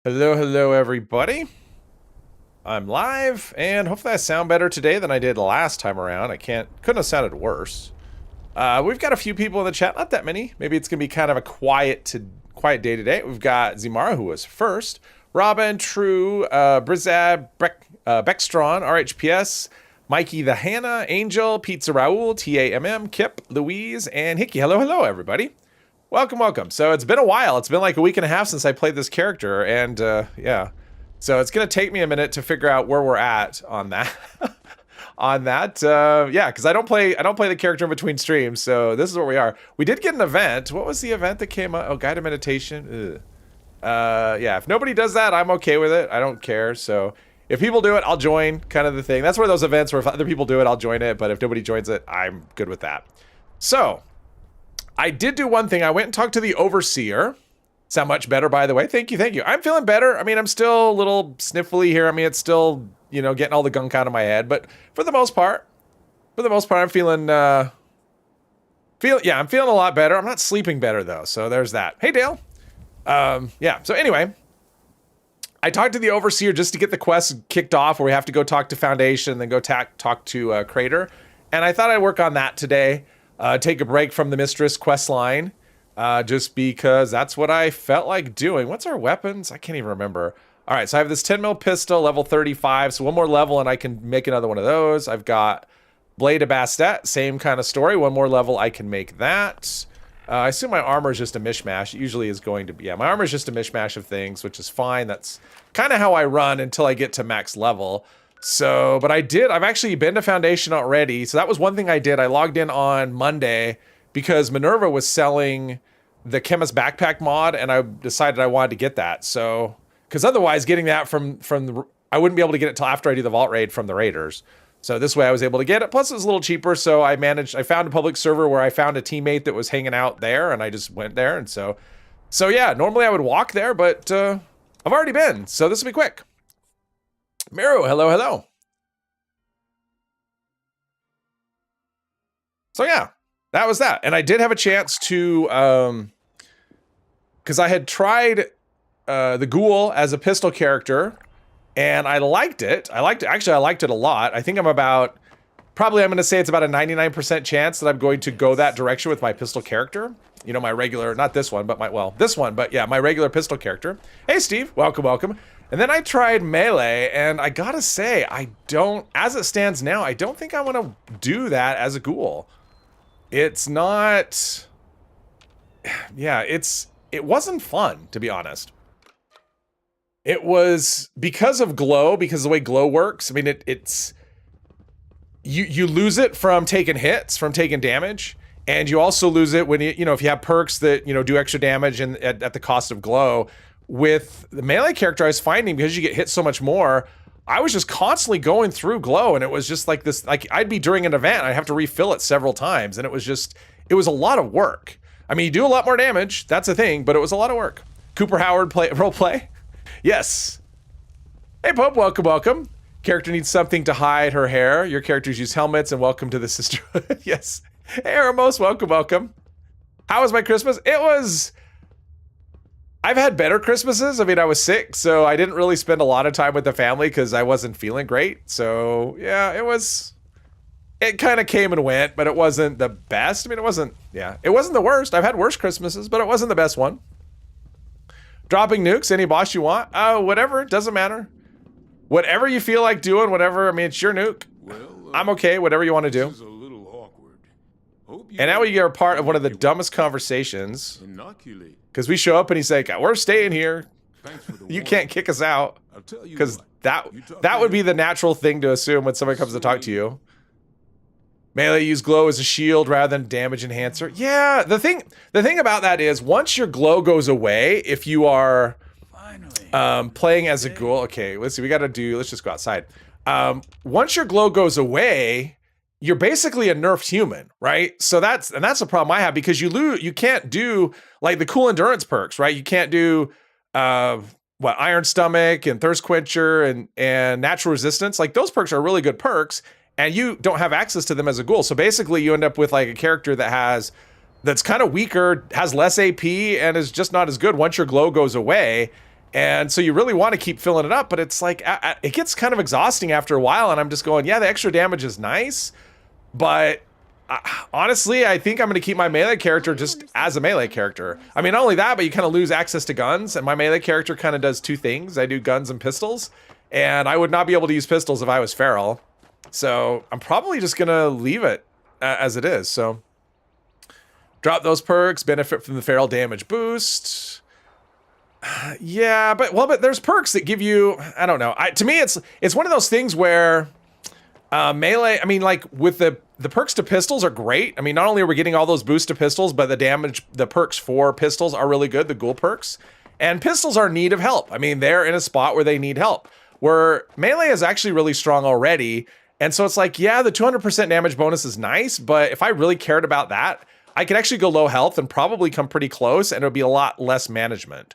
Hello, everybody. I'm live, and hopefully I sound better today than I did last time around. Couldn't have sounded worse. We've got a few people in the chat, not that many. Maybe it's gonna be kind of a quiet day today. We've got Zimara, who was first, Robin, True, Brizad, Beckstron, RHPS, Mikey the Hannah, Angel, Pizza Raul, TAMM, Kip, Louise, and Hickey. Hello, everybody. Welcome. So it's been a while. It's been like a week and a half since I played this character, and yeah. So it's gonna take me a minute to figure out where we're at on that. Yeah, because I don't play the character in between streams, so this is where we are. We did get an event. What was the event that came out? Oh, guided meditation. Yeah, if nobody does that, I'm okay with it. I don't care. So if people do it, I'll join, kind of the thing. That's where those events where if other people do it, I'll join it. But if nobody joins it, I'm good with that. So I did do one thing. I went and talked to the overseer. Sound much better, by the way. Thank you. I'm feeling better. I mean, I'm still a little sniffly here. I mean, it's still, getting all the gunk out of my head. But for the most part, I'm feeling, I'm feeling a lot better. I'm not sleeping better, though. So there's that. Hey, Dale. Yeah. So anyway, I talked to the overseer just to get the quest kicked off where we have to go talk to Foundation, then go talk to Crater. And I thought I'd work on that today. Take a break from the Mistress quest line. Just because that's what I felt like doing. What's our weapons? I can't even remember. All right, so I have this 10 mil pistol, level 35. So one more level and I can make another one of those. I've got Blade of Bastet, same kind of story. One more level, I can make that. I assume my armor is just a mishmash. It usually is going to be. Yeah, my armor is just a mishmash of things, which is fine. That's kind of how I run until I get to max level. So, but I've actually been to Foundation already. So that was one thing I did. I logged in on Monday because Minerva was selling the Chemist Backpack mod, and I decided I wanted to get that. So, because otherwise getting that I wouldn't be able to get it till after I do the Vault Raid from the Raiders. So this way I was able to get it. Plus it was a little cheaper. So I found a public server where I found a teammate that was hanging out there, and I just went there. And so yeah, normally I would walk there, but I've already been. So this will be quick. Miro, hello. So yeah, that was that. And I did have a chance to, because I had tried the Ghoul as a pistol character, and I liked it. Actually, I liked it a lot. I think I'm going to say it's about a 99% chance that I'm going to go that direction with my pistol character. My regular, not this one, but this one, but yeah, my regular pistol character. Hey, Steve, welcome. And then I tried melee, and I gotta say, as it stands now, I don't think I want to do that as a Ghoul. It's not, yeah, it wasn't fun, to be honest. It was because of glow, because of the way glow works. I mean, you lose it from taking hits, from taking damage, and you also lose it when if you have perks that do extra damage and at the cost of glow. With the melee character, I was finding because you get hit so much more, I was just constantly going through glow, and it was just like this. Like I'd be during an event, I'd have to refill it several times, and it was a lot of work. I mean, you do a lot more damage, that's a thing, but it was a lot of work. Cooper Howard role play. Yes. Hey, Pope, welcome. Character needs something to hide her hair. Your characters use helmets, and welcome to the sisterhood. Yes. Hey, Ramos, welcome. How was my Christmas? I've had better Christmases. I mean, I was sick, so I didn't really spend a lot of time with the family because I wasn't feeling great. So yeah, it kind of came and went, but it wasn't the best. I mean, it wasn't the worst. I've had worse Christmases, but it wasn't the best one. Dropping nukes, any boss you want. Whatever, doesn't matter. Whatever you feel like doing, whatever. I mean, it's your nuke. Well, I'm okay, whatever you want to do. This is a little awkward. And now we get a part of one of the dumbest conversations. Inoculate. Because we show up and he's like, we're staying here. You can't kick us out. Because that would be the natural thing to assume when somebody comes to talk to you. Melee use glow as a shield rather than damage enhancer. Yeah, the thing about that is once your glow goes away, if you are playing as a ghoul, okay, let's see, let's just go outside. Once your glow goes away, you're basically a nerfed human, right? So that's the problem I have, because you can't do like the cool endurance perks, right? You can't do Iron Stomach and Thirst Quencher and Natural Resistance. Like those perks are really good perks, and you don't have access to them as a ghoul. So basically you end up with like a character that's kind of weaker, has less AP, and is just not as good once your glow goes away. And so you really want to keep filling it up, but it's like, it gets kind of exhausting after a while. And I'm just going, yeah, the extra damage is nice, but honestly, I think I'm going to keep my melee character just as a melee character. I mean, not only that, but you kind of lose access to guns, and my melee character kind of does two things. I do guns and pistols, and I would not be able to use pistols if I was feral. So I'm probably just going to leave it as it is. So drop those perks, benefit from the feral damage boost. Yeah, but there's perks that give you, I don't know. To me, it's one of those things where melee, I mean, like with the perks to pistols are great. I mean, not only are we getting all those boosts to pistols, but the perks for pistols are really good, the ghoul perks. And pistols are in need of help. I mean, they're in a spot where they need help. Where melee is actually really strong already. And so it's like, yeah, the 200% damage bonus is nice, but if I really cared about that, I could actually go low health and probably come pretty close, and it would be a lot less management.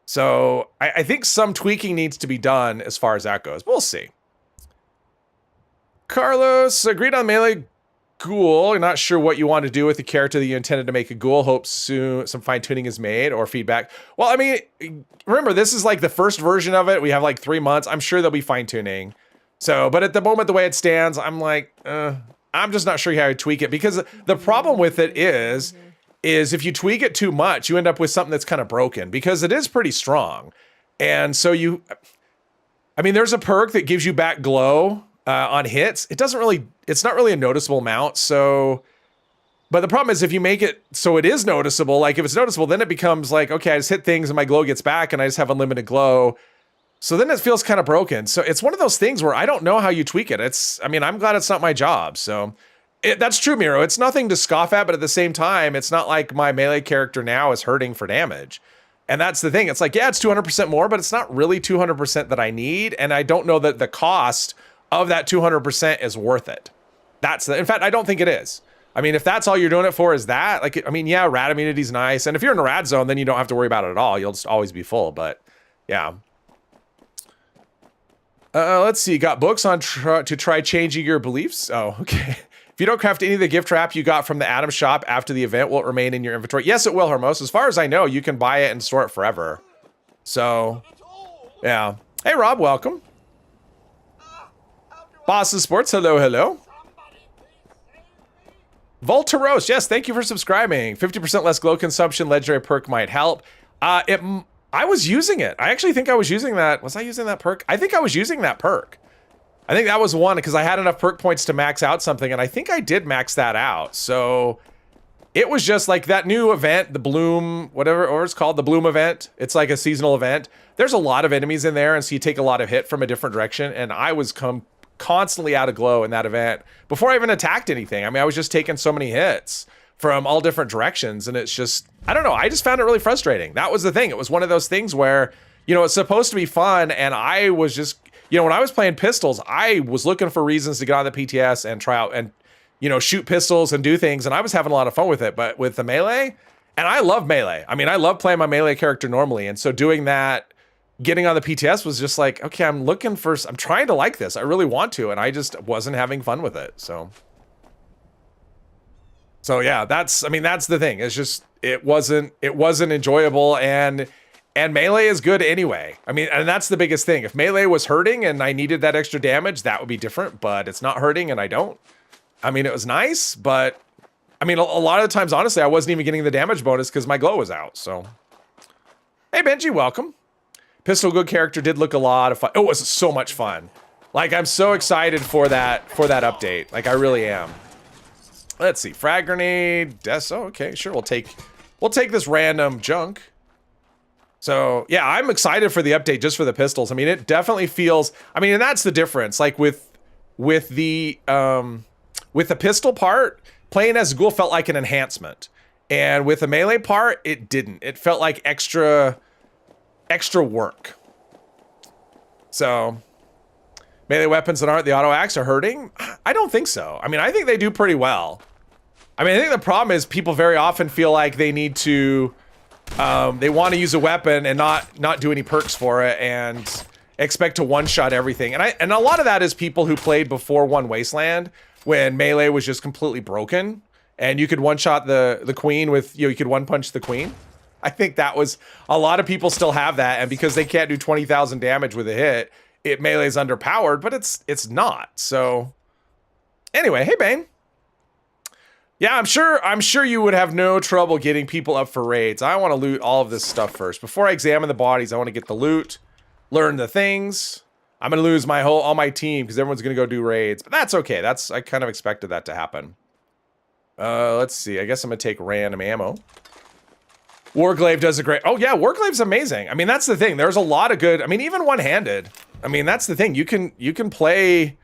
So I think some tweaking needs to be done as far as that goes. We'll see. Carlos, agreed on melee ghoul. You're not sure what you want to do with the character that you intended to make a ghoul. Hope soon some fine tuning is made or feedback. Well, I mean, remember, this is like the first version of it. We have like 3 months. I'm sure there'll be fine tuning. So, but at the moment, the way it stands, I'm like, I'm just not sure how to tweak it, because the problem with it is if you tweak it too much, you end up with something that's kind of broken, because it is pretty strong. And so I mean, there's a perk that gives you back glow on hits. It's not really a noticeable amount. So, but the problem is if you make it so it is noticeable, like if it's noticeable, then it becomes like, okay, I just hit things and my glow gets back and I just have unlimited glow. So then it feels kind of broken. So it's one of those things where I don't know how you tweak it. I mean, I'm glad it's not my job. So that's true, Miro. It's nothing to scoff at, but at the same time, it's not like my melee character now is hurting for damage. And that's the thing. It's like, yeah, it's 200% more, but it's not really 200% that I need. And I don't know that the cost of that 200% is worth it. In fact, I don't think it is. I mean, if that's all you're doing it for is that, like, I mean, yeah, rad immunity's nice. And if you're in a rad zone, then you don't have to worry about it at all. You'll just always be full, but yeah. Let's see. Got books on to try changing your beliefs. Oh, okay. If you don't craft any of the gift wrap you got from the Atom shop after the event, will it remain in your inventory? Yes, it will, Hermos. As far as I know, you can buy it and store it forever. So, yeah. Hey, Rob, welcome. Boston Sports, hello, hello. Voltaros, yes, thank you for subscribing. 50% less glow consumption, legendary perk might help. I was using it. I actually think I was using that. Was I using that perk? I think I was using that perk. I think that was one because I had enough perk points to max out something, and I think I did max that out. So it was just like that new event, the Bloom, whatever it's called, the Bloom event. It's like a seasonal event. There's a lot of enemies in there, and so you take a lot of hit from a different direction, and I was constantly out of glow in that event before I even attacked anything. I mean, I was just taking so many hits from all different directions, and it's just, I don't know, I just found it really frustrating. That was the thing. It was one of those things where, you know, it's supposed to be fun, and I was just, you know, when I was playing pistols, I was looking for reasons to get on the PTS and try out and, you know, shoot pistols and do things, and I was having a lot of fun with it. But with the melee, and I love melee. I mean, I love playing my melee character normally, and so doing that, getting on the PTS was just like, okay, I'm trying to like this. I really want to, and I just wasn't having fun with it, So yeah, that's the thing. It's just, it wasn't enjoyable, and melee is good anyway. I mean, and that's the biggest thing. If melee was hurting and I needed that extra damage, that would be different, but it's not hurting and I don't. I mean, it was nice, but I mean, a lot of the times, honestly, I wasn't even getting the damage bonus because my glow was out, so. Hey, Benji, welcome. Pistol good character did look a lot of fun. It was so much fun. Like, I'm so excited for that update. Like, I really am. Let's see, frag grenade, Deso. Okay, sure, we'll take this random junk. So yeah, I'm excited for the update just for the pistols. I mean, it definitely feels. I mean, and that's the difference. Like with the pistol part, playing as a ghoul felt like an enhancement, and with the melee part, it didn't. It felt like extra work. So. Melee weapons that aren't the auto axe are hurting? I don't think so. I mean, I think they do pretty well. I mean, I think the problem is people very often feel like they need to, they want to use a weapon and not do any perks for it and expect to one-shot everything. And a lot of that is people who played before One Wasteland when melee was just completely broken and you could one-shot the queen with, you know, you could one-punch the queen. I think that was, a lot of people still have that, and because they can't do 20,000 damage with a hit, it melee's underpowered, but it's not. So anyway, hey Bane. Yeah, I'm sure you would have no trouble getting people up for raids. I want to loot all of this stuff first. Before I examine the bodies, I want to get the loot, learn the things. I'm going to lose all my team because everyone's going to go do raids. But that's okay. I kind of expected that to happen. Let's see. I guess I'm going to take random ammo. Warglaive does a great... Oh, yeah, Warglaive's amazing. I mean, that's the thing. There's a lot of good... I mean, even one-handed. I mean, that's the thing. You can play...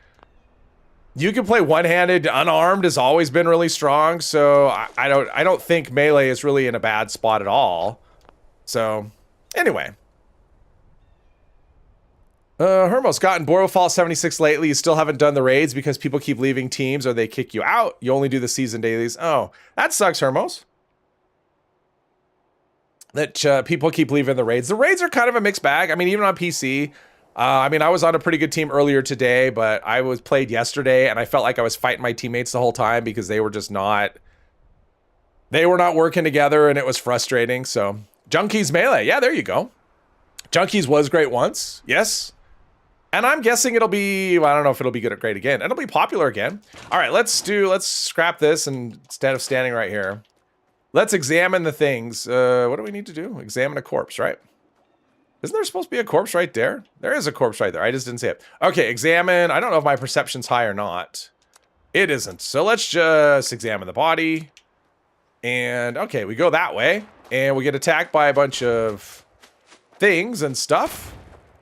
You can play one-handed, unarmed has always been really strong, so I don't think melee is really in a bad spot at all. So, anyway. Hermos gotten Borofall 76 lately. You still haven't done the raids because people keep leaving teams or they kick you out. You only do the season dailies. Oh, that sucks, Hermos. That people keep leaving the raids. The raids are kind of a mixed bag. I mean, even on PC... I mean, I was on a pretty good team earlier today, but I was played yesterday and I felt like I was fighting my teammates the whole time because they were just not, they were not working together and it was frustrating. So Junkies Melee. Yeah, there you go. Junkies was great once. Yes. And I'm guessing it'll be, well, I don't know if it'll be good or great again. It'll be popular again. All right, let's scrap this and instead of standing right here, let's examine the things. What do we need to do? Examine a corpse, right? Isn't there supposed to be a corpse right there? There is a corpse right there. I just didn't see it. Okay, examine. I don't know if my perception's high or not. It isn't. So let's just examine the body. And, okay, we go that way. And we get attacked by a bunch of things and stuff.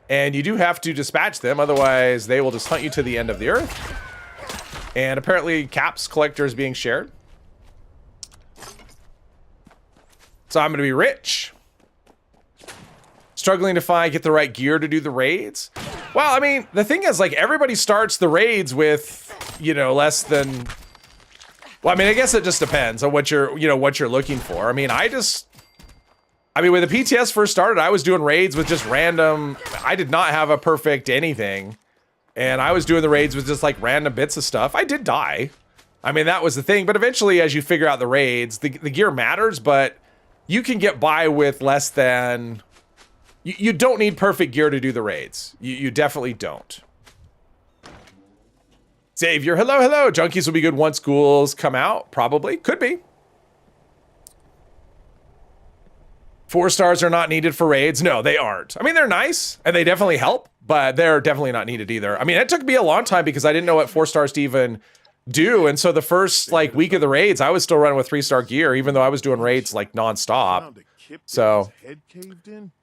And you do have to dispatch them. Otherwise, they will just hunt you to the end of the earth. And apparently, caps collector is being shared. So I'm going to be rich. Struggling to get the right gear to do the raids. Well, I mean, the thing is, like, everybody starts the raids with, you know, less than... Well, I mean, I guess it just depends on what you're, you know, what you're looking for. I mean, when the PTS first started, I was doing raids with just random... I did not have a perfect anything. And I was doing the raids with just, like, random bits of stuff. I did die. I mean, that was the thing. But eventually, as you figure out the raids, the gear matters, but you can get by with less than... You don't need perfect gear to do the raids. You definitely don't. Xavier, hello, hello. Junkies will be good once ghouls come out. Probably. Could be. 4 stars are not needed for raids. No, they aren't. I mean, they're nice, and they definitely help, but they're definitely not needed either. I mean, it took me a long time because I didn't know what 4 stars to even do, and so the first, like, week of the raids, I was still running with 3-star gear, even though I was doing raids, like, non-stop. So...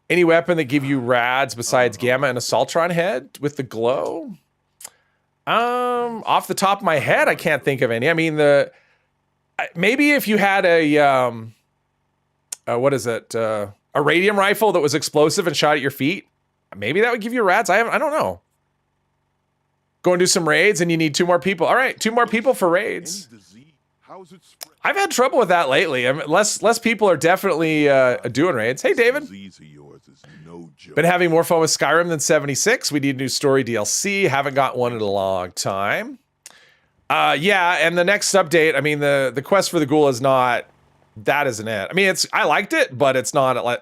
Any weapon that give you rads besides Gamma and Assaultron head with the glow? Off the top of my head, I can't think of any. I mean, maybe if you had a what is it? A radium rifle that was explosive and shot at your feet, maybe that would give you rads. I don't know. Go and do some raids, and you need 2 more people. All right, 2 more people for raids. I've had trouble with that lately. I mean, less people are definitely doing raids. Hey, David. Been having more fun with Skyrim than 76. We need a new story DLC. Haven't got one in a long time. Yeah, and the next update, I mean, the quest for the ghoul is not... That isn't it. I mean, I liked it, but it's not a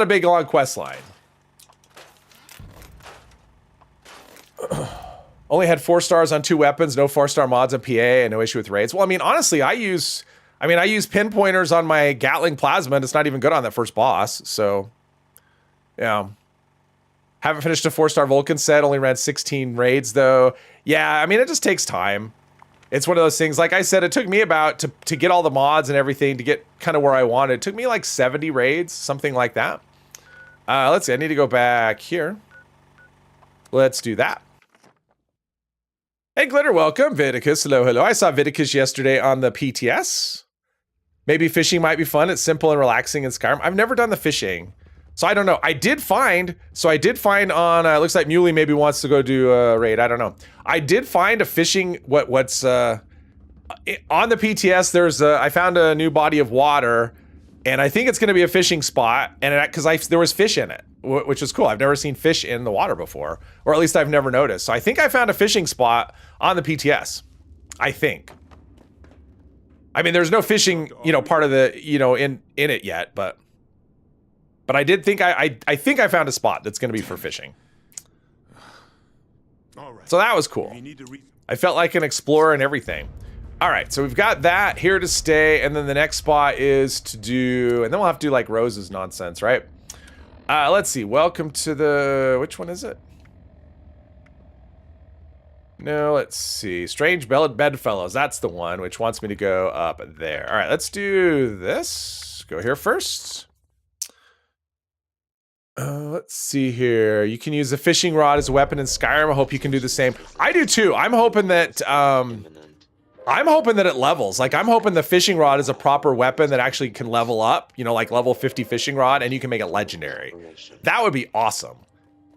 big, long quest line. Only had 4 stars on 2 weapons, no 4-star mods on PA, and no issue with raids. Well, I mean, honestly, I use pinpointers on my Gatling Plasma, and it's not even good on that first boss, so... Yeah. Haven't finished a 4-star Vulcan set, only ran 16 raids, though. Yeah, I mean, it just takes time. It's one of those things, like I said, it took me about, to get all the mods and everything, to get kind of where I wanted. It took me like 70 raids, something like that. Let's see, I need to go back here. Let's do that. Hey, Glitter, welcome. Viticus, hello, hello. I saw Viticus yesterday on the PTS. Maybe fishing might be fun. It's simple and relaxing in Skyrim. I've never done the fishing, so I don't know. I did find on, looks like Muley maybe wants to go do a raid. I don't know. I did find a fishing, what's, on the PTS, I found a new body of water, and I think it's going to be a fishing spot, and because there was fish in it, which is cool. I've never seen fish in the water before, or at least I've never noticed. So I think I found a fishing spot on the PTS. I think. I mean, there's no fishing, you know, part of the, you know, in it yet, but I did think I think I found a spot that's going to be for fishing. So that was cool. I felt like an explorer and everything. All right, so we've got that here to stay, and then the next spot is to do, and then we'll have to do like Rose's nonsense, right? Let's see. Welcome to the, which one is it? No, let's see. Strange Bedfellows. That's the one which wants me to go up there. All right, let's do this. Go here first. Let's see here. You can use a fishing rod as a weapon in Skyrim. I hope you can do the same. I do too. I'm hoping that it levels. Like, I'm hoping the fishing rod is a proper weapon that actually can level up. You know, like level 50 fishing rod, and you can make it legendary. That would be awesome.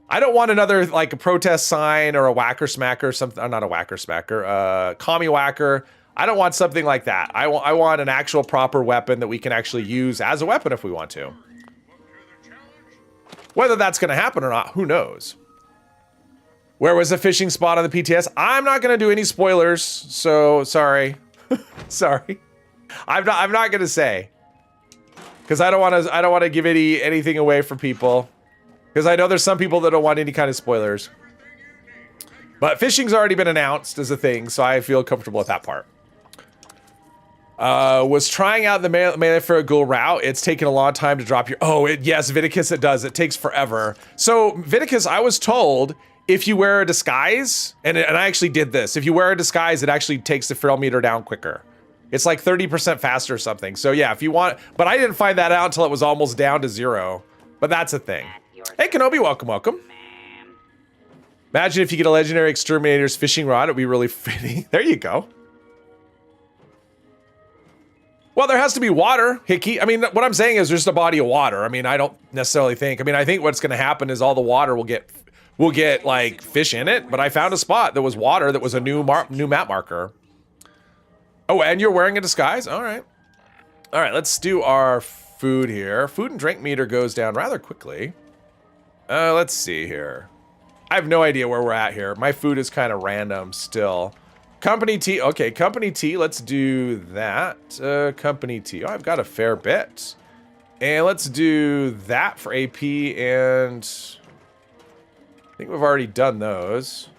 I don't want another, like, a protest sign or a whacker smacker or something. Not a whacker smacker. Commie whacker. I don't want something like that. I want an actual proper weapon that we can actually use as a weapon if we want to. Whether that's going to happen or not, who knows? Where was the fishing spot on the PTS? I'm not going to do any spoilers, so sorry. Sorry. I'm not going to say. Cuz I don't want to give anything away for people. Cuz I know there's some people that don't want any kind of spoilers. But fishing's already been announced as a thing, so I feel comfortable with that part. Was trying out the melee for a ghoul route. It's taken a long time to drop your... Oh, yes, Viticus, it does. It takes forever. So, Viticus, I was told if you wear a disguise, and I actually did this. If you wear a disguise, it actually takes the feral meter down quicker. It's like 30% faster or something. So, yeah, if you want... But I didn't find that out until it was almost down to 0. But that's a thing. Hey, Kenobi, welcome, welcome. Imagine if you get a legendary exterminator's fishing rod. It'd be really fitting. There you go. Well, there has to be water, Hickey. I mean, what I'm saying is there's a body of water. I mean, I don't necessarily think. I mean, I think what's going to happen is all the water will get like fish in it. But I found a spot that was water that was a new map marker. Oh, and you're wearing a disguise? All right. All right, let's do our food here. Food and drink meter goes down rather quickly. Let's see here. I have no idea where we're at here. My food is kind of random still. Company tea. Okay, company tea. Let's do that. Company tea. Oh, I've got a fair bit. And let's do that for AP, and I think we've already done those.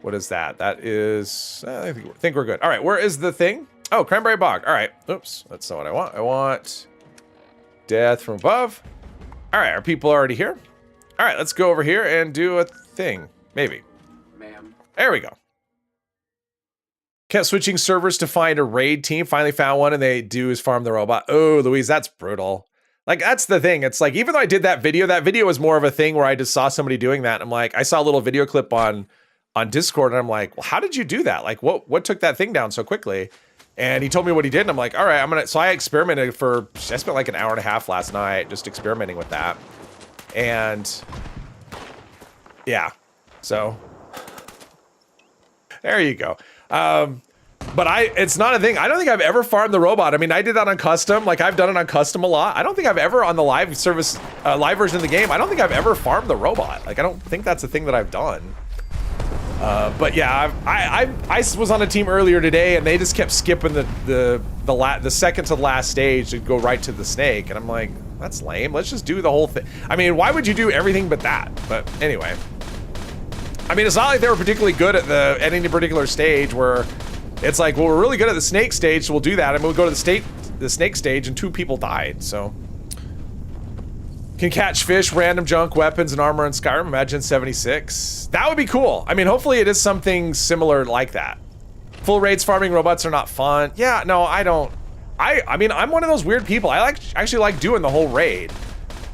What is that? That is... I think we're good. All right, where is the thing? Oh, Cranberry Bog. All right. Oops, that's not what I want. I want death from above. All right, are people already here? All right, let's go over here and do a thing. Maybe. Ma'am. There we go. Kept switching servers to find a raid team. Finally found one, and they do is farm the robot. Oh, Louise, that's brutal. Like, that's the thing. It's like, even though I did that video was more of a thing where I just saw somebody doing that. And I'm like, I saw a little video clip on Discord, and I'm like, well, how did you do that? Like, what took that thing down so quickly? And he told me what he did, and I'm like, all right, so I experimented I spent like an hour and a half last night just experimenting with that. And yeah, so there you go. But it's not a thing. I don't think I've ever farmed the robot. I mean, I did that on custom. Like, I've done it on custom a lot. I don't think I've ever on the live service, live version of the game, I don't think I've ever farmed the robot. Like, I don't think that's a thing that I've done. But yeah, I was on a team earlier today, and they just kept skipping the second to the last stage to go right to the snake. And I'm like, that's lame. Let's just do the whole thing. I mean, why would you do everything but that? But anyway. I mean, it's not like they were particularly good at any particular stage where it's like, well, we're really good at the snake stage, so we'll do that. And we'll go to the snake stage, and 2 people died, so. Can catch fish, random junk, weapons, and armor in Skyrim. Imagine 76. That would be cool. I mean, hopefully it is something similar like that. Full raids farming robots are not fun. Yeah, no, I don't. I mean, I'm one of those weird people. I actually like doing the whole raid.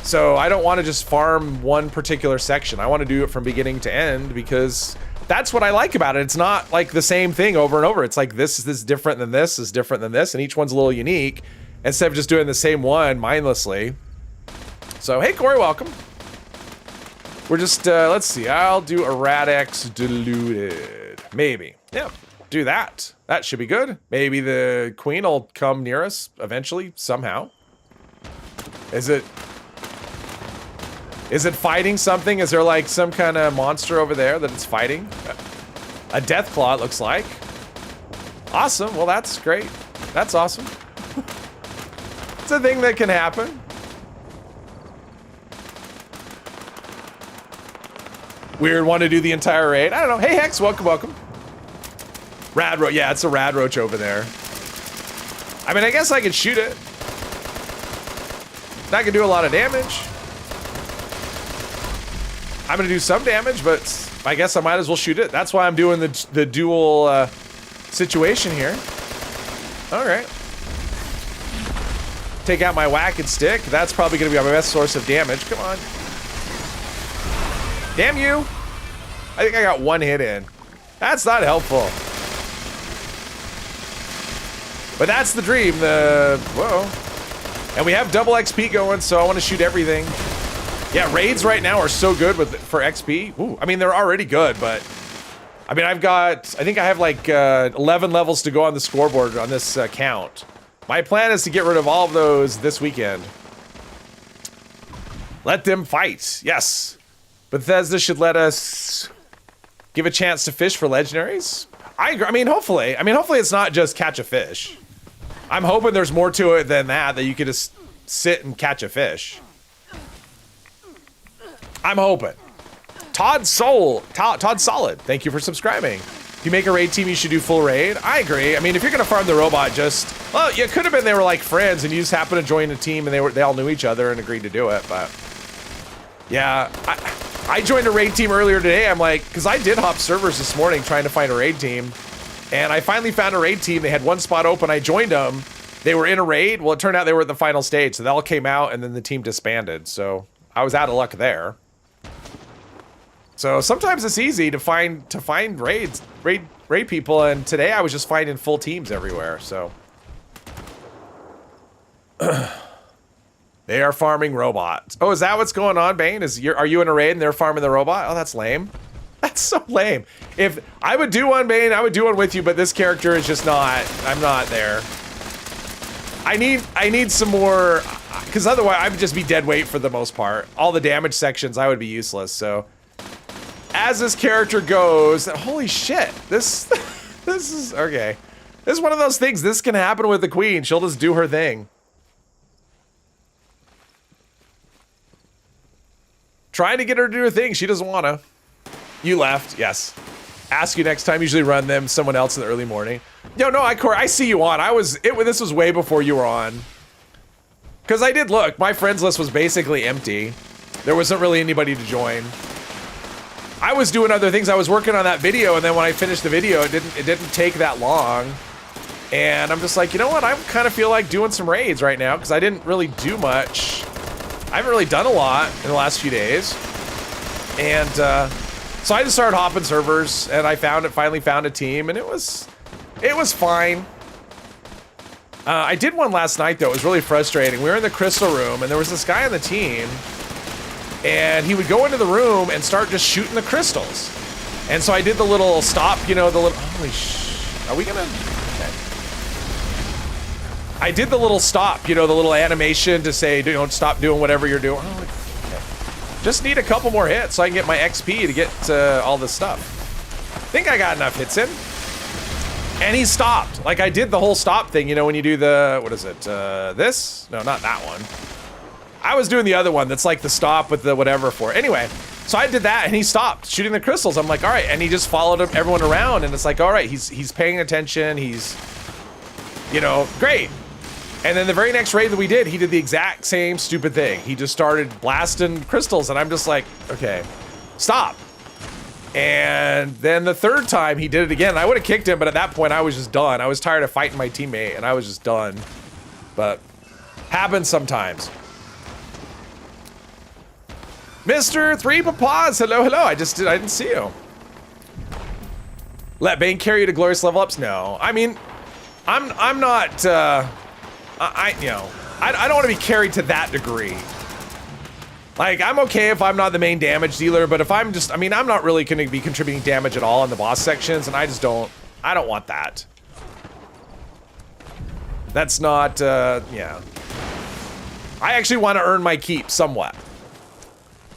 So I don't want to just farm one particular section. I want to do it from beginning to end because that's what I like about it. It's not like the same thing over and over. It's like this is different than this is different than this, and each one's a little unique instead of just doing the same one mindlessly. So hey, Corey, welcome. We're just let's see. I'll do Erratix diluted. Maybe. Yeah, do that. That should be good. Maybe the queen will come near us eventually somehow. Is it fighting something? Is there like some kind of monster over there that it's fighting? A death claw, it looks like. Awesome, well that's great. That's awesome. It's a thing that can happen. Weird one to do the entire raid. I don't know. Hey, Hex, welcome, welcome. Rad roach. Yeah, it's a rad roach over there. I mean, I guess I could shoot it. Not gonna do a lot of damage. I'm gonna do some damage, but I guess I might as well shoot it. That's why I'm doing the dual situation here. All right. Take out my whack and stick. That's probably gonna be my best source of damage. Come on. Damn you. I think I got one hit in. That's not helpful. But that's the dream. Whoa. And we have double XP going, so I want to shoot everything. Yeah, raids right now are so good for XP. Ooh, I mean, they're already good, but I mean, I think I have like 11 levels to go on the scoreboard on this count. My plan is to get rid of all of those this weekend. Let them fight. Yes. Bethesda should let us give a chance to fish for legendaries. I agree. I mean, hopefully it's not just catch a fish. I'm hoping there's more to it than that you could just sit and catch a fish. I'm hoping. Todd Solid, thank you for subscribing. If you make a raid team, you should do full raid. I agree. I mean, if you're gonna farm the robot, well, it could have been they were like friends and you just happened to join a team and they all knew each other and agreed to do it, but yeah, I joined a raid team earlier today. I'm like, because I did hop servers this morning trying to find a raid team. And I finally found a raid team. They had one spot open. I joined them. They were in a raid. Well, it turned out they were at the final stage. So they all came out and then the team disbanded. So I was out of luck there. So sometimes it's easy to find raid people. And today I was just finding full teams everywhere. So they are farming robots. Oh, is that what's going on, Bane? Are you in a raid and they're farming the robot? Oh, that's lame. That's so lame. If I would do one, Bane, I would do one with you, but this character is just not, I'm not there. I need some more, because otherwise I would just be dead weight for the most part. All the damage sections, I would be useless, so. As this character goes, holy shit, this is, okay. This is one of those things, this can happen with the queen. She'll just do her thing. Trying to get her to do her thing, she doesn't wanna. You left, yes. Ask you next time, usually run them, someone else in the early morning. No, I see you on. This was way before you were on. Because I did look, my friends list was basically empty. There wasn't really anybody to join. I was doing other things, I was working on that video, and then when I finished the video, it didn't take that long. And I'm just like, you know what, I kind of feel like doing some raids right now, because I didn't really do much. I haven't really done a lot in the last few days. And, so I just started hopping servers, and I finally found a team, and it was fine. I did one last night, though. It was really frustrating. We were in the crystal room, and there was this guy on the team, and he would go into the room and start just shooting the crystals. And so I did the little stop, the little, are we gonna, okay. I did the little stop, the little animation to say, don't stop doing whatever you're doing. Oh, just need a couple more hits so I can get my XP to get all this stuff. I think I got enough hits in. And he stopped. Like I did the whole stop thing, when you do the, what is it, this? No, not that one. I was doing the other one that's like the stop with the whatever for it. Anyway, so I did that and he stopped shooting the crystals. I'm like, all right. And he just followed everyone around and it's like, all right, he's paying attention. He's, great. And then the very next raid that we did, he did the exact same stupid thing. He just started blasting crystals, and I'm just like, okay, stop. And then the third time he did it again. I would have kicked him, but at that point I was just done. I was tired of fighting my teammate, and I was just done. But happens sometimes. Mr. Three Papas, hello, hello. I didn't see you. Let Bane carry you to glorious level ups? No, I mean, I'm not. I don't want to be carried to that degree. Like, I'm okay if I'm not the main damage dealer, but if I'm not really going to be contributing damage at all in the boss sections, and I don't want that. That's not, yeah. I actually want to earn my keep somewhat.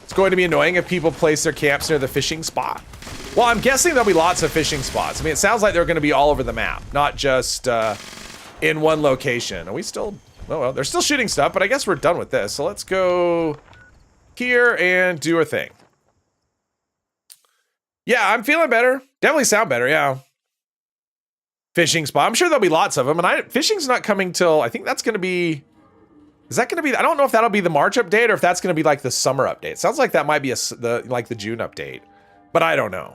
It's going to be annoying if people place their camps near the fishing spot. Well, I'm guessing there'll be lots of fishing spots. I mean, it sounds like they're going to be all over the map, not just, in one location. Are we still... Oh, well, they're still shooting stuff, but I guess we're done with this. So let's go here and do a thing. Yeah, I'm feeling better. Definitely sound better, yeah. Fishing spot. I'm sure there'll be lots of them. And fishing's not coming till... I think that's going to be... Is that going to be... I don't know if that'll be the March update or if that's going to be like the summer update. Sounds like that might be the June update. But I don't know.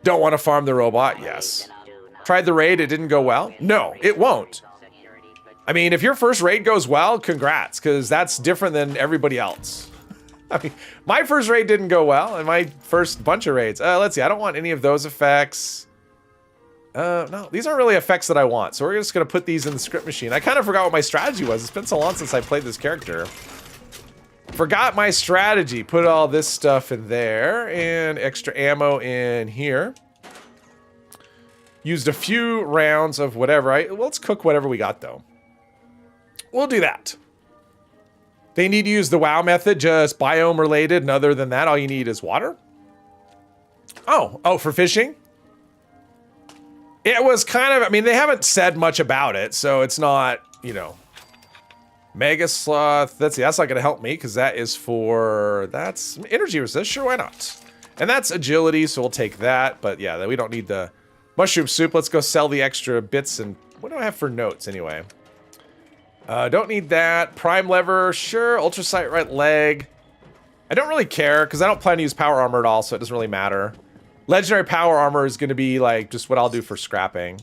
Don't want to farm the robot? Yes. Tried the raid, it didn't go well? No, it won't. I mean, if your first raid goes well, congrats, because that's different than everybody else. I mean, my first raid didn't go well, and my first bunch of raids. Let's see, I don't want any of those effects. No, these aren't really effects that I want, so we're just going to put these in the script machine. I kind of forgot what my strategy was. It's been so long since I played this character. Forgot my strategy. Put all this stuff in there, and extra ammo in here. Used a few rounds of whatever. Let's cook whatever we got, though. We'll do that. They need to use the WoW method, just biome related, and other than that, all you need is water. Oh, for fishing? It was kind of, I mean, they haven't said much about it, so it's not, you know. Mega Sloth, that's not going to help me, because that is for, that's energy resist, sure, why not? And that's agility, so we'll take that, but yeah, we don't need the mushroom soup. Let's go sell the extra bits, and what do I have for notes, anyway? Don't need that. Prime lever, sure. Ultra sight right leg. I don't really care because I don't plan to use power armor at all, so it doesn't really matter. Legendary power armor is going to be like just what I'll do for scrapping.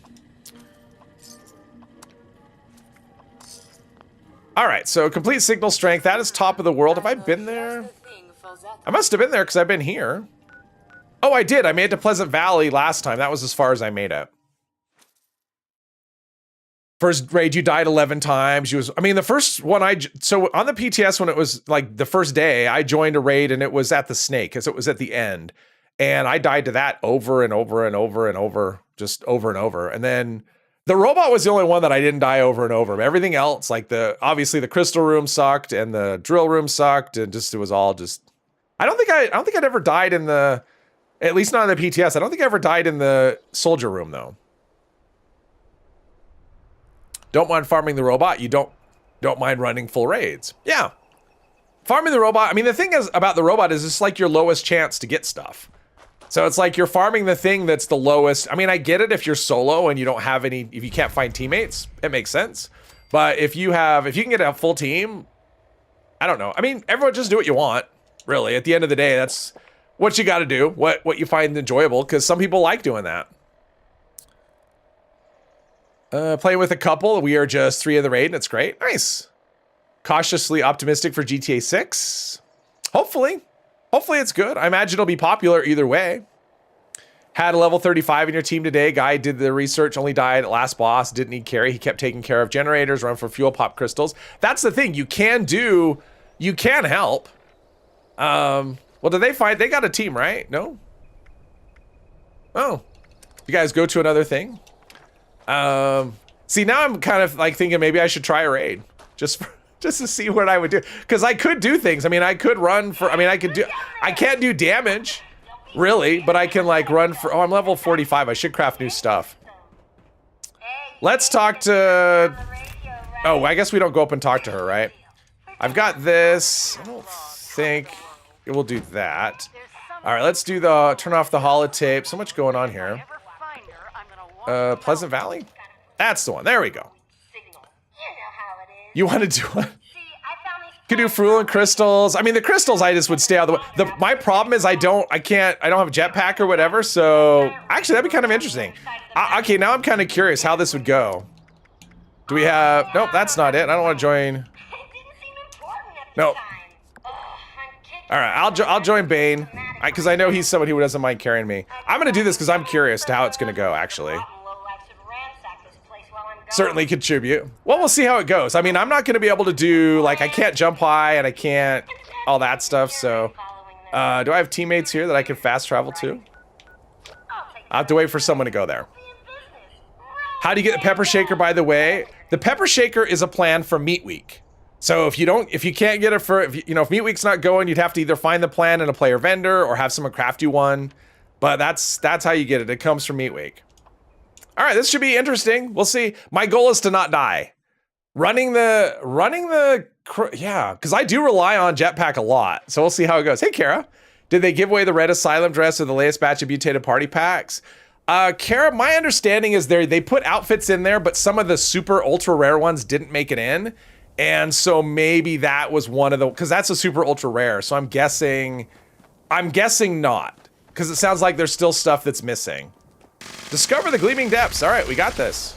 All right, so complete signal strength. That is top of the world. Have I been there? I must have been there because I've been here. Oh, I did. I made it to Pleasant Valley last time. That was as far as I made it. First raid, you died 11 times. I mean, the first one so on the PTS when it was like the first day, I joined a raid and it was at the snake because it was at the end. And I died to that over and over and over and over, just over and over. And then the robot was the only one that I didn't die over and over. Everything else, like obviously the crystal room sucked and the drill room sucked and just, it was all just, I don't think I'd ever died in at least not in the PTS. I don't think I ever died in the soldier room though. Don't mind farming the robot. You don't mind running full raids. Yeah. Farming the robot. I mean, the thing is about the robot is it's like your lowest chance to get stuff. So it's like you're farming the thing that's the lowest. I mean, I get it if you're solo and you don't have any, if you can't find teammates, it makes sense. But if you can get a full team, I don't know. I mean, everyone just do what you want, really. At the end of the day, that's what you got to do, what you find enjoyable, because some people like doing that. Playing with a couple, we are just 3 of the raid, and it's great. Nice. Cautiously optimistic for GTA 6. Hopefully it's good. I imagine it'll be popular either way. Had a level 35 in your team today. Guy did the research, only died at last boss, didn't need carry. He kept taking care of generators, run for fuel, pop crystals. That's the thing. You can help. Well, did they find, they got a team, right? No? Oh. You guys go to another thing? See, now I'm kind of like thinking maybe I should try a raid just to see what I would do. Cause I could do things. I mean, I could run for, I can't do damage really, but I can like run for, I'm level 45. I should craft new stuff. Let's talk to, oh, I guess we don't go up and talk to her, right? I've got this. I don't think it will do that. All right, let's do turn off the holotape. So much going on here. Pleasant Valley? That's the one. There we go. You want to do what? Could do Fruit and crystals. I mean, the crystals, I just would stay out of the way. My problem is I don't have a jetpack or whatever. So actually, that'd be kind of interesting. Okay, now I'm kind of curious how this would go. Do we have? Nope, that's not it. I don't want to join. Nope. All right, I'll join Bane because I know he's someone who doesn't mind carrying me. I'm gonna do this because I'm curious to how it's gonna go. Actually, certainly contribute. Well, we'll see how it goes. I mean, I'm not gonna be able to do like I can't jump high and I can't all that stuff. So, do I have teammates here that I can fast travel to? I have to wait for someone to go there. How do you get the pepper shaker? By the way, the pepper shaker is a plan for Meat Week. So if you can't get it if Meat Week's not going, you'd have to either find the plan in a player vendor or have someone craft you one. But that's how you get it. It comes from Meat Week. All right, this should be interesting. We'll see. My goal is to not die. Yeah, because I do rely on jetpack a lot. So we'll see how it goes. Hey, Kara, did they give away the red asylum dress or the latest batch of mutated party packs? Kara, my understanding is they put outfits in there, but some of the super ultra rare ones didn't make it in. And so maybe that was one of the, because that's a super ultra rare. So I'm guessing not, because it sounds like there's still stuff that's missing. Discover the gleaming depths. All right, we got this.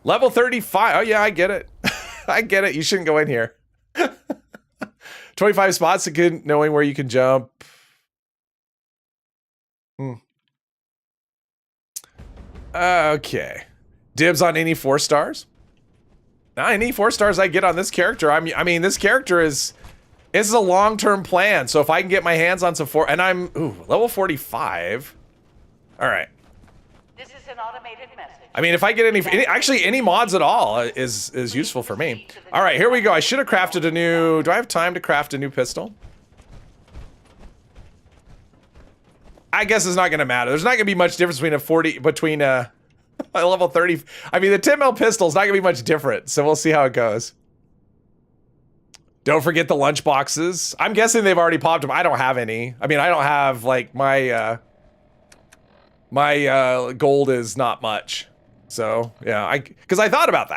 Level 35. Oh yeah, I get it. I get it. You shouldn't go in here. 25 spots, again, knowing where you can jump. Okay. Dibs on any 4 stars? Now, any 4 stars I get on this character, I mean, this character this is a long-term plan. So if I can get my hands on some 4, and I'm level 45. All right. This is an automated message. I mean, if I get any mods at all is useful for me. All right, here we go. I should have crafted a new. Do I have time to craft a new pistol? I guess it's not going to matter. There's not going to be much difference between a level 30. I mean, the 10mm pistol is not going to be much different. So we'll see how it goes. Don't forget the lunch boxes. I'm guessing they've already popped them. I don't have any. I mean, I don't have like my gold is not much. So yeah, because I thought about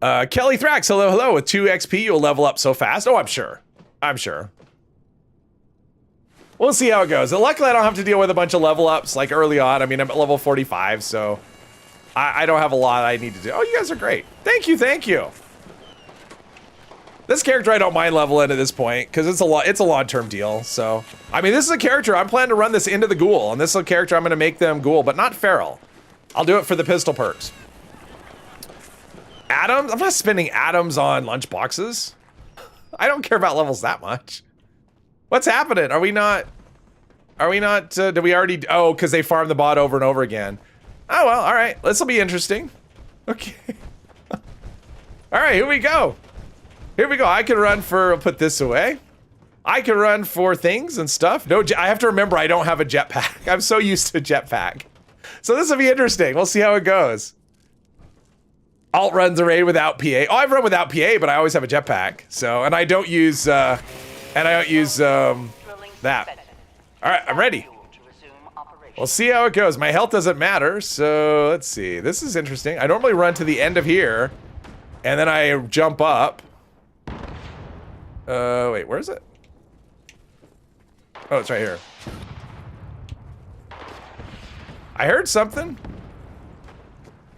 that. Kelly Thrax, hello. With 2 XP, you'll level up so fast. Oh, I'm sure. We'll see how it goes. And luckily, I don't have to deal with a bunch of level ups like early on. I mean, I'm at level 45, so I don't have a lot I need to do. Oh, you guys are great. Thank you. This character I don't mind leveling at this point because it's a long-term deal. So I mean, this is a character I'm planning to run this into the ghoul, and this is a character I'm going to make them ghoul, but not feral. I'll do it for the pistol perks. Atoms? I'm not spending atoms on lunch boxes. I don't care about levels that much. What's happening? Are we not? Did we already? Oh, because they farm the bot over and over again. Oh well. All right. This will be interesting. Okay. All right. Here we go. I can run for, put this away. I can run for things and stuff. No, I have to remember I don't have a jetpack. I'm so used to jetpack. So this will be interesting. We'll see how it goes. Alt runs a raid without PA. Oh, I've run without PA, but I always have a jetpack. So, and I don't use, that. All right, I'm ready. We'll see how it goes. My health doesn't matter. So let's see. This is interesting. I normally run to the end of here and then I jump up. Wait, where is it? Oh, it's right here. I heard something.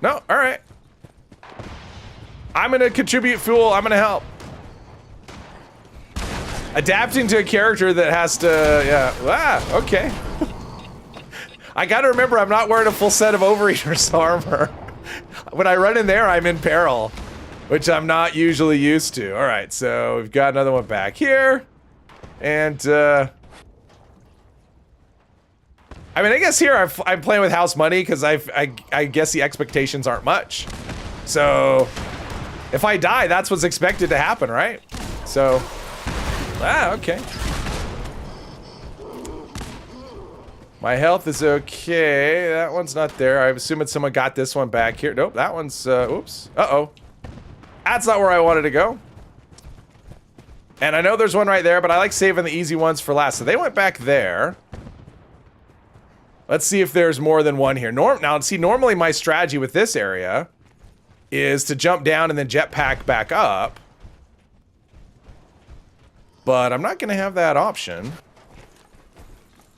No, all right. I'm gonna contribute fuel. I'm gonna help. Adapting to a character that has to, yeah. Okay. I gotta remember I'm not wearing a full set of Overeater's armor. When I run in there, I'm in peril, which I'm not usually used to. All right, so we've got another one back here. And, I mean, I guess here I'm playing with house money because I guess the expectations aren't much. So, if I die, that's what's expected to happen, right? So, okay. My health is okay. That one's not there. I'm assuming someone got this one back here. Nope, that one's, oops. Uh-oh. That's not where I wanted to go. And I know there's one right there, but I like saving the easy ones for last. So they went back there. Let's see if there's more than one here. Now, see, normally my strategy with this area is to jump down and then jetpack back up. But I'm not going to have that option.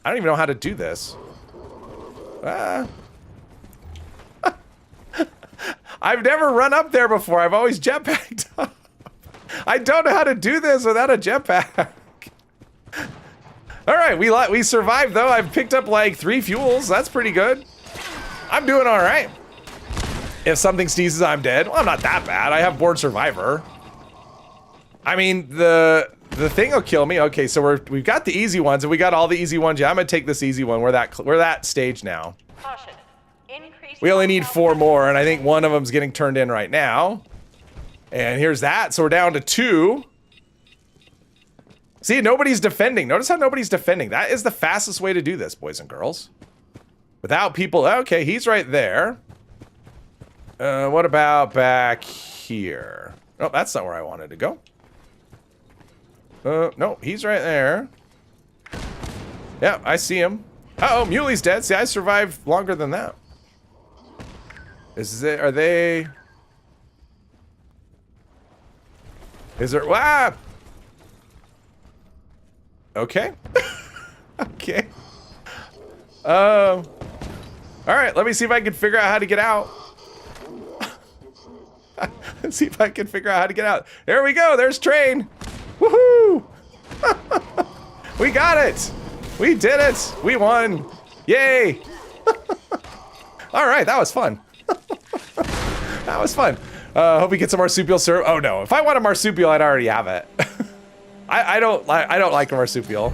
I don't even know how to do this. I've never run up there before. I've always jetpacked up. I don't know how to do this without a jetpack. All right, we survived though. I've picked up like 3 fuels. That's pretty good. I'm doing all right. If something sneezes, I'm dead. Well, I'm not that bad. I have Born Survivor. I mean, the thing will kill me. Okay, so we've got the easy ones, and we got all the easy ones. Yeah, I'm gonna take this easy one. We're that stage now. Caution. We only need 4 more, and I think one of them's getting turned in right now. And here's that. So we're down to 2. See, nobody's defending. Notice how nobody's defending. That is the fastest way to do this, boys and girls. Without people, okay, he's right there. What about back here? Oh, that's not where I wanted to go. No, he's right there. Yeah, I see him. Uh-oh, Muley's dead. See, I survived longer than that. Are they... Is there... Ah! Okay. Okay. All right, let me see if I can figure out how to get out. Let's see if I can figure out how to get out. There we go. There's train. Woohoo! We got it. We did it. We won. Yay. All right, that was fun. That was fun. Hope we get some marsupial syrup. Oh no, if I want a marsupial, I'd already have it. I don't like a marsupial.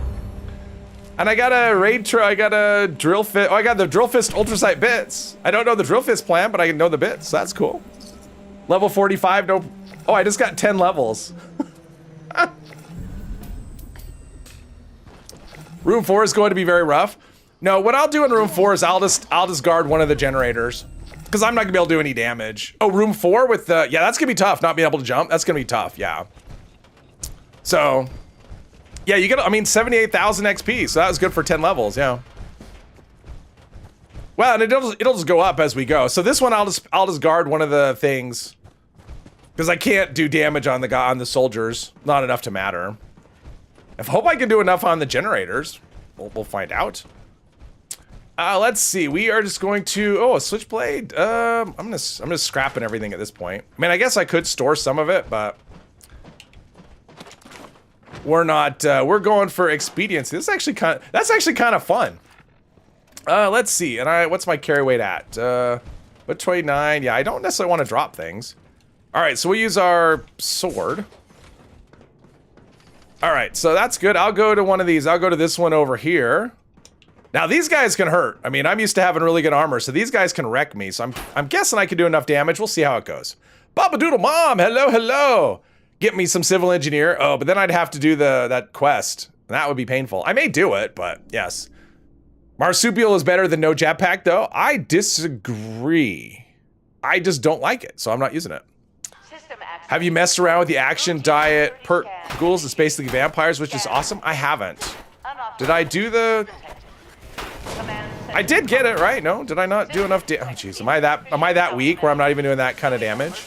And I got I got a drill fist. Oh, I got the drill fist ultrasight bits. I don't know the drill fist plan, but I know the bits. So that's cool. Level 45. No. Oh, I just got 10 levels. Room 4 is going to be very rough. No, what I'll do in room 4 is I'll just guard one of the generators, because I'm not gonna be able to do any damage. Oh, room 4 with the, yeah, that's gonna be tough. Not being able to jump. That's gonna be tough. Yeah. So. Yeah, you get, I mean, 78,000 XP, so that was good for 10 levels, yeah. Well, and it'll just go up as we go. So this one, I'll just guard one of the things, because I can't do damage on the soldiers. Not enough to matter. I hope I can do enough on the generators. We'll find out. Let's see. We are just going to, oh, a switchblade. I'm just scrapping everything at this point. I mean, I guess I could store some of it, but. We're not, we're going for expediency. That's actually kind of fun. Let's see, and what's my carry weight at? But 29, yeah, I don't necessarily want to drop things. All right, so we use our sword. All right, so that's good. I'll go to one of these. I'll go to this one over here. Now, these guys can hurt. I mean, I'm used to having really good armor, so these guys can wreck me. So I'm guessing I can do enough damage. We'll see how it goes. Baba Doodle Mom, hello, hello. Get me some civil engineer. Oh, but then I'd have to do that quest. That would be painful. I may do it, but yes. Marsupial is better than no jetpack, though. I disagree. I just don't like it, so I'm not using it. Have you messed around with the action diet perk ghouls? It's basically vampires, which is awesome. I haven't. Did I do the... I did get it, right? No? Did I not do enough damage? Oh, jeez. Am I that weak where I'm not even doing that kind of damage?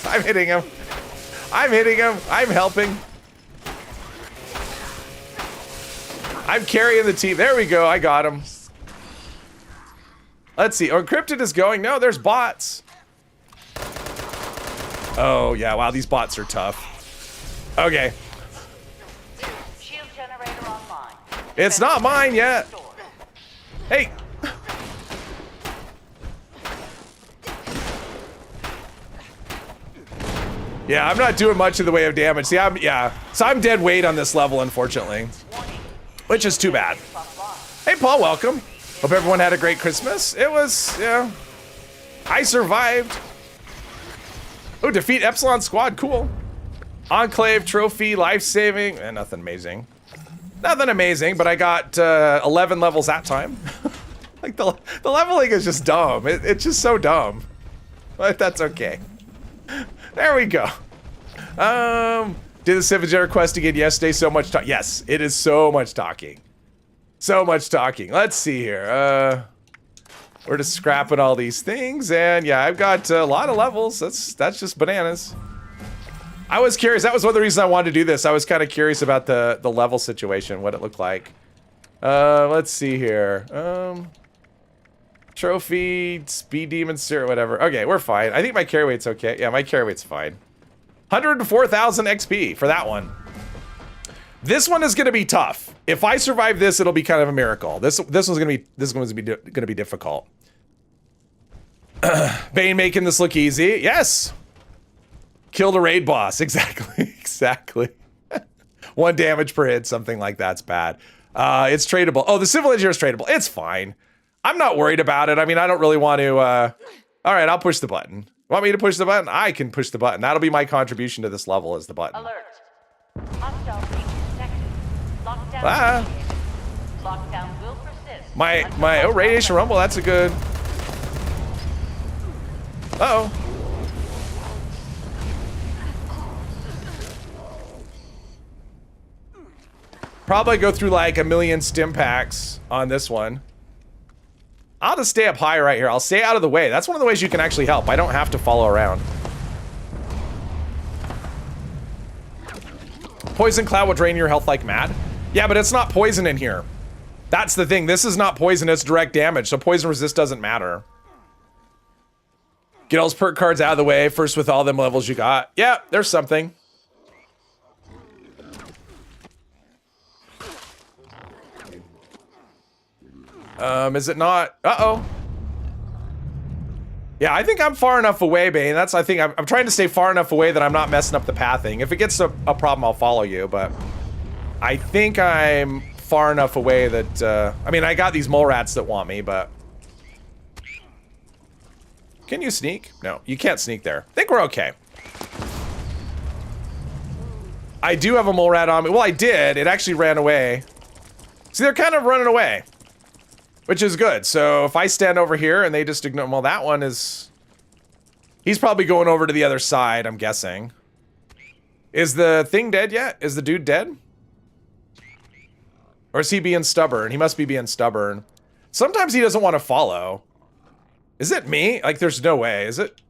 I'm hitting him. I'm hitting him. I'm helping. I'm carrying the team. There we go. I got him. Let's see. Oh, Encrypted is going. No, there's bots. Oh, yeah. Wow, these bots are tough. Okay. Shield generator online. It's not mine yet. Hey. Yeah, I'm not doing much in the way of damage. See, so I'm dead weight on this level, unfortunately. Which is too bad. Hey, Paul, welcome. Hope everyone had a great Christmas. It was, yeah. I survived. Oh, defeat Epsilon Squad, cool. Enclave, trophy, life-saving, nothing amazing. Nothing amazing, but I got 11 levels that time. Like, the leveling is just dumb. It's just so dumb. But that's okay. There we go. Did the Civ Engineer quest again yesterday? So much talk. Yes, it is so much talking. So much talking. Let's see here. We're just scrapping all these things, and yeah, I've got a lot of levels. That's just bananas. I was curious. That was one of the reasons I wanted to do this. I was kind of curious about the level situation, what it looked like. Let's see here. Trophy, speed demon, or whatever. Okay, we're fine. I think my carry weight's okay. Yeah, my carry weight's fine. 104,000 XP for that one. This one is gonna be tough. If I survive this, it'll be kind of a miracle. This one's gonna be difficult. Bane making this look easy. Yes. Killed a raid boss. Exactly. Exactly. 1 damage per hit, something like that's bad. It's tradable. Oh, the civil engineer is tradable. It's fine. I'm not worried about it. I mean, I don't really want to, all right, I'll push the button. Want me to push the button? I can push the button. That'll be my contribution to this level, is the button. Alert. Hostile being detected. Lockdown. Lockdown will persist. My oh, radiation rumble, that's a good. Uh-oh. Probably go through like a million stim packs on this one. I'll just stay up high right here. I'll stay out of the way. That's one of the ways you can actually help. I don't have to follow around. Poison cloud will drain your health like mad. Yeah, but it's not poison in here. That's the thing. This is not poison, it's direct damage, so poison resist doesn't matter. Get all those perk cards out of the way first with all them levels you got. Yeah, there's something. Is it not? Uh-oh. Yeah, I think I'm far enough away, Bane. That's, I think, I'm trying to stay far enough away that I'm not messing up the pathing. If it gets a problem, I'll follow you, but I think I'm far enough away that, I mean, I got these mole rats that want me, but... Can you sneak? No, you can't sneak there. I think we're okay. I do have a mole rat on me. Well, I did. It actually ran away. See, they're kind of running away. Which is good. So if I stand over here and they just ignore... Well, that one is... He's probably going over to the other side, I'm guessing. Is the thing dead yet? Is the dude dead? Or is he being stubborn? He must be being stubborn. Sometimes he doesn't want to follow. Is it me? Like, there's no way. Is it?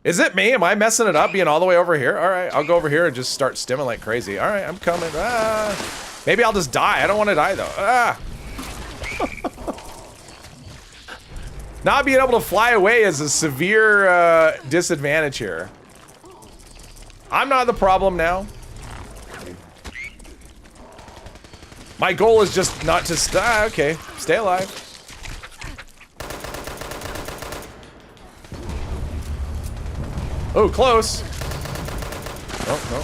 Is it me? Am I messing it up being all the way over here? All right, I'll go over here and just start stimming like crazy. All right, I'm coming. Ah. Maybe I'll just die. I don't want to die, though. Ah. Not being able to fly away is a severe disadvantage here. I'm not the problem now. My goal is just not to okay, stay alive. Oh, close. Oh, no.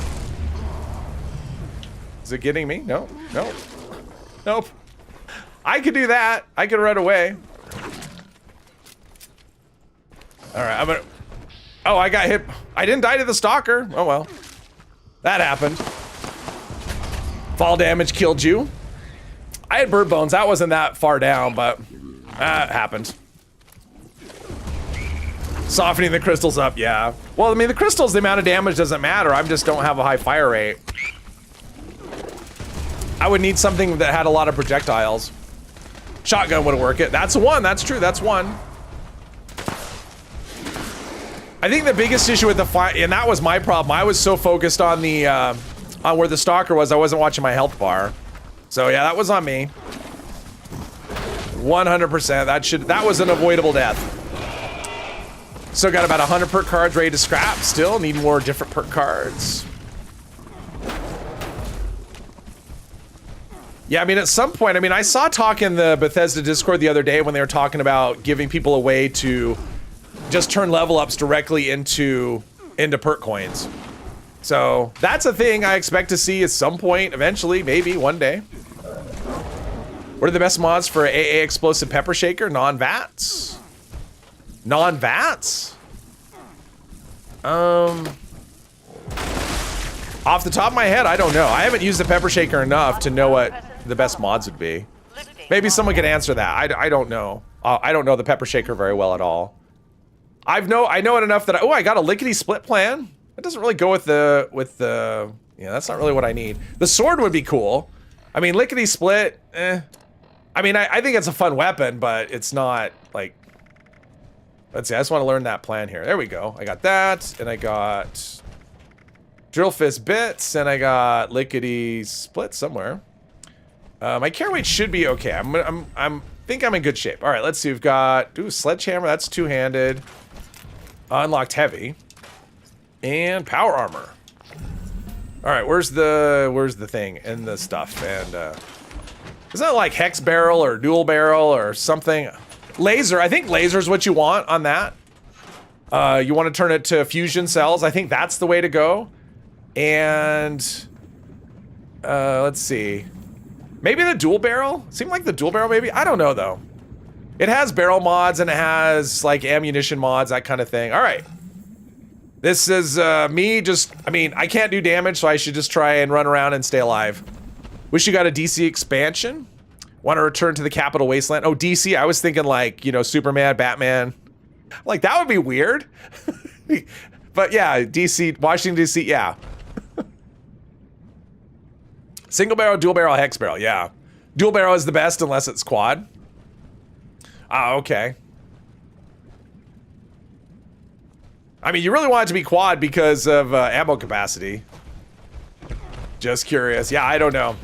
Is it getting me? No, no. Nope. I could do that. I could run away. All right, I'm gonna... Oh, I got hit. I didn't die to the stalker. Oh, well. That happened. Fall damage killed you. I had bird bones. That wasn't that far down, but it happened. Softening the crystals up, yeah. Well, I mean, the crystals, the amount of damage doesn't matter. I just don't have a high fire rate. I would need something that had a lot of projectiles. Shotgun would work it. That's one. That's true. That's one. I think the biggest issue with the fire, and that was my problem. I was so focused on the on where the stalker was, I wasn't watching my health bar. So yeah, that was on me. 100%. That was an avoidable death. Still got about 100 perk cards ready to scrap. Still need more different perk cards. Yeah, I mean, at some point, I mean, I saw talk in the Bethesda Discord the other day when they were talking about giving people a way to just turn level ups directly into perk coins. So that's a thing I expect to see at some point, eventually, maybe one day. What are the best mods for AA Explosive Pepper Shaker? Non-VATs? Non-VATs? Off the top of my head, I don't know. I haven't used the Pepper Shaker enough to know what the best mods would be. Maybe someone can answer that. I don't know. I don't know the Pepper Shaker very well at all. I know it enough that I got a lickety split plan. That doesn't really go with the yeah, that's not really what I need. The sword would be cool. I mean, lickety split, eh. I mean, I think it's a fun weapon, but it's not like, let's see, I just want to learn that plan here. There we go. I got that, and I got drill fist bits, and I got lickety split somewhere. My care weight should be okay. I think I'm in good shape. All right, let's see. We've got sledgehammer. That's two-handed. Unlocked heavy, and power armor. All right, where's the thing and the stuff? And is that like hex barrel or dual barrel or something? Laser. I think laser is what you want on that. You want to turn it to fusion cells. I think that's the way to go. And let's see. Maybe the dual barrel? Seemed like the dual barrel, maybe? I don't know, though. It has barrel mods, and it has, like, ammunition mods, that kind of thing. All right. This is me just... I mean, I can't do damage, so I should just try and run around and stay alive. Wish you got a DC expansion. Want to return to the capital wasteland? Oh, DC. I was thinking like, you know, Superman, Batman. Like that would be weird. But yeah, DC, Washington DC, yeah. Single barrel, dual barrel, hex barrel, yeah. Dual barrel is the best unless it's quad. Ah, okay. I mean, you really want it to be quad because of ammo capacity. Just curious. Yeah, I don't know.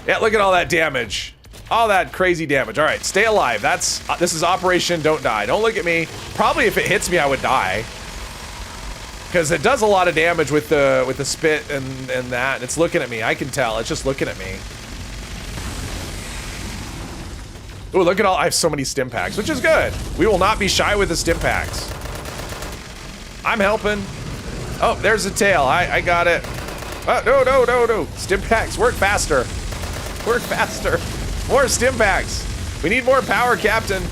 Yeah, look at all that damage. All that crazy damage. All right, stay alive. This is Operation Don't Die. Don't look at me. Probably if it hits me, I would die. Because it does a lot of damage with the spit and that. It's looking at me. I can tell. It's just looking at me. Ooh, look at all. I have so many stim packs, which is good. We will not be shy with the stim packs. I'm helping. Oh, there's the tail. I got it. No. Stim packs, work faster. Work faster. More stim packs. We need more power, Captain.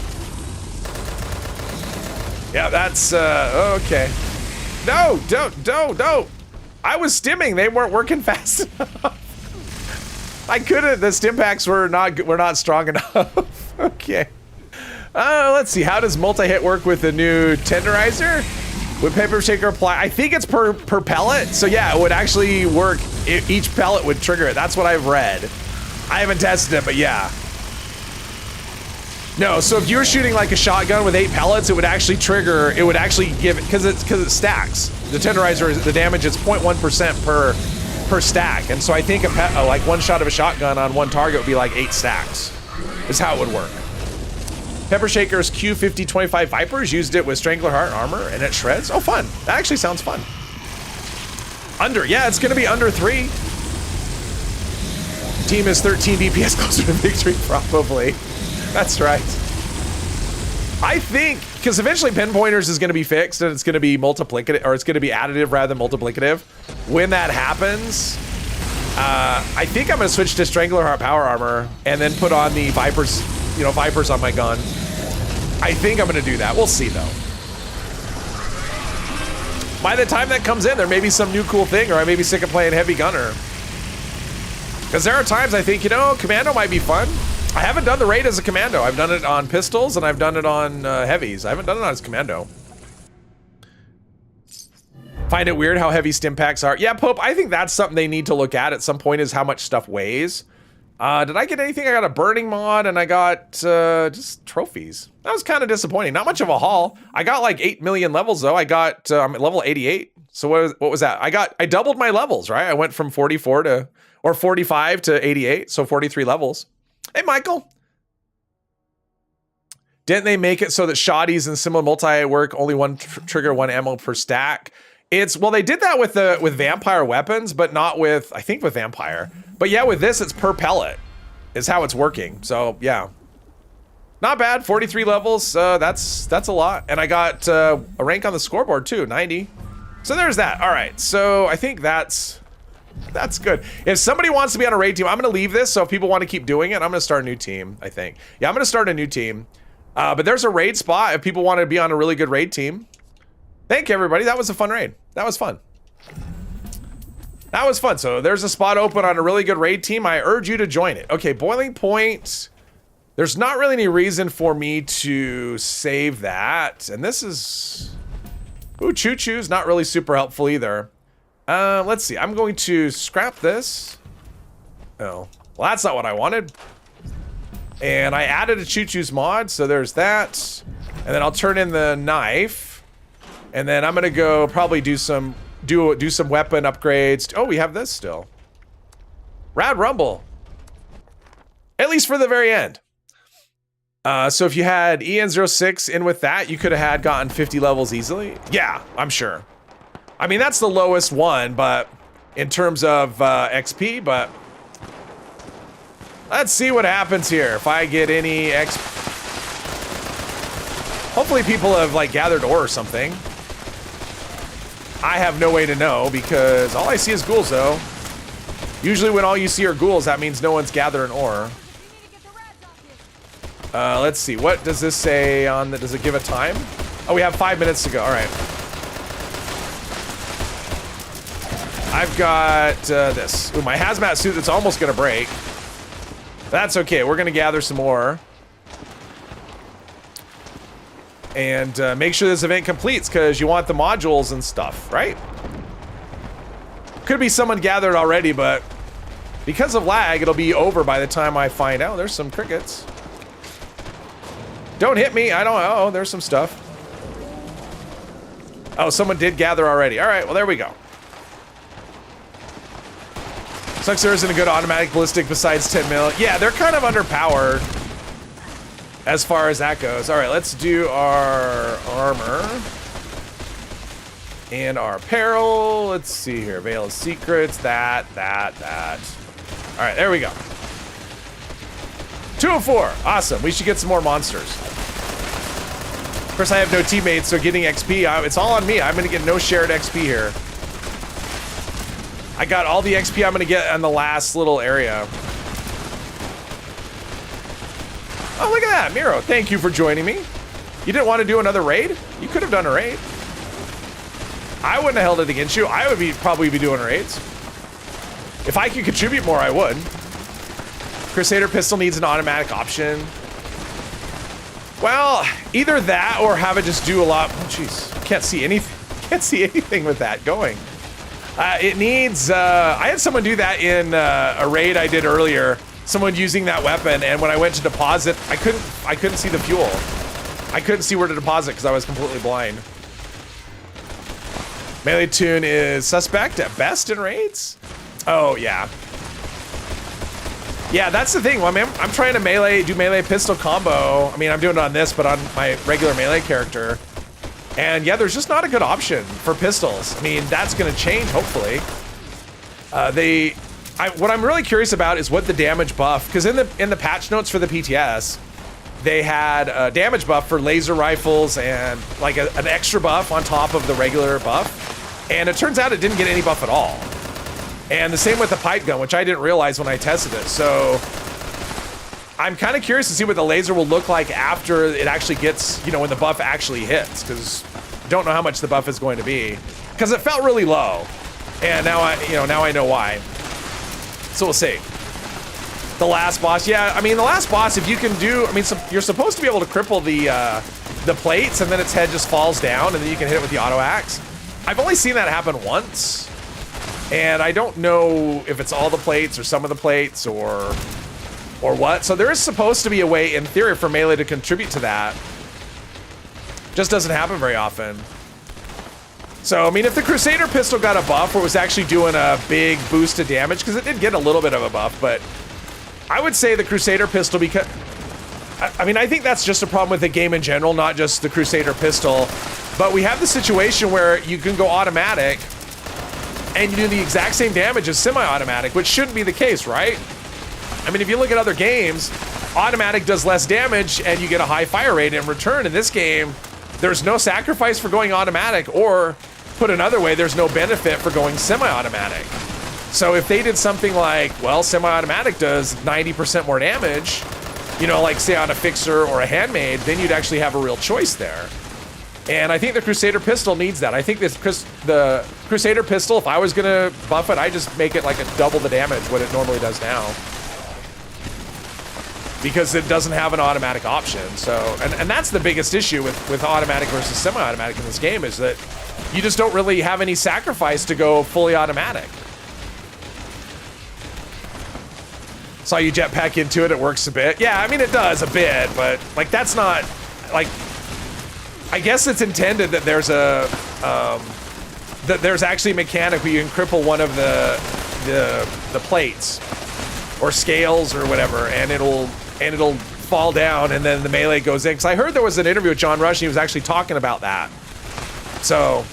Yeah, that's, okay. No, don't. I was stimming. They weren't working fast enough. I couldn't. The stim packs were not strong enough. Okay. Let's see. How does multi-hit work with the new tenderizer? Would Pepper Shaker apply? I think it's per pellet. So yeah, it would actually work. Each pellet would trigger it. That's what I've read. I haven't tested it, but yeah. No, so if you were shooting like a shotgun with 8 pellets, it would actually trigger. It would actually give it because it stacks. The tenderizer, the damage is 0.1% per stack, and so I think like one shot of a shotgun on one target would be like 8 stacks. Is how it would work. Pepper Shaker's Q5025 Vipers used it with Strangler Heart armor, and it shreds. Oh, fun! That actually sounds fun. Yeah, it's gonna be under 3. Team is 13 DPS closer to victory, probably. That's right. I think, because eventually pinpointers is going to be fixed and it's going to be multiplicative, or it's going to be additive rather than multiplicative. When that happens, I think I'm going to switch to Strangler Heart Power Armor and then put on the Vipers, Vipers on my gun. I think I'm going to do that. We'll see, though. By the time that comes in, there may be some new cool thing, or I may be sick of playing Heavy Gunner. Because there are times I think, Commando might be fun. I haven't done the raid as a commando. I've done it on pistols and I've done it on heavies. I haven't done it as commando. Find it weird how heavy stim packs are. Yeah, Pope, I think that's something they need to look at some point is how much stuff weighs. Did I get anything? I got a burning mod and I got just trophies. That was kind of disappointing. Not much of a haul. I got like 8 million levels though. I got, I'm at level 88. So what was that? I doubled my levels, right? I went from 44 or 45 to 88. So 43 levels. Hey, Michael. Didn't they make it so that shotties and similar multi work only one trigger, one ammo per stack? Well, they did that with vampire weapons, but not with, I think with vampire. But yeah, with this, it's per pellet is how it's working. So yeah, not bad. 43 levels. That's a lot. And I got a rank on the scoreboard too, 90. So there's that. All right. So I think that's good. If somebody wants to be on a raid team, I'm going to leave this. So if people want to keep doing it, I'm going to start a new team, I think. Yeah, I'm going to start a new team. But there's a raid spot if people want to be on a really good raid team. Thank you, everybody. That was a fun raid. That was fun. That was fun. So there's a spot open on a really good raid team. I urge you to join it. Okay, Boiling Point. There's not really any reason for me to save that. And this is... Ooh, Choo Choo's not really super helpful either. Let's see. I'm going to scrap this. Oh, well, that's not what I wanted. And I added a Choo Choo's mod, so there's that. And then I'll turn in the knife. And then I'm gonna go probably do some weapon upgrades. Oh, we have this still. Rad Rumble. At least for the very end. So if you had EN06 in with that, you could have gotten 50 levels easily. Yeah, I'm sure. I mean, that's the lowest one, but in terms of XP, but let's see what happens here. If I get any XP. Hopefully people have like gathered ore or something. I have no way to know because all I see is ghouls though. Usually when all you see are ghouls, that means no one's gathering ore. Let's see, what does this say on the, does it give a time? Oh, we have 5 minutes to go, all right. I've got this. Ooh, my hazmat suit that's almost gonna break. That's okay. We're going to gather some more. And make sure this event completes, because you want the modules and stuff, right? Could be someone gathered already, but because of lag, it'll be over by the time I find out. There's some crickets. Don't hit me. I don't know. There's some stuff. Oh, someone did gather already. All right, well, there we go. Sucks there isn't a good automatic ballistic besides 10 mil. Yeah, they're kind of underpowered as far as that goes. All right, let's do our armor and our apparel. Let's see here. Veil of Secrets, that. All right, there we go. 204. Awesome. We should get some more monsters. Of course, I have no teammates, so getting XP, it's all on me. I'm going to get no shared XP here. I got all the XP I'm going to get on the last little area. Oh, look at that. Miro, thank you for joining me. You didn't want to do another raid? You could have done a raid. I wouldn't have held it against you. I would probably be doing raids. If I could contribute more, I would. Crusader pistol needs an automatic option. Well, either that or have it just do a lot. Oh, jeez. Can't see anything. Can't see anything with that going. It needs, I had someone do that in a raid I did earlier. Someone using that weapon, and when I went to deposit, I couldn't see the fuel. I couldn't see where to deposit because I was completely blind. Melee tune is suspect at best in raids? Oh, yeah. Yeah, that's the thing. Well, I'm trying to do melee pistol combo. I mean, I'm doing it on this, but on my regular melee character. And yeah, there's just not a good option for pistols. I mean, that's going to change, hopefully. What I'm really curious about is what the damage buff, because in the patch notes for the PTS, they had a damage buff for laser rifles and like an extra buff on top of the regular buff. And it turns out it didn't get any buff at all. And the same with the pipe gun, which I didn't realize when I tested it. So I'm kind of curious to see what the laser will look like after it actually gets, when the buff actually hits, because I don't know how much the buff is going to be, because it felt really low. And now I know why. So we'll see. The last boss, yeah, I mean, the last boss, if you can do, you're supposed to be able to cripple the plates, and then its head just falls down, and then you can hit it with the auto axe. I've only seen that happen once, and I don't know if it's all the plates or some of the plates or what. So there is supposed to be a way, in theory, for melee to contribute to that. Just doesn't happen very often. So, I mean, if the Crusader pistol got a buff where it was actually doing a big boost to damage, because it did get a little bit of a buff, but I would say the Crusader pistol, because I think that's just a problem with the game in general, not just the Crusader pistol. But we have the situation where you can go automatic and you do the exact same damage as semi-automatic, which shouldn't be the case, right? I mean, if you look at other games, automatic does less damage and you get a high fire rate in return. In this game, there's no sacrifice for going automatic, or put another way, there's no benefit for going semi-automatic. So if they did something like, well, semi-automatic does 90% more damage, like say on a fixer or a handmade, then you'd actually have a real choice there. And I think the Crusader pistol needs that. I think the Crusader pistol, if I was gonna buff it, I just make it like a double the damage what it normally does now, because it doesn't have an automatic option. So, and that's the biggest issue with automatic versus semi-automatic in this game, is that you just don't really have any sacrifice to go fully automatic. Saw you jetpack into it, it works a bit. Yeah, I mean, it does a bit, but like, that's not, like, I guess it's intended that there's there's actually a mechanic where you can cripple one of the plates or scales or whatever, and it'll fall down, and then the melee goes in. Because I heard there was an interview with John Rush, and he was actually talking about that. So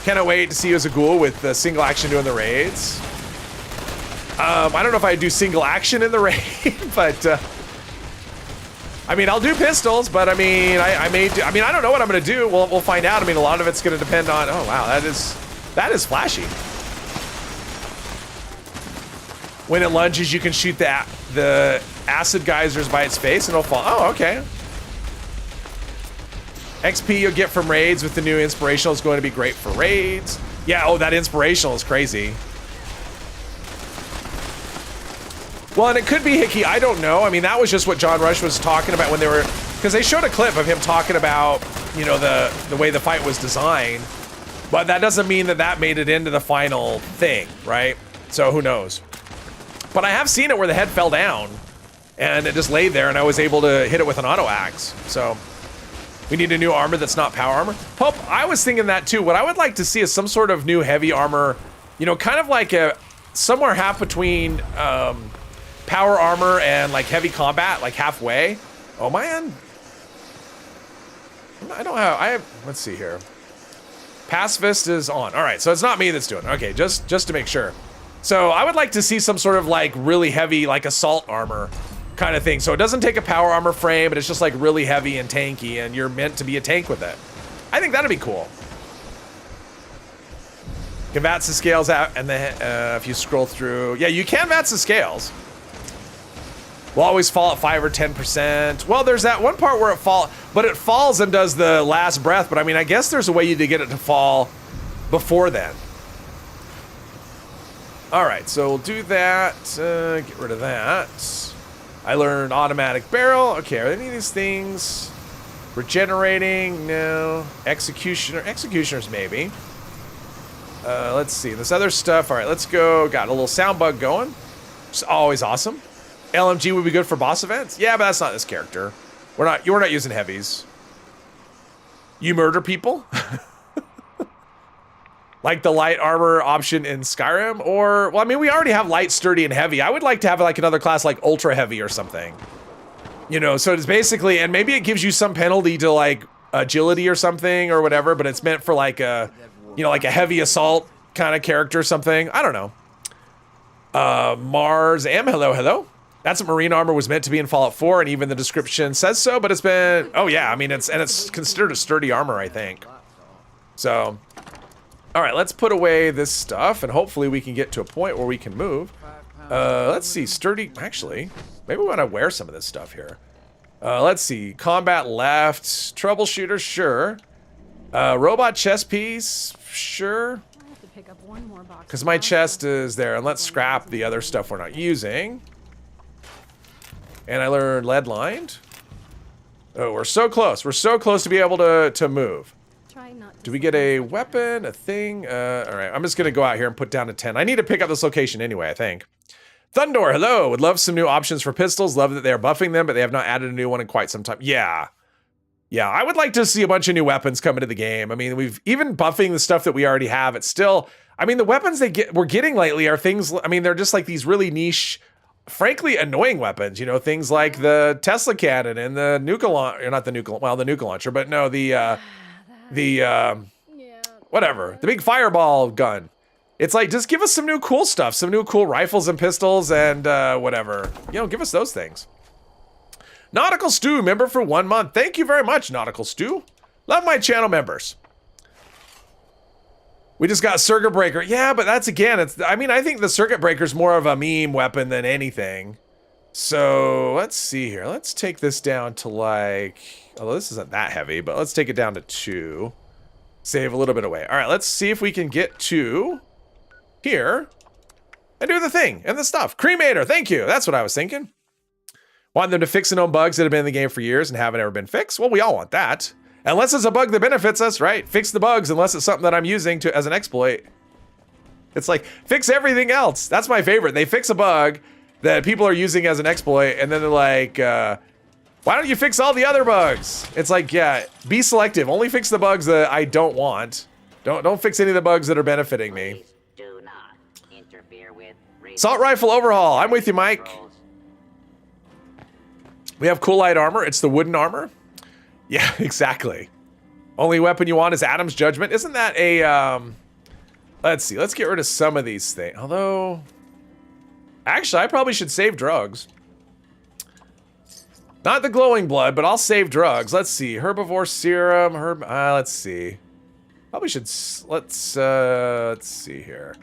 cannot wait to see you as a ghoul with the single action doing the raids. I don't know if I'd do single action in the raid, but I mean, I'll do pistols, but I mean, I may do, I don't know what I'm gonna do. We'll find out. I mean, a lot of it's gonna depend on, oh wow, that is flashy. When it lunges, you can shoot the acid geysers by its face and it'll fall. Oh, okay. XP you'll get from raids with the new inspirational is going to be great for raids. Yeah, oh, that inspirational is crazy. Well, and it could be Hickey. I don't know. I mean, that was just what John Rush was talking about when they were, because they showed a clip of him talking about, you know, the way the fight was designed. But that doesn't mean that that made it into the final thing, right? So who knows? But I have seen it where the head fell down and it just laid there and I was able to hit it with an auto axe. So we need a new armor that's not power armor. Pope, I was thinking that too. What I would like to see is some sort of new heavy armor, you know, kind of like a somewhere half between power armor and like heavy combat, like halfway. Oh man. I don't have, let's see here. Pacifist is on. All right, so it's not me that's doing it. Okay, just to make sure. So I would like to see some sort of like really heavy, like assault armor kind of thing. So it doesn't take a power armor frame, but it's just like really heavy and tanky and you're meant to be a tank with it. I think that'd be cool. Can VATS the scales out and then if you scroll through, yeah, you can VATS the scales. Will always fall at 5 or 10%. Well, there's that one part where it falls and does the last breath. But I mean, I guess there's a way to get it to fall before then. All right, so we'll do that. Get rid of that. I learned automatic barrel. Okay, are any of these things regenerating? No. Executioners maybe. Let's see this other stuff. All right, let's go. Got a little sound bug going. It's always awesome. LMG would be good for boss events. Yeah, but that's not this character. We're not using heavies. You murder people? Like the light armor option in Skyrim? Or, well, I mean, we already have light, sturdy, and heavy. I would like to have like another class like ultra heavy or something. You know, so it's basically, and maybe it gives you some penalty to like agility or something or whatever, but it's meant for like a, you know, like a heavy assault kind of character or something. I don't know. Mars M, hello. That's what marine armor was meant to be in Fallout 4, and even the description says so, but it's been, oh yeah, I mean, it's considered a sturdy armor, I think. So, all right, let's put away this stuff, and hopefully we can get to a point where we can move. Let's see, sturdy, actually, maybe we want to wear some of this stuff here. Let's see, combat left, troubleshooter, sure. Robot chest piece, sure. Because my chest is there, and let's scrap the other stuff we're not using. And I learned lead lined. Oh, we're so close. We're so close to be able to move. Do we get a weapon, a thing? All right, I'm just gonna go out here and put down a 10. I need to pick up this location anyway, I think. Thundor, hello. Would love some new options for pistols. Love that they are buffing them, but they have not added a new one in quite some time. Yeah, I would like to see a bunch of new weapons come into the game. I mean, we've even buffing the stuff that we already have. It's still, I mean, the weapons we're getting lately are things, I mean, they're just like these really niche, frankly annoying weapons, you know, things like the Tesla cannon and the nuke launcher, not the nuke, well, the nuke launcher, but no, whatever, the big fireball gun. It's like, just give us some new cool stuff, some new cool rifles and pistols and whatever, you know, give us those things. Nautical Stew, member for 1 month. Thank you very much, Nautical Stew. Love my channel members. We just got Circuit Breaker. Yeah, but that's, again, I mean, I think the Circuit Breaker's more of a meme weapon than anything. So, let's see here. Let's take this down to like, although this isn't that heavy, but let's take it down to 2. Save a little bit away. All right, let's see if we can get to here and do the thing and the stuff. Cremator, thank you. That's what I was thinking. Want them to fix and own bugs that have been in the game for years and haven't ever been fixed? Well, we all want that. Unless it's a bug that benefits us, right? Fix the bugs unless it's something that I'm using as an exploit. It's like, fix everything else. That's my favorite. They fix a bug that people are using as an exploit, and then they're like, why don't you fix all the other bugs? It's like, yeah, be selective. Only fix the bugs that I don't want. Don't fix any of the bugs that are benefiting me. Do not interfere with Assault rifle overhaul. I'm with you, Mike. We have cool light armor. It's the wooden armor. Yeah, exactly. Only weapon you want is Adam's Judgment. Isn't that a, let's see. Let's get rid of some of these things. Although, actually, I probably should save drugs. Not the glowing blood, but I'll save drugs. Let's see. Herbivore serum. Let's see. Probably should, let's see here.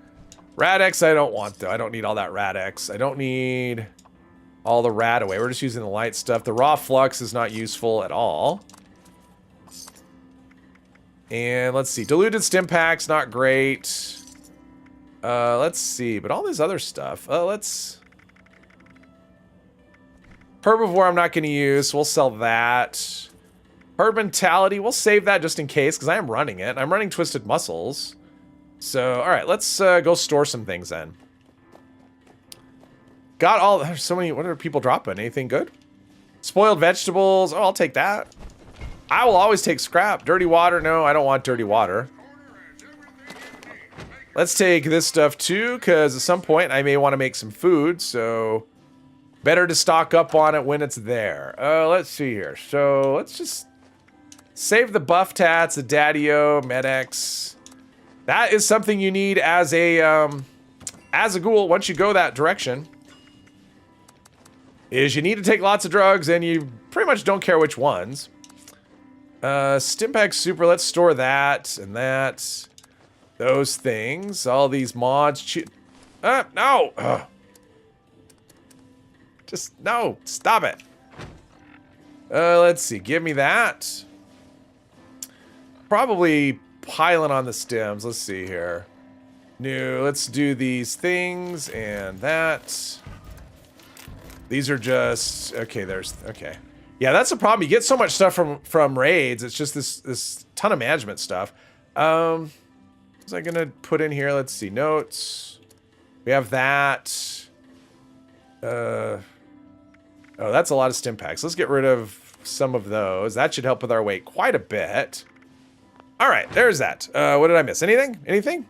Rad-X, I don't want, though. I don't need all that Rad-X. I don't need all the rad away. We're just using the light stuff. The raw flux is not useful at all. And let's see. Diluted stim packs, not great. Let's see. But all this other stuff. Let's Herbivore I'm not going to use, so we'll sell that. Herd Mentality, we'll save that just in case, because I am running it. I'm running Twisted Muscles. So, alright, let's go store some things then. Got all, there's so many, what are people dropping? Anything good? Spoiled vegetables, oh, I'll take that. I will always take scrap. Dirty water, no, I don't want dirty water. Let's take this stuff too, because at some point I may want to make some food, so better to stock up on it when it's there. Let's see here. So let's just save the buff tats, the Daddy-O, Med-X. That is something you need as a ghoul once you go that direction. Is you need to take lots of drugs and you pretty much don't care which ones. Stimpack Super, let's store that and that. Those things, all these mods. No! Ugh. Just, no, stop it. Let's see, give me that. Probably piling on the stems, let's see here. No, let's do these things and that. These are just, okay, okay. Yeah, that's the problem. You get so much stuff from raids, it's just this ton of management stuff. What was I gonna put in here? Let's see, notes. We have that. Oh, that's a lot of stim packs. Let's get rid of some of those. That should help with our weight quite a bit. All right, there's that. What did I miss? Anything? Anything?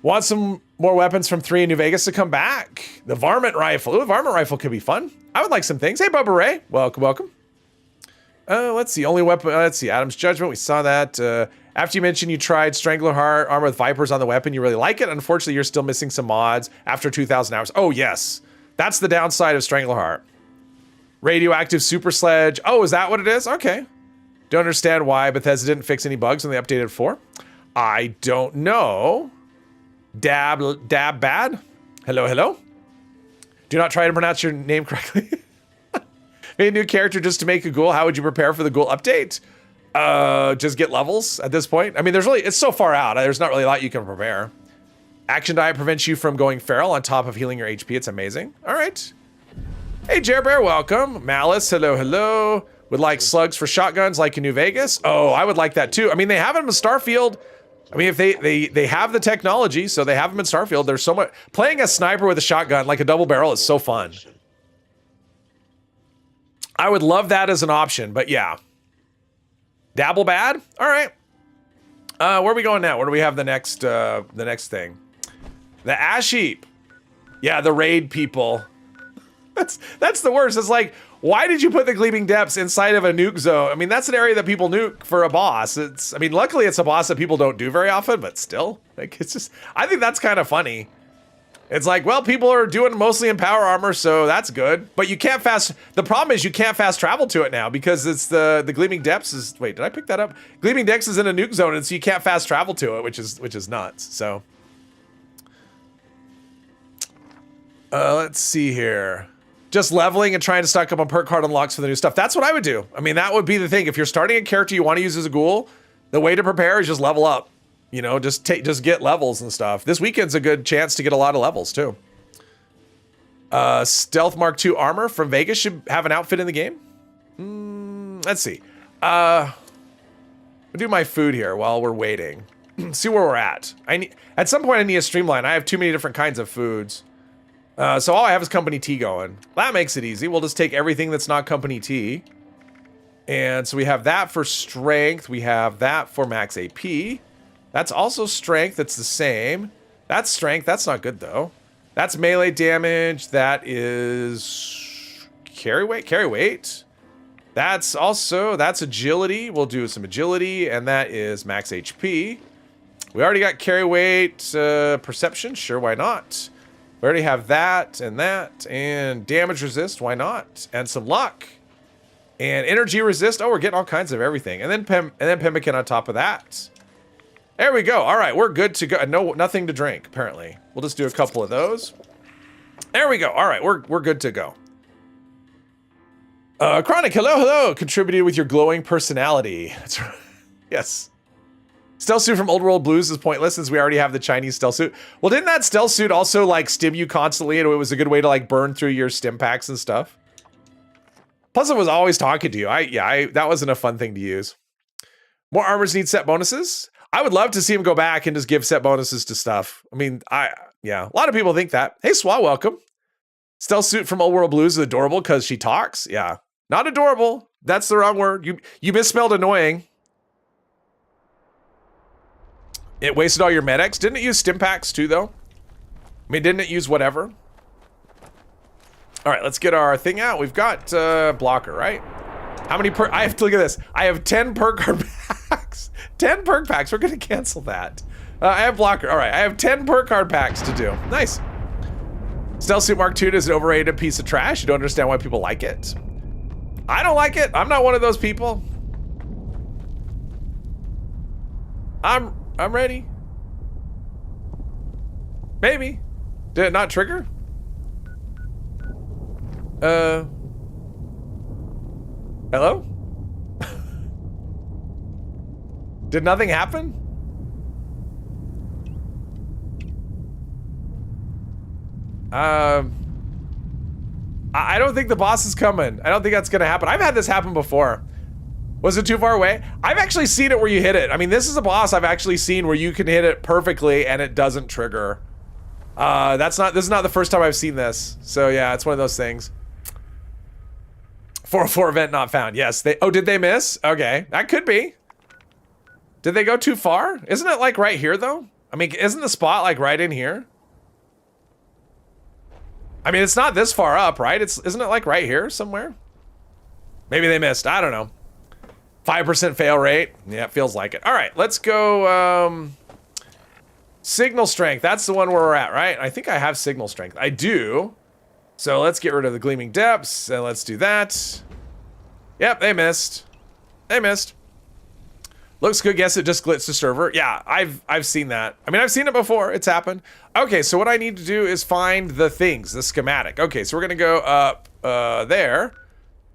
Want some more weapons from 3 in New Vegas to come back? The Varmint Rifle. Ooh, the Varmint Rifle could be fun. I would like some things. Hey, Bubba Ray. Welcome, welcome. Let's see. Only weapon. Let's see. Adam's Judgment. We saw that. After you mentioned you tried Strangleheart armor with Vipers on the weapon, you really like it. Unfortunately, you're still missing some mods after 2,000 hours. Oh, yes. That's the downside of Strangleheart. Radioactive Super Sledge. Oh, is that what it is? Okay. Don't understand why Bethesda didn't fix any bugs when they updated 4. I don't know. Dab bad. Hello, hello. Do not try to pronounce your name correctly. Made a new character just to make a ghoul. How would you prepare for the ghoul update? Just get levels at this point. I mean, it's so far out. There's not really a lot you can prepare. Action Diet prevents you from going feral on top of healing your HP. It's amazing. All right. Hey, Jer Bear, welcome. Malice, hello, hello. Would like slugs for shotguns like in New Vegas? Oh, I would like that too. I mean, they have them in Starfield. I mean, if they have the technology, so they have them in Starfield. There's so much. Playing a sniper with a shotgun, like a double barrel, is so fun. I would love that as an option, but yeah. Dabble bad? All right. Where are we going now? Where do we have the next thing? The Ash Heap. Yeah, the raid people. That's the worst. It's like, why did you put the Gleaming Depths inside of a nuke zone? I mean, that's an area that people nuke for a boss. I mean, luckily it's a boss that people don't do very often, but still, like, it's just, I think that's kind of funny. It's like, well, people are doing mostly in power armor, so that's good. But you can't the problem is you can't fast travel to it now because it's the Gleaming Depths is, wait, did I pick that up? Gleaming Depths is in a nuke zone, and so you can't fast travel to it, which is nuts, so. Let's see here. Just leveling and trying to stock up on perk card unlocks for the new stuff. That's what I would do. I mean, that would be the thing. If you're starting a character you want to use as a ghoul, the way to prepare is just level up. You know, just get levels and stuff. This weekend's a good chance to get a lot of levels too. Stealth Mark II armor from Vegas should have an outfit in the game. Let's see. I'll do my food here while we're waiting. See where we're at. At some point I need a streamline. I have too many different kinds of foods. So all I have is company tea going. That makes it easy. We'll just take everything that's not company tea. And so we have that for strength. We have that for max AP. That's also strength. That's the same. That's strength. That's not good though. That's melee damage. That is carry weight. Carry weight. That's agility. We'll do some agility, and that is max HP. We already got carry weight. Perception. Sure, why not? We already have that, and damage resist. Why not? And some luck. And energy resist. Oh, we're getting all kinds of everything. And then pemmican on top of that. There we go. All right, we're good to go. No, nothing to drink, apparently. We'll just do a couple of those. There we go. All right, we're good to go. Chronic, hello, hello. Contributed with your glowing personality. That's right. Yes. Stealth suit from Old World Blues is pointless since we already have the Chinese stealth suit. Well, didn't that stealth suit also like stim you constantly, and it was a good way to like burn through your stim packs and stuff? Plus, it was always talking to you. That wasn't a fun thing to use. More armors need set bonuses. I would love to see him go back and just give set bonuses to stuff. I mean, a lot of people think that. Hey, Swa, welcome. Stealth suit from Old World Blues is adorable because she talks. Yeah, not adorable. That's the wrong word. You misspelled annoying. It wasted all your medics. Didn't it use stim packs too, though? I mean, didn't it use whatever? All right, let's get our thing out. We've got blocker, right? How many I have to look at this. I have 10 perk card packs. 10 perk packs. We're gonna cancel that. I have blocker. All right, I have 10 perk card packs to do. Nice. Stealth Suit Mark II is an overrated piece of trash. You don't understand why people like it. I don't like it. I'm not one of those people. I'm ready. Maybe. Did it not trigger? Hello? Did nothing happen? I don't think the boss is coming. I don't think that's gonna happen. I've had this happen before. Was it too far away? I've actually seen it where you hit it. I mean, this is a boss I've actually seen where you can hit it perfectly and it doesn't trigger. This is not the first time I've seen this. So yeah, it's one of those things. 404 event not found. Yes, did they miss? Okay, that could be. Did they go too far? Isn't it like right here though? I mean, isn't the spot like right in here? I mean, it's not this far up, right? Isn't it like right here somewhere? Maybe they missed, I don't know. 5% fail rate. Yeah, it feels like it. All right, let's go, signal strength. That's the one where we're at, right? I think I have signal strength. I do. So let's get rid of the gleaming depths and let's do that. Yep, they missed. They missed. Looks good. Guess it just glitched the server. Yeah, I've seen that. I mean, I've seen it before. It's happened. Okay, so what I need to do is find the things, the schematic. Okay, so we're gonna go up there.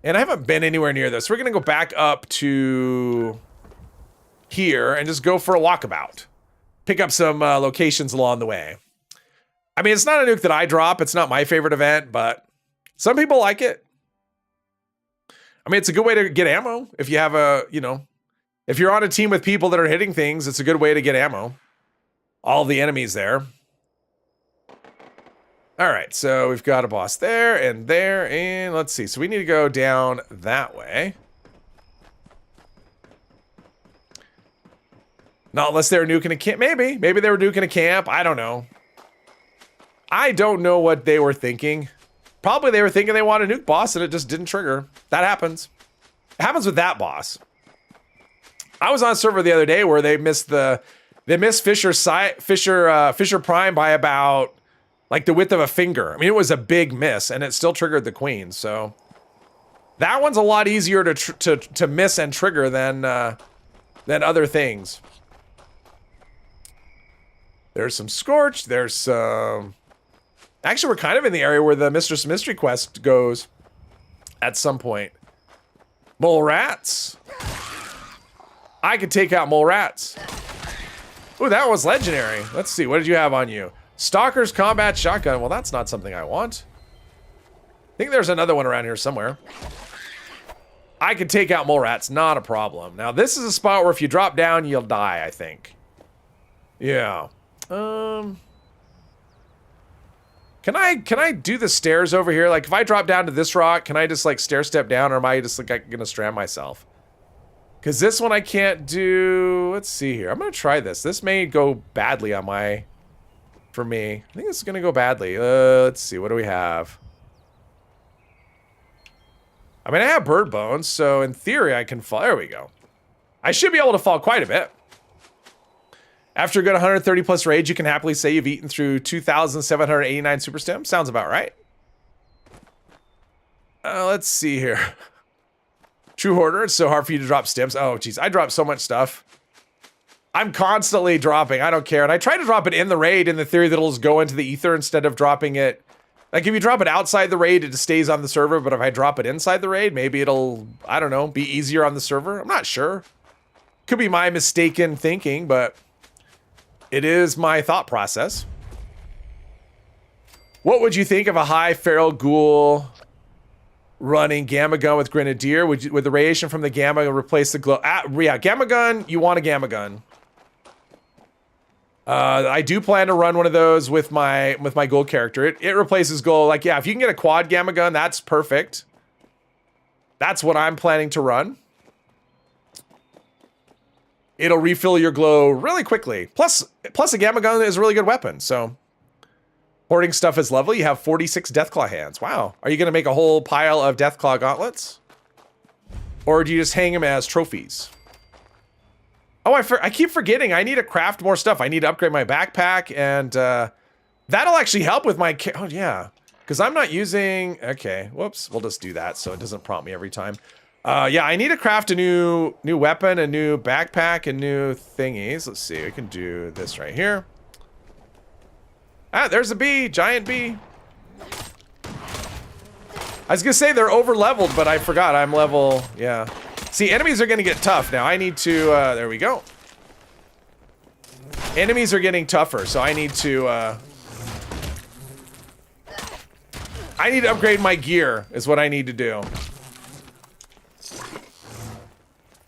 And I haven't been anywhere near this. We're gonna go back up to here and just go for a walkabout. Pick up some locations along the way. I mean, it's not a nuke that I drop. It's not my favorite event, but some people like it. I mean, it's a good way to get ammo. If you have if you're on a team with people that are hitting things, it's a good way to get ammo. All the enemies there. All right, so we've got a boss there, and let's see. So we need to go down that way. Not unless they were nuking a camp. Maybe they were nuking a camp. I don't know. I don't know what they were thinking. Probably they were thinking they wanted a nuke boss and it just didn't trigger. That happens. It happens with that boss. I was on a server the other day where they missed Fisher Prime by about like the width of a finger. I mean, it was a big miss and it still triggered the queen. So that one's a lot easier to miss and trigger than other things. There's some Scorch. There's some... Actually, we're kind of in the area where the Mistress of Mystery quest goes at some point. Mole rats. I could take out mole rats. Ooh, that was legendary. Let's see. What did you have on you? Stalker's combat shotgun. Well, that's not something I want. I think there's another one around here somewhere. I could take out mole rats. Not a problem. Now, this is a spot where if you drop down, you'll die, I think. Yeah. Can I do the stairs over here? Like, if I drop down to this rock, can I just, like, stair step down, or am I just, like, gonna strand myself? Because this one I can't do... Let's see here. I'm gonna try this. This may go badly on for me. I think this is gonna go badly. Let's see. What do we have? I mean, I have bird bones, so in theory I can fall. There we go. I should be able to fall quite a bit. After a good 130 plus rage, you can happily say you've eaten through 2,789 super stems. Sounds about right. Let's see here. True Hoarder, it's so hard for you to drop stems. Oh, geez, I drop so much stuff. I'm constantly dropping, I don't care. And I try to drop it in the raid in the theory that it'll just go into the ether instead of dropping it. Like, if you drop it outside the raid, it just stays on the server. But if I drop it inside the raid, maybe it'll, I don't know, be easier on the server. I'm not sure. Could be my mistaken thinking, but... it is my thought process. What would you think of a high feral ghoul Running gamma gun with grenadier. Would the radiation from the gamma replace the glow? Yeah, gamma gun. You want a gamma gun. I do plan to run one of those with my gold character. It replaces gold. Like, yeah, if you can get a quad gamma gun, that's perfect. That's what I'm planning to run. It'll refill your glow really quickly. Plus a gamma gun is a really good weapon. So hoarding stuff is lovely. You have 46 Deathclaw hands. Wow. Are you going to make a whole pile of Deathclaw gauntlets? Or do you just hang them as trophies? Oh, I keep forgetting. I need to craft more stuff. I need to upgrade my backpack, and that'll actually help with my... Oh, yeah. Because I'm not using... Okay, whoops. We'll just do that so it doesn't prompt me every time. Yeah, I need to craft a new weapon, a new backpack, and new thingies. Let's see. We can do this right here. Ah, there's a bee. Giant bee. I was going to say they're over-leveled, but I forgot. I'm level... Yeah. See, enemies are going to get tough now. I need to... there we go. Enemies are getting tougher, so I need to... I need to upgrade my gear, is what I need to do.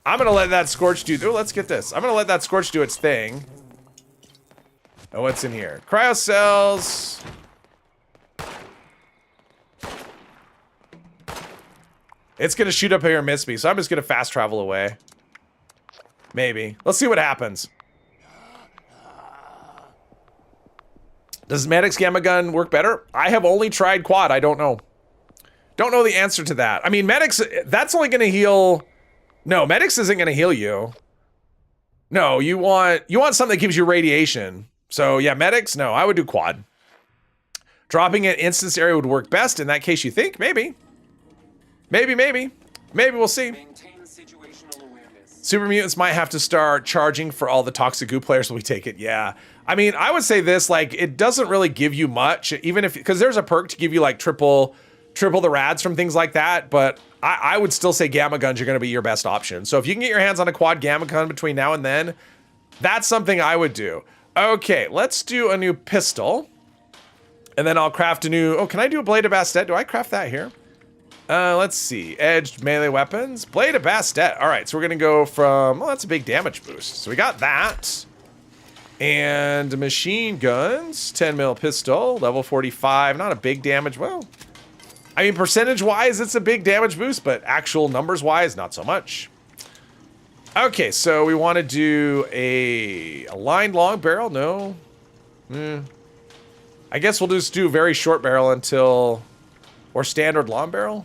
I'm going to let that Scorch do... Oh, let's get this. I'm going to let that Scorch do its thing. Oh, what's in here? Cryo cells. It's going to shoot up here and miss me, so I'm just going to fast travel away. Maybe. Let's see what happens. Does Medic's gamma gun work better? I have only tried quad. I don't know. Don't know the answer to that. I mean, Medic's... That's only going to heal... No, Medic's isn't going to heal you. No, you want something that gives you radiation. So, yeah, Medic's... No, I would do quad. Dropping an instance area would work best. In that case, you think? Maybe. Maybe. Maybe we'll see. Super mutants might have to start charging for all the toxic goo players. We take it, yeah. I mean, I would say this, like, it doesn't really give you much, even if, because there's a perk to give you like triple the rads from things like that, but I would still say gamma guns are going to be your best option. So if you can get your hands on a quad gamma gun between now and then, that's something I would do. Okay, let's do a new pistol. And then I'll craft a new, oh, can I do a Blade of Bastet? Do I craft that here? Let's see. Edged melee weapons. Blade of Bastet. All right, so we're going to go from... Oh, that's a big damage boost. So we got that. And machine guns. 10 mil pistol. Level 45. Not a big damage. Well, I mean, percentage-wise, it's a big damage boost, but actual numbers-wise, not so much. Okay, so we want to do a aligned long barrel. No. I guess we'll just do very short barrel until... Or standard long barrel?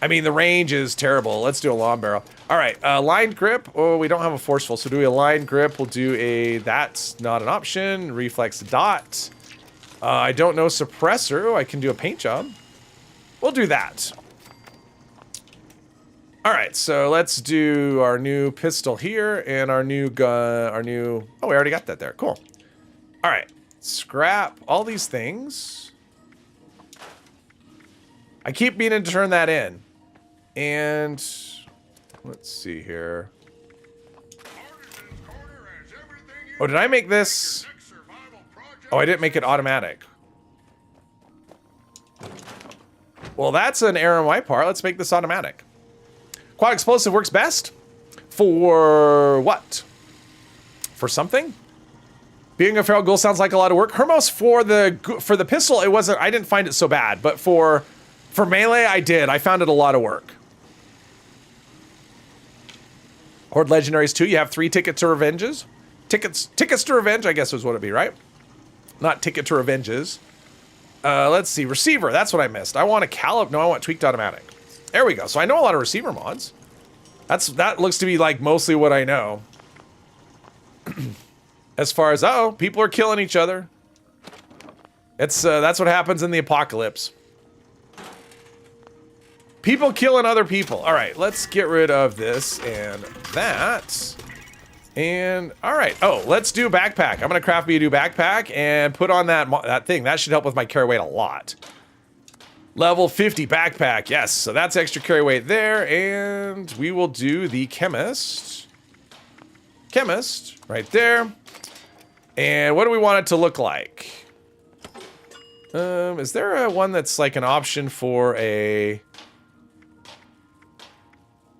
I mean, the range is terrible. Let's do a long barrel. All right, aligned grip. Oh, we don't have a forceful, so do we aligned grip? We'll do a... That's not an option. Reflex dot. I don't know suppressor. Oh, I can do a paint job. We'll do that. All right, so let's do our new pistol here and our new gun, our new... Oh, we already got that there. Cool. All right, scrap all these things. I keep meaning to turn that in. And let's see here. Oh, did I make this? Oh, I didn't make it automatic. Well, that's an error on my part. Let's make this automatic. Quad explosive works best for what? For something? Being a feral ghoul sounds like a lot of work. Hermos, for the pistol, it wasn't. I didn't find it so bad, but for melee, I did. I found it a lot of work. Horde Legendaries 2, you have 3 tickets to revenges. Tickets to revenge, I guess is what it'd be, right? Not ticket to revenges. Let's see, receiver, that's what I missed. I want a calib, no, I want tweaked automatic. There we go, so I know a lot of receiver mods. That looks to be like mostly what I know. As far as, uh-oh, people are killing each other. It's, that's what happens in the apocalypse. People killing other people. All right, let's get rid of this and that. And, all right. Oh, let's do backpack. I'm going to craft me a new backpack and put on that thing. That should help with my carry weight a lot. Level 50 backpack. Yes, so that's extra carry weight there. And we will do the chemist. Chemist, right there. And what do we want it to look like? Is there a one that's like an option for a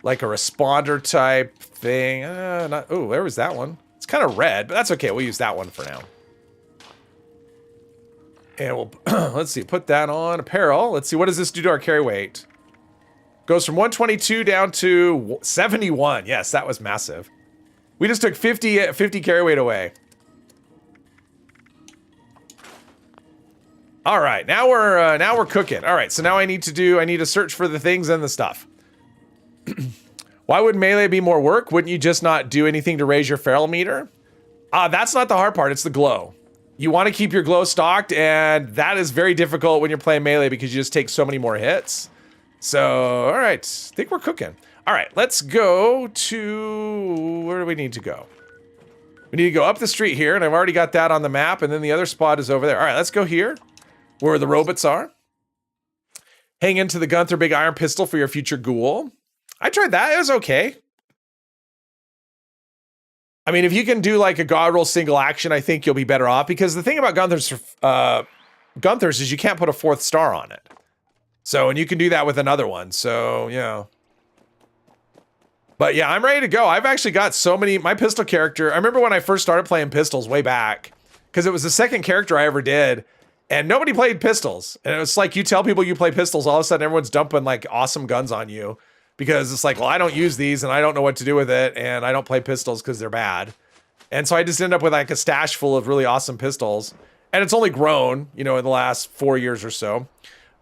like a responder type thing? Not. Oh, there was that one. It's kind of red, but that's okay. We'll use that one for now. And we'll let's see. Put that on apparel. Let's see. What does this do to our carry weight? Goes from 122 down to 71. Yes, that was massive. We just took 50 carry weight away. All right, now we're cooking. All right, so now I need to search for the things and the stuff. Why would melee be more work? Wouldn't you just not do anything to raise your feral meter? That's not the hard part, it's the glow. You want to keep your glow stocked, and that is very difficult when you're playing melee because you just take so many more hits. So, all right, I think we're cooking. All right, let's go to, where do we need to go? We need to go up the street here, and I've already got that on the map, and then the other spot is over there. All right, let's go here, where the robots are. Hang into the Gunther big iron pistol for your future ghoul. I tried that, it was okay. I mean, if you can do like a god roll single action, I think you'll be better off, because the thing about Gunther's is you can't put a 4th star on it. So, and you can do that with another one, so, you know. But yeah, I'm ready to go. I've actually got so many, my pistol character, I remember when I first started playing pistols way back, because it was the second character I ever did, and nobody played pistols. And it was like, you tell people you play pistols, all of a sudden everyone's dumping like awesome guns on you. Because it's like, well, I don't use these and I don't know what to do with it, and I don't play pistols because they're bad. And so I just end up with like a stash full of really awesome pistols. And it's only grown, you know, in the last 4 years or so.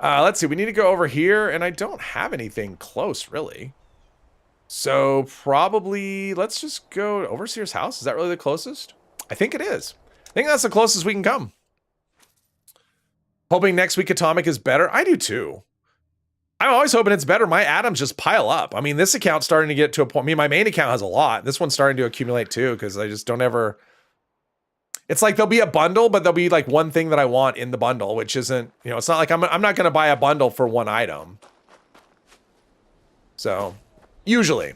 Let's see, we need to go over here, and I don't have anything close, really. So probably, let's just go to Overseer's house. Is that really the closest? I think it is. I think that's the closest we can come. Hoping next week Atomic is better. I do too. I'm always hoping it's better. My atoms just pile up. I mean, this account's starting to get to a point. I mean, my main account has a lot. This one's starting to accumulate too, because I just don't ever... It's like there'll be a bundle, but there'll be like one thing that I want in the bundle, which isn't, you know, it's not like I'm not going to buy a bundle for one item. So, usually.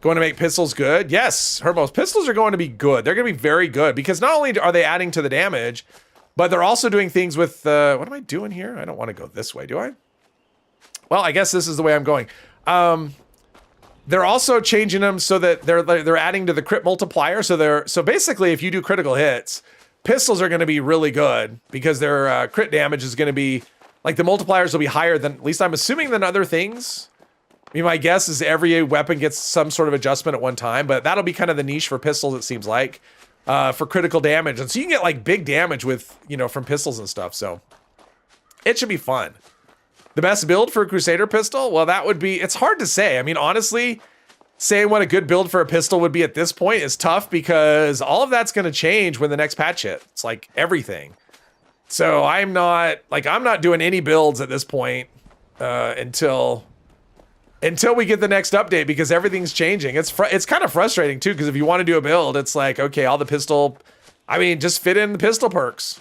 Going to make pistols good? Yes, Hermos. Pistols are going to be good. They're going to be very good, because not only are they adding to the damage, but they're also doing things with, what am I doing here? I don't want to go this way, do I? Well, I guess this is the way I'm going. They're also changing them so that they're adding to the crit multiplier. So basically, if you do critical hits, pistols are going to be really good, because their crit damage is going to be like, the multipliers will be higher than, at least I'm assuming, than other things. I mean, my guess is every weapon gets some sort of adjustment at one time, but that'll be kind of the niche for pistols, it seems like, for critical damage. And so you can get like big damage with, you know, from pistols and stuff. So it should be fun. The best build for a Crusader pistol? Well, that would be, it's hard to say. I mean, honestly, saying what a good build for a pistol would be at this point is tough, because all of that's going to change when the next patch hits. It's like everything. So I'm not doing any builds at this point until we get the next update, because everything's changing. It's kind of frustrating too, because if you want to do a build, it's like, okay, all the pistol, I mean, just fit in the pistol perks.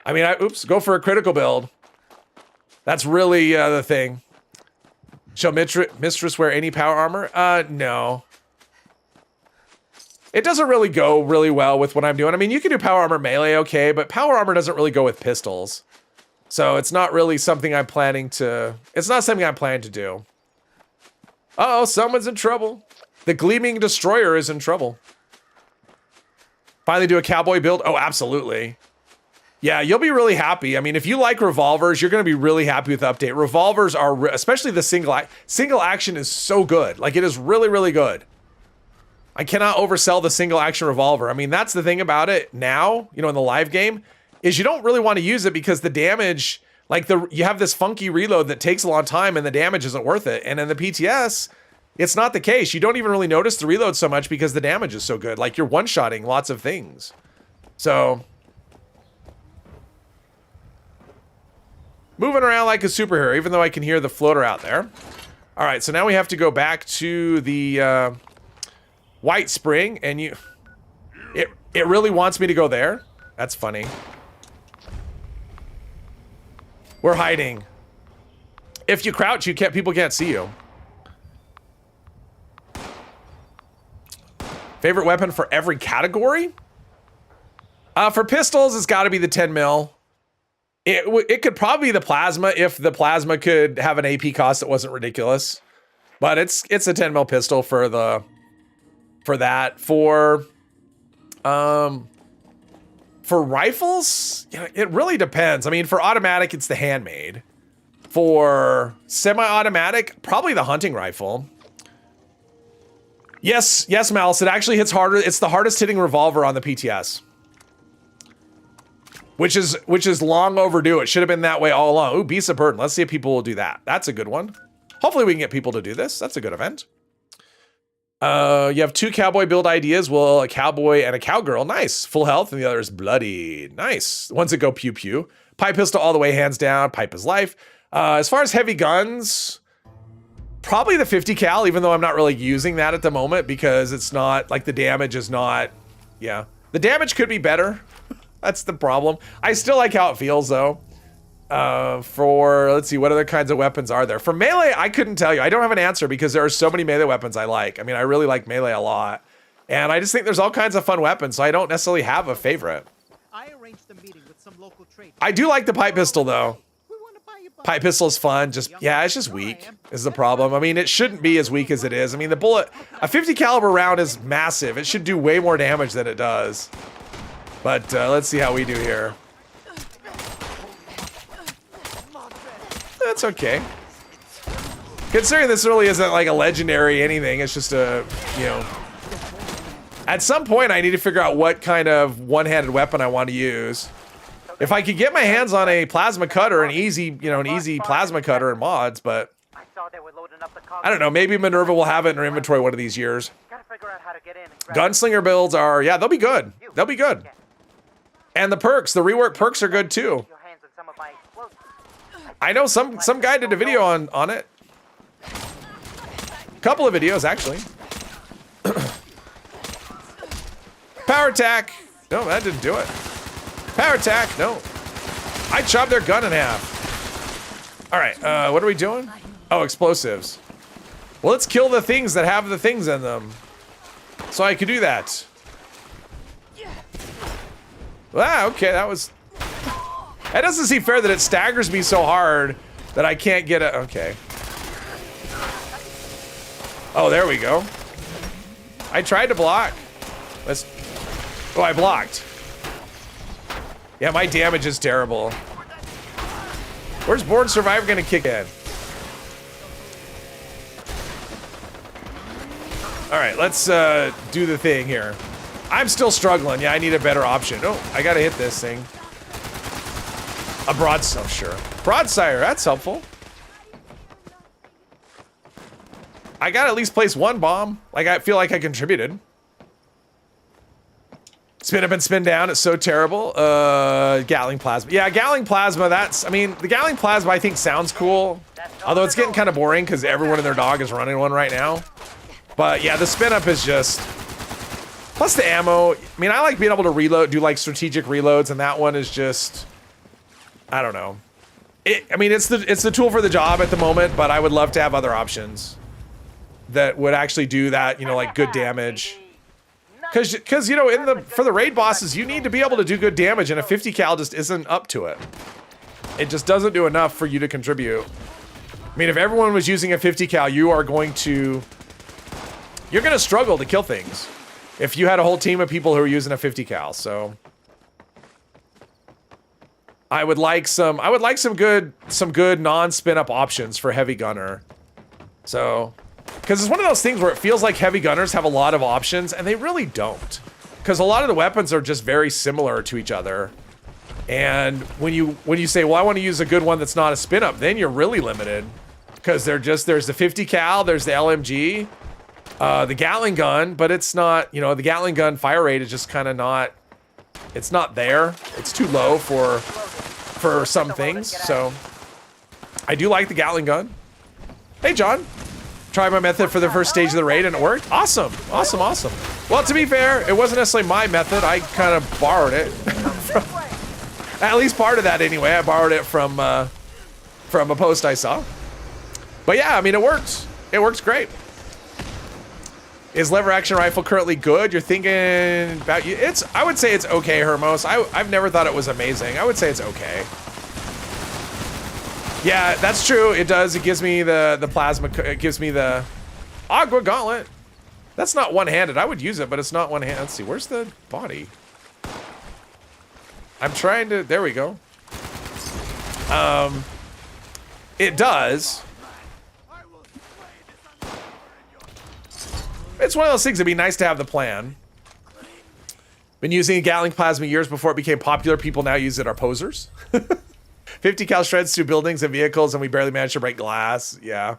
I mean, go for a critical build. That's really the thing. Shall Mistress wear any power armor? No. It doesn't really go really well with what I'm doing. I mean, you can do power armor melee, okay, but power armor doesn't really go with pistols. So it's not really something I'm planning to... It's not something I'm planning to do. Uh-oh, someone's in trouble. The Gleaming Destroyer is in trouble. Finally do a cowboy build? Oh, absolutely. Yeah, you'll be really happy. I mean, if you like revolvers, you're going to be really happy with the update. Revolvers are, especially the single action is so good. Like, it is really, really good. I cannot oversell the single action revolver. I mean, that's the thing about it now, you know, in the live game, is you don't really want to use it, because the damage, like you have this funky reload that takes a long time and the damage isn't worth it. And in the PTS, it's not the case. You don't even really notice the reload so much because the damage is so good. Like, you're one-shotting lots of things. So... moving around like a superhero, even though I can hear the floater out there. All right, so now we have to go back to the White Spring, and it really wants me to go there. That's funny. We're hiding. If you crouch, people can't see you. Favorite weapon for every category? For pistols, it's got to be the 10 mil. It could probably be the plasma if the plasma could have an AP cost that wasn't ridiculous. But it's a 10 mil pistol for that. For rifles, it really depends. I mean, for automatic, it's the handmade. For semi-automatic, probably the hunting rifle. Yes, Malice, it actually hits harder. It's the hardest hitting revolver on the PTS. Which is long overdue. It should have been that way all along. Ooh, Beast of Burden. Let's see if people will do that. That's a good one. Hopefully we can get people to do this. That's a good event. You have 2 cowboy build ideas. Well, a cowboy and a cowgirl. Nice. Full health, and the other is bloody. Nice. Ones that go pew pew. Pipe pistol all the way, hands down. Pipe is life. As far as heavy guns, probably the 50 cal, even though I'm not really using that at the moment because it's not, like, the damage is not, yeah. The damage could be better. That's the problem. I still like how it feels, though. Let's see, what other kinds of weapons are there? For melee, I couldn't tell you. I don't have an answer because there are so many melee weapons I like. I mean, I really like melee a lot. And I just think there's all kinds of fun weapons, so I don't necessarily have a favorite. I arranged a meeting with some local trade. I do like the pipe pistol, though. Pipe pistol is fun. Yeah, it's just weak is the problem. I mean, it shouldn't be as weak as it is. I mean, the bullet, a 50 caliber round is massive. It should do way more damage than it does. But let's see how we do here. That's okay. Considering this really isn't like a legendary anything, it's just a, at some point I need to figure out what kind of one-handed weapon I want to use. If I could get my hands on a plasma cutter, an easy plasma cutter in mods, but I don't know, maybe Minerva will have it in her inventory one of these years. Gunslinger builds are, yeah, they'll be good. They'll be good. And the perks, the rework perks are good too. I know some guy did a video on it. Couple of videos actually. Power attack. No, that didn't do it. Power attack. No. I chopped their gun in half. All right. What are we doing? Oh, explosives. Well, let's kill the things that have the things in them. So I could do that. Ah, okay. That was. That doesn't seem fair that it staggers me so hard that I can't get it. Okay. Oh, there we go. I tried to block. Oh, I blocked. Yeah, my damage is terrible. Where's Born Survivor gonna kick in? All right, let's do the thing here. I'm still struggling. Yeah, I need a better option. Oh, I gotta hit this thing. A broadsire, sure. Broadsire, that's helpful. I gotta at least place one bomb. Like, I feel like I contributed. Spin up and spin down, it's so terrible. Gatling Plasma. Yeah, Gatling Plasma, I mean, the Gatling Plasma I think sounds cool. Although it's getting kind of boring because everyone and their dog is running one right now. But yeah, the spin up is just, plus the ammo. I mean, I like being able to reload, do like strategic reloads, and that one is just, I don't know. I mean, it's the tool for the job at the moment, but I would love to have other options that would actually do that, like good damage. Cause for the raid bosses, you need to be able to do good damage, and a 50 cal just isn't up to it. It just doesn't do enough for you to contribute. I mean, if everyone was using a 50 cal, you're going to struggle to kill things. If you had a whole team of people who are using a 50 cal, so. I would like some good non-spin up options for heavy gunner. So, because it's one of those things where it feels like heavy gunners have a lot of options, and they really don't. Because a lot of the weapons are just very similar to each other. And when you say, well, I want to use a good one that's not a spin up, then you're really limited. Because there's the 50 cal, there's the LMG, the Gatling gun, but it's not, the Gatling gun fire rate is just kind of not, it's not there. It's too low for some things. So I do like the Gatling gun. Hey, John. Tried my method for the first stage of the raid and it worked. Awesome. Awesome. Awesome. Well, to be fair, it wasn't necessarily my method. I kind of borrowed it. At least part of that anyway. I borrowed it from a post I saw. But yeah, I mean, it works. It works great. Is lever action rifle currently good? You're thinking about you. I would say it's okay, Hermos. I've never thought it was amazing. I would say it's okay. Yeah, that's true. It does. It gives me the plasma. It gives me the Agua Gauntlet. That's not one-handed. I would use it, but it's not one-handed. Let's see. Where's the body? I'm trying to... There we go. It does. It's one of those things. It'd be nice to have the plan. Been using a Gatling plasma years before it became popular. People now use it are posers. 50 cal shreds through buildings and vehicles, and we barely managed to break glass. Yeah,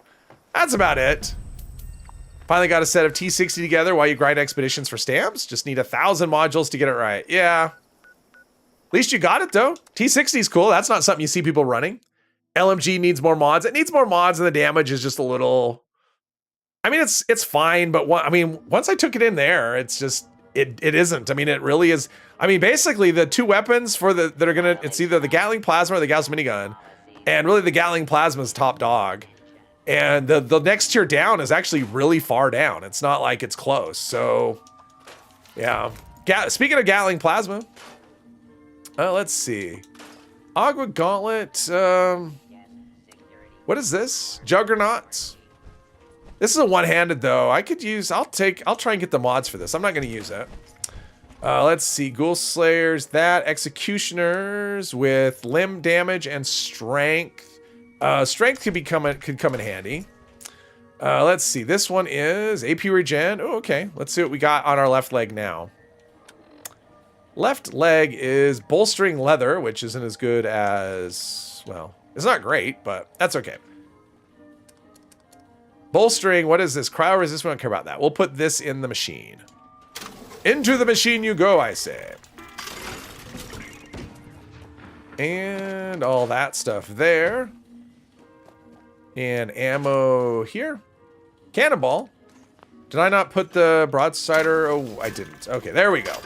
that's about it. Finally got a set of T60 together while you grind expeditions for stamps. Just need 1,000 modules to get it right. Yeah. At least you got it, though. T60 is cool. That's not something you see people running. LMG needs more mods. It needs more mods, and the damage is just a little... I mean, it's fine, but once I took it in there, it's just... It isn't. I mean, it really is... I mean, basically, the two weapons for that are gonna... It's either the Gatling Plasma or the Gauss Minigun. And really, the Gatling Plasma is top dog. And the next tier down is actually really far down. It's not like it's close. So, yeah. Speaking of Gatling Plasma... let's see. Agua Gauntlet. What is this? Juggernauts. This is a one-handed though. I could use. I'll try and get the mods for this. I'm not going to use it. Let's see. Ghoul Slayers. That Executioners with limb damage and strength. Strength could come in handy. Let's see. This one is AP regen. Oh, okay. Let's see what we got on our left leg now. Left leg is bolstering leather, which isn't as good as, well, it's not great, but that's okay. Bolstering, what is this? Cryo resist, we don't care about that. We'll put this in the machine. Into the machine you go, I say. And all that stuff there. And ammo here. Cannonball. Did I not put the broadsider? Oh, I didn't. Okay, there we go.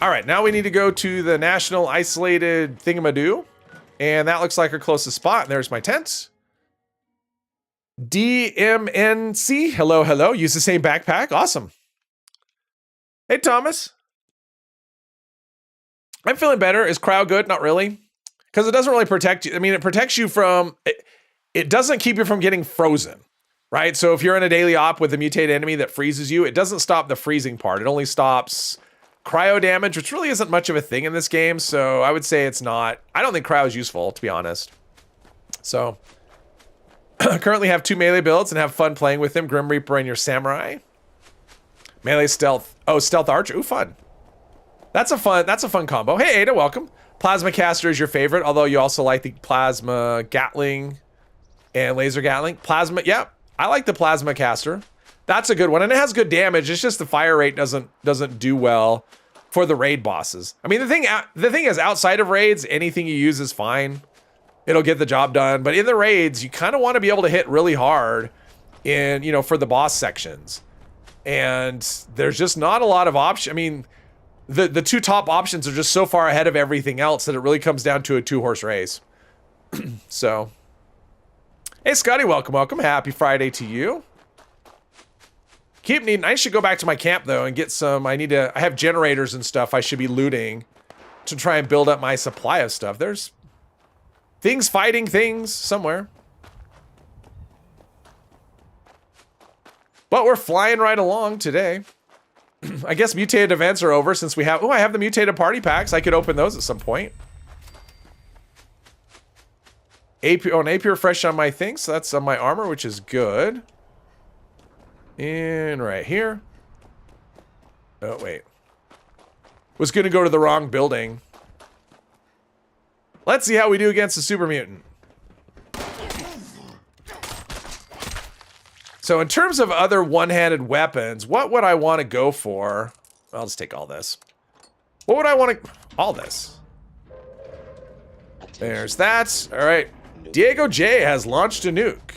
All right, now we need to go to the National Isolated Thingamadoo. And that looks like our closest spot. And there's my tent. DMNC, hello, hello. Use the same backpack. Awesome. Hey, Thomas. I'm feeling better. Is cryo good? Not really. Because it doesn't really protect you. I mean, it protects you from... It doesn't keep you from getting frozen, right? So if you're in a daily op with a mutated enemy that freezes you, it doesn't stop the freezing part. It only stops... cryo damage, which really isn't much of a thing in this game, so I would say it's not... I don't think cryo is useful, to be honest. So, currently have 2 melee builds and have fun playing with them. Grim Reaper and your Samurai. Melee stealth. Oh, stealth archer. Ooh, fun. That's a fun combo. Hey, Ada, welcome. Plasma caster is your favorite, although you also like the plasma gatling and laser gatling. Plasma, yeah, I like the plasma caster. That's a good one, and it has good damage. It's just the fire rate doesn't do well for the raid bosses. I mean, the thing is, outside of raids, anything you use is fine. It'll get the job done. But in the raids, you kind of want to be able to hit really hard in, you know, for the boss sections. And there's just not a lot of options. I mean, the two top options are just so far ahead of everything else that it really comes down to a 2-horse race. So, hey, Scotty, welcome. Happy Friday to you. Keep needing. I should go back to my camp though and get some. I have generators and stuff I should be looting to try and build up my supply of stuff. There's things fighting things somewhere. But we're flying right along today. I guess mutated events are over since we have... Oh, I have the mutated party packs. I could open those at some point. AP, oh, an AP refresh on my thing, so that's on my armor, which is good. And right here. Oh, wait. Was going to go to the wrong building. Let's see how we do against the super mutant. So in terms of other one-handed weapons, what would I want to go for? I'll just take all this. What would I want to... All this. There's that. All right. Diego J has launched a nuke.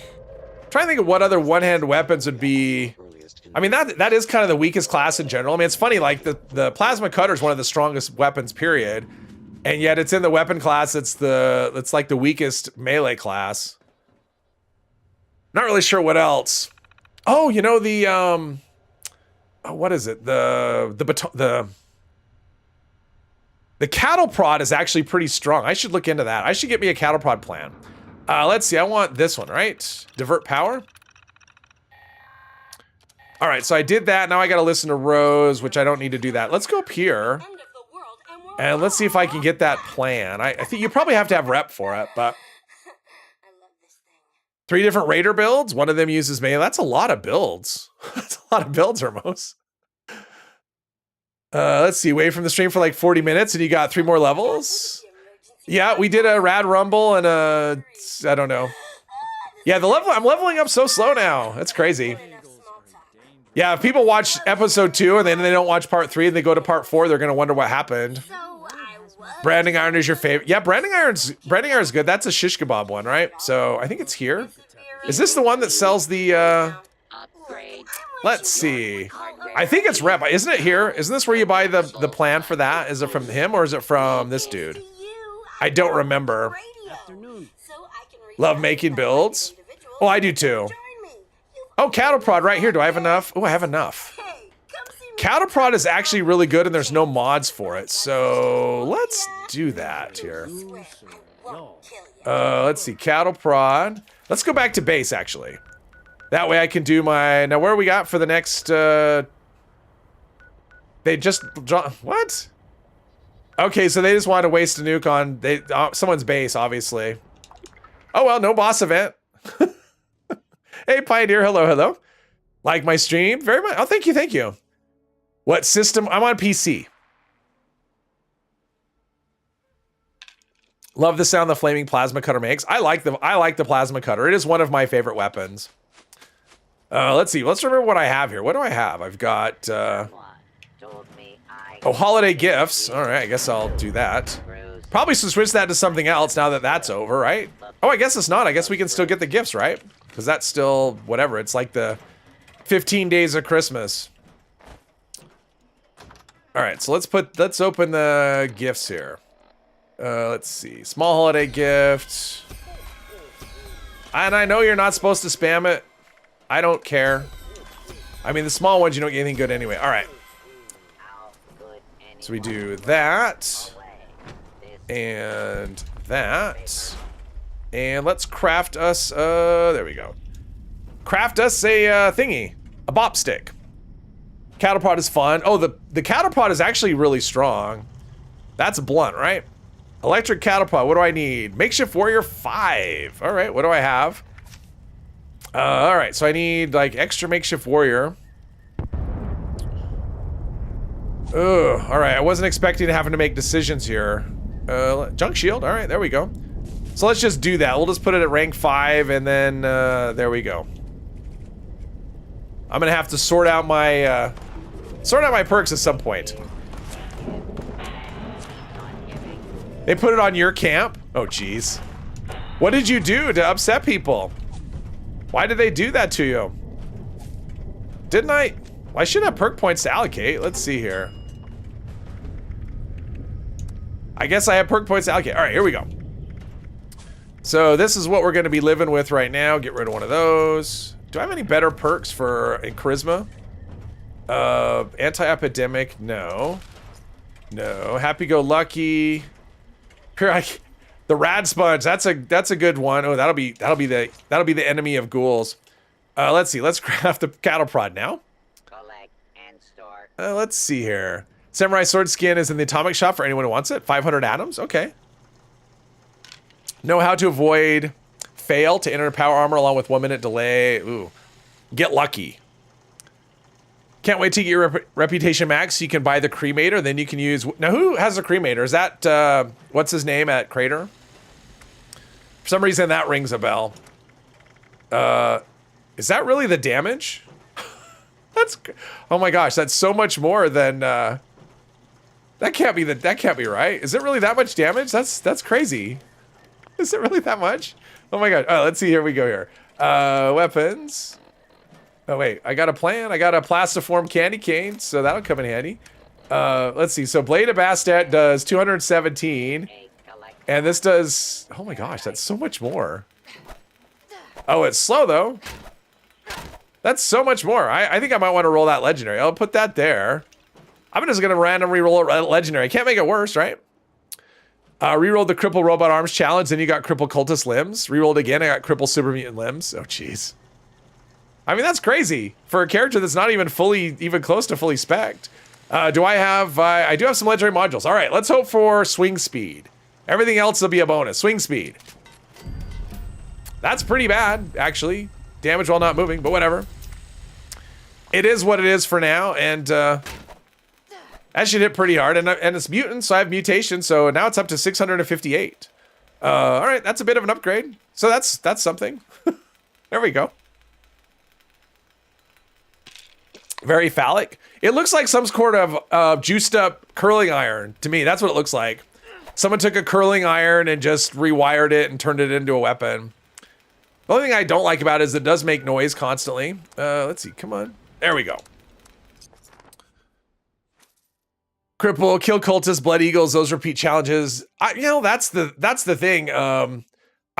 I'm trying to think of what other one-handed weapons would be... I mean, that is kind of the weakest class in general. I mean, it's funny, like, the plasma cutter is one of the strongest weapons, period. And yet it's in the weapon class, it's like the weakest melee class. Not really sure what else. Oh, you know, the, oh, what is it? The cattle prod is actually pretty strong. I should look into that. I should get me a cattle prod plan. Let's see. I want this one, right? Divert power. All right, so I did that. Now I got to listen to Rose, which I don't need to do that. Let's go up here. And let's see if I can get that plan. I think you probably have to have rep for it, but... 3 different raider builds. One of them uses melee. That's a lot of builds. That's a lot of builds, Hermos. Let's see. Wait from the stream for like 40 minutes and you got 3 more levels. Yeah, we did a rad rumble and a... I don't know. Yeah, I'm leveling up so slow now. That's crazy. Yeah, if people watch episode 2 and then they don't watch part 3 and they go to part 4, they're going to wonder what happened. Branding iron is your favorite. Yeah, branding iron's good. That's a shish kebab one, right? So I think it's here. Is this the one that sells the, let's see. I think it's rep. Isn't it here? Isn't this where you buy the plan for that? Is it from him or is it from this dude? I don't remember. Love making builds. Oh, I do too. Oh, cattle prod right here. Do I have enough? Oh, I have enough. Cattle prod is actually really good and there's no mods for it. So let's do that here. Let's see. Cattle prod. Let's go back to base actually. That way I can do my... Now where we got for the next... They just... What? Okay, so they just wanted to waste a nuke on someone's base, obviously. Oh well, no boss event. Hey, Pioneer, hello, hello. Like my stream? Very much. Oh, thank you, thank you. What system? I'm on PC. Love the sound the flaming plasma cutter makes. I like the plasma cutter. It is one of my favorite weapons. Let's see. Let's remember what I have here. What do I have? I've got oh, holiday gifts. All right, I guess I'll do that. Probably should switch that to something else now that that's over, right? Oh, I guess it's not. I guess we can still get the gifts, right? Because that's still whatever. It's like the 15 days of Christmas. All right, so let's open the gifts here. Let's see. Small holiday gift. And I know you're not supposed to spam it. I don't care. I mean, the small ones, you don't get anything good anyway. All right. So we do that. And that. And let's craft us, there we go. Craft us a thingy. A bop stick. Cattle prod is fun. Oh, the cattle prod is actually really strong. That's blunt, right? Electric cattle prod, what do I need? Makeshift warrior 5. All right, what do I have? All right, so I need like extra makeshift warrior. Ugh, all right, I wasn't expecting to having to make decisions here. Junk shield, all right, there we go. So let's just do that. We'll just put it at rank 5 and then there we go. I'm gonna have to sort out my perks at some point. They put it on your camp? Oh, jeez. What did you do to upset people? Why did they do that to you? Didn't I? Well, I should have perk points to allocate. Let's see here. I guess I have perk points to allocate. All right, here we go. So this is what we're going to be living with right now. Get rid of one of those. Do I have any better perks in charisma? Anti-epidemic, no. No. Happy-go-lucky. Here, the rad sponge. That's a good one. Oh, that'll be the enemy of ghouls. Let's see. Let's craft the cattle prod now. Collect and store. Let's see here. Samurai sword skin is in the atomic shop for anyone who wants it. 500 atoms. Okay. Know how to avoid fail to enter power armor along with 1 minute delay. Ooh. Get lucky. Can't wait to get your reputation max so you can buy the cremator. Then you can use... Now, who has a cremator? Is that... what's his name at Crater? For some reason, that rings a bell. Is that really the damage? That's... Oh my gosh, that's so much more than... that can't be right. Is it really that much damage? That's crazy. Is it really that much? Oh my god. Oh, let's see. Here we go here. Weapons. Oh wait, I got a plan. I got a plastiform candy cane, so that'll come in handy. Let's see. So Blade of Bastet does 217. And this does... Oh my gosh, that's so much more. Oh, it's slow though. That's so much more. I think I might want to roll that legendary. I'll put that there. I'm just going to randomly roll a legendary. I can't make it worse, right? Rerolled the cripple robot arms challenge, then you got cripple cultist limbs. Rerolled again, I got cripple super mutant limbs. Oh, jeez. I mean, that's crazy for a character that's not even close to fully spec'd. Do I have, I do have some legendary modules. All right, let's hope for swing speed. Everything else will be a bonus. Swing speed. That's pretty bad, actually. Damage while not moving, but whatever. It is what it is for now, and that should hit pretty hard. And it's mutant, so I have mutation, so now it's up to 658. All right, that's a bit of an upgrade. So that's something. There we go. Very phallic. It looks like some sort of juiced up curling iron to me. That's what it looks like. Someone took a curling iron and just rewired it and turned it into a weapon. The only thing I don't like about it is it does make noise constantly. Let's see, come on. There we go. Cripple, kill cultists, blood eagles, those repeat challenges. You know, that's the thing. I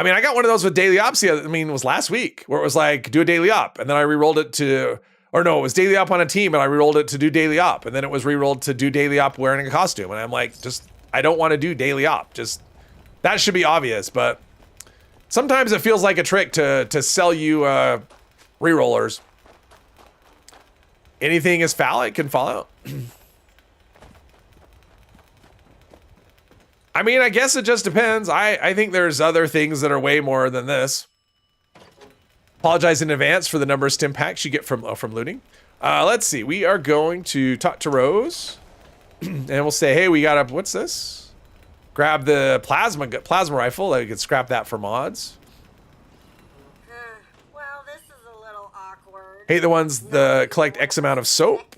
mean, I got one of those with daily ops. I mean, it was last week where it was like, do a daily op. And then I re-rolled it to, or no, it was daily op on a team and I re-rolled it to do daily op. And then it was re-rolled to do daily op wearing a costume. And I'm like, I don't want to do daily op. That should be obvious, but sometimes it feels like a trick to sell you re-rollers. Anything is phallic can fall out. I mean, I guess it just depends. I think there's other things that are way more than this. Apologize in advance for the number of stim packs you get from looting. Let's see. We are going to talk to Rose. And we'll say, hey, we got what's this? Grab the plasma rifle. I could scrap that for mods. Well, this is a little awkward. Hate the ones that collect X amount of soap.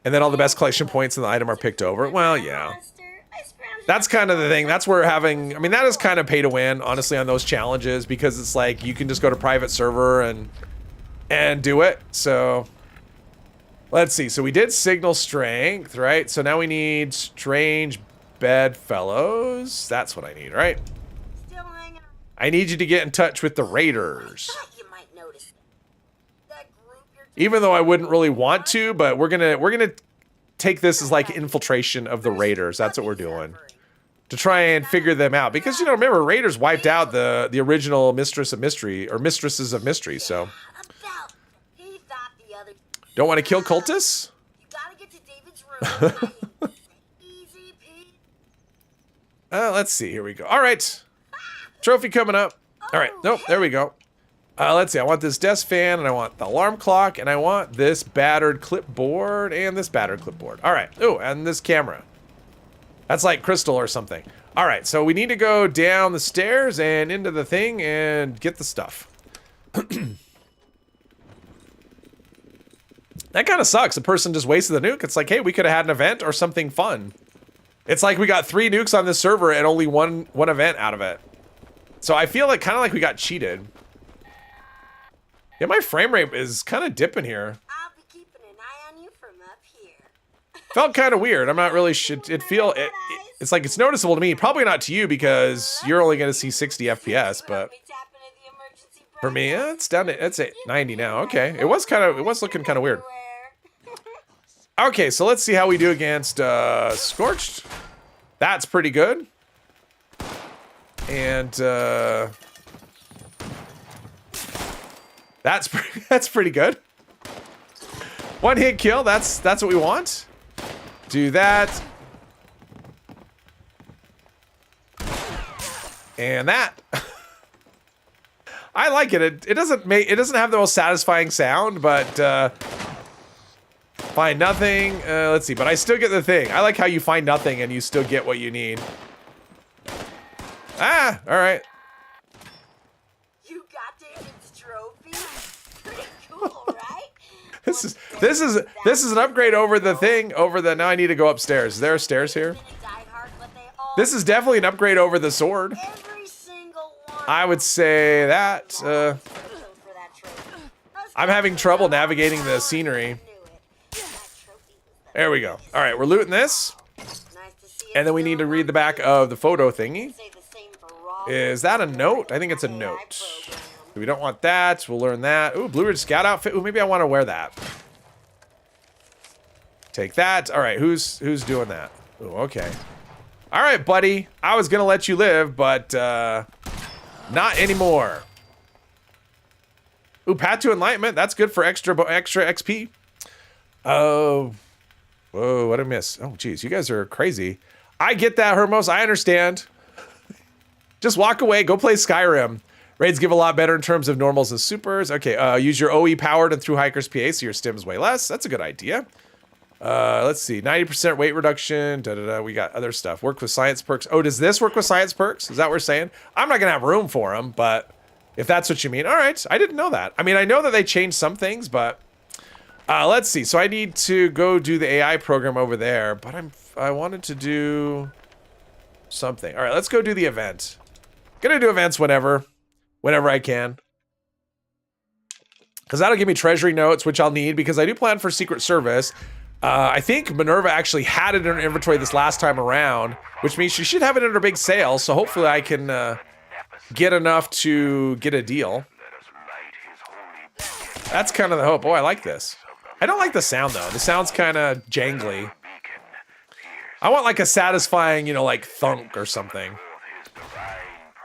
And then all the best collection points in the item are picked over. Well, yeah. That's kind of the thing. That's where having, I mean, that is kind of pay to win, honestly, on those challenges, because it's like you can just go to private server and do it. So let's see. So we did signal strength, right? So now we need strange bedfellows. That's what I need, right? Still hanging on. I need you to get in touch with the raiders. I thought you might notice that group you're Even though I wouldn't really want to, but we're gonna take this as like infiltration of the raiders. That's what we're doing. To try and figure them out. Because, you know, remember, Raiders wiped out the original Mistress of Mystery, or Mistresses of Mystery, so. He thought the other. Don't want to kill cultists? You gotta get to David's room. Easy, Pete. Let's see, here we go. All right. Trophy coming up. All right, nope, there we go. Let's see, I want this desk fan, and I want the alarm clock, and I want this battered clipboard, and this battered clipboard. All right, oh, and this camera. That's like crystal or something. All right, so we need to go down the stairs and into the thing and get the stuff. That kind of sucks. The person just wasted the nuke. It's like, hey, we could have had an event or something fun. It's like we got 3 nukes on this server and only one event out of it. So I feel like kind of like we got cheated. Yeah, my frame rate is kind of dipping here. I'll be keeping an eye on you from up here. Felt kind of weird. I'm not really it's like it's noticeable to me. Probably not to you because you're only going to see 60 FPS, but for me, yeah, it's down to, it's at 90 now. Okay. It was looking kind of weird. Okay, so let's see how we do against Scorched. That's pretty good. And that's pretty good. 1 hit kill. That's what we want. Do that. And that. I like it. It doesn't have the most satisfying sound, but find nothing. Let's see, but I still get the thing. I like how you find nothing and you still get what you need. Ah, all right. You got David's trophy? Pretty cool, right? This is an upgrade over the thing, now I need to go upstairs. Is there stairs here? This is definitely an upgrade over the sword. Every single one. I would say that. I'm having trouble navigating the scenery. There we go. All right, we're looting this. And then we need to read the back of the photo thingy. Is that a note? I think it's a note. We don't want that. We'll learn that. Ooh, Blue Ridge Scout outfit. Ooh, maybe I want to wear that. Take that. All right, who's doing that? Ooh, okay. All right, buddy. I was gonna let you live, but not anymore. Ooh, Path to Enlightenment. That's good for extra XP. Oh, whoa! What did I miss? Oh, geez, you guys are crazy. I get that, Hermos. I understand. Just walk away. Go play Skyrim. Raids give a lot better in terms of normals and supers. Okay, use your OE powered and through Hiker's PA, so your stim's way less. That's a good idea. Let's see, 90% weight reduction, we got other stuff. Work with science perks. Oh, does this work with science perks? Is that what we're saying? I'm not gonna have room for them, but if that's what you mean. All right, I didn't know that. I mean, I know that they changed some things, but let's see. So I need to go do the AI program over there, but I wanted to do something. All right, let's go do the event. Gonna do events whenever I can. Because that'll give me treasury notes, which I'll need because I do plan for Secret Service. I think Minerva actually had it in her inventory this last time around, which means she should have it in her big sale, so hopefully I can get enough to get a deal. That's kind of the hope. Oh, I like this. I don't like the sound, though. The sound's kind of jangly. I want like a satisfying, you know, like thunk or something.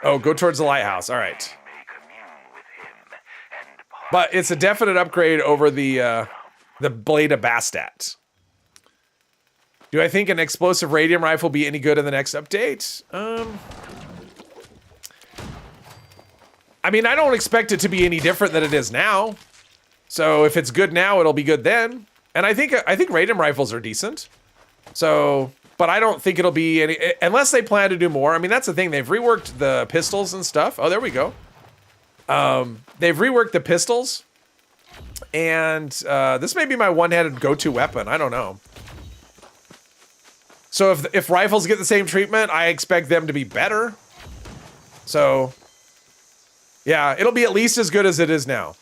Oh, go towards the lighthouse. All right. But it's a definite upgrade over the Blade of Bastet. Do I think an explosive radium rifle will be any good in the next update? I mean, I don't expect it to be any different than it is now. So if it's good now, it'll be good then. And I think radium rifles are decent. So, but I don't think it'll be any, unless they plan to do more. I mean, that's the thing. They've reworked the pistols and stuff. Oh, there we go. They've reworked the pistols. And this may be my one-handed go-to weapon. I don't know. So if rifles get the same treatment, I expect them to be better. So, yeah, it'll be at least as good as it is now.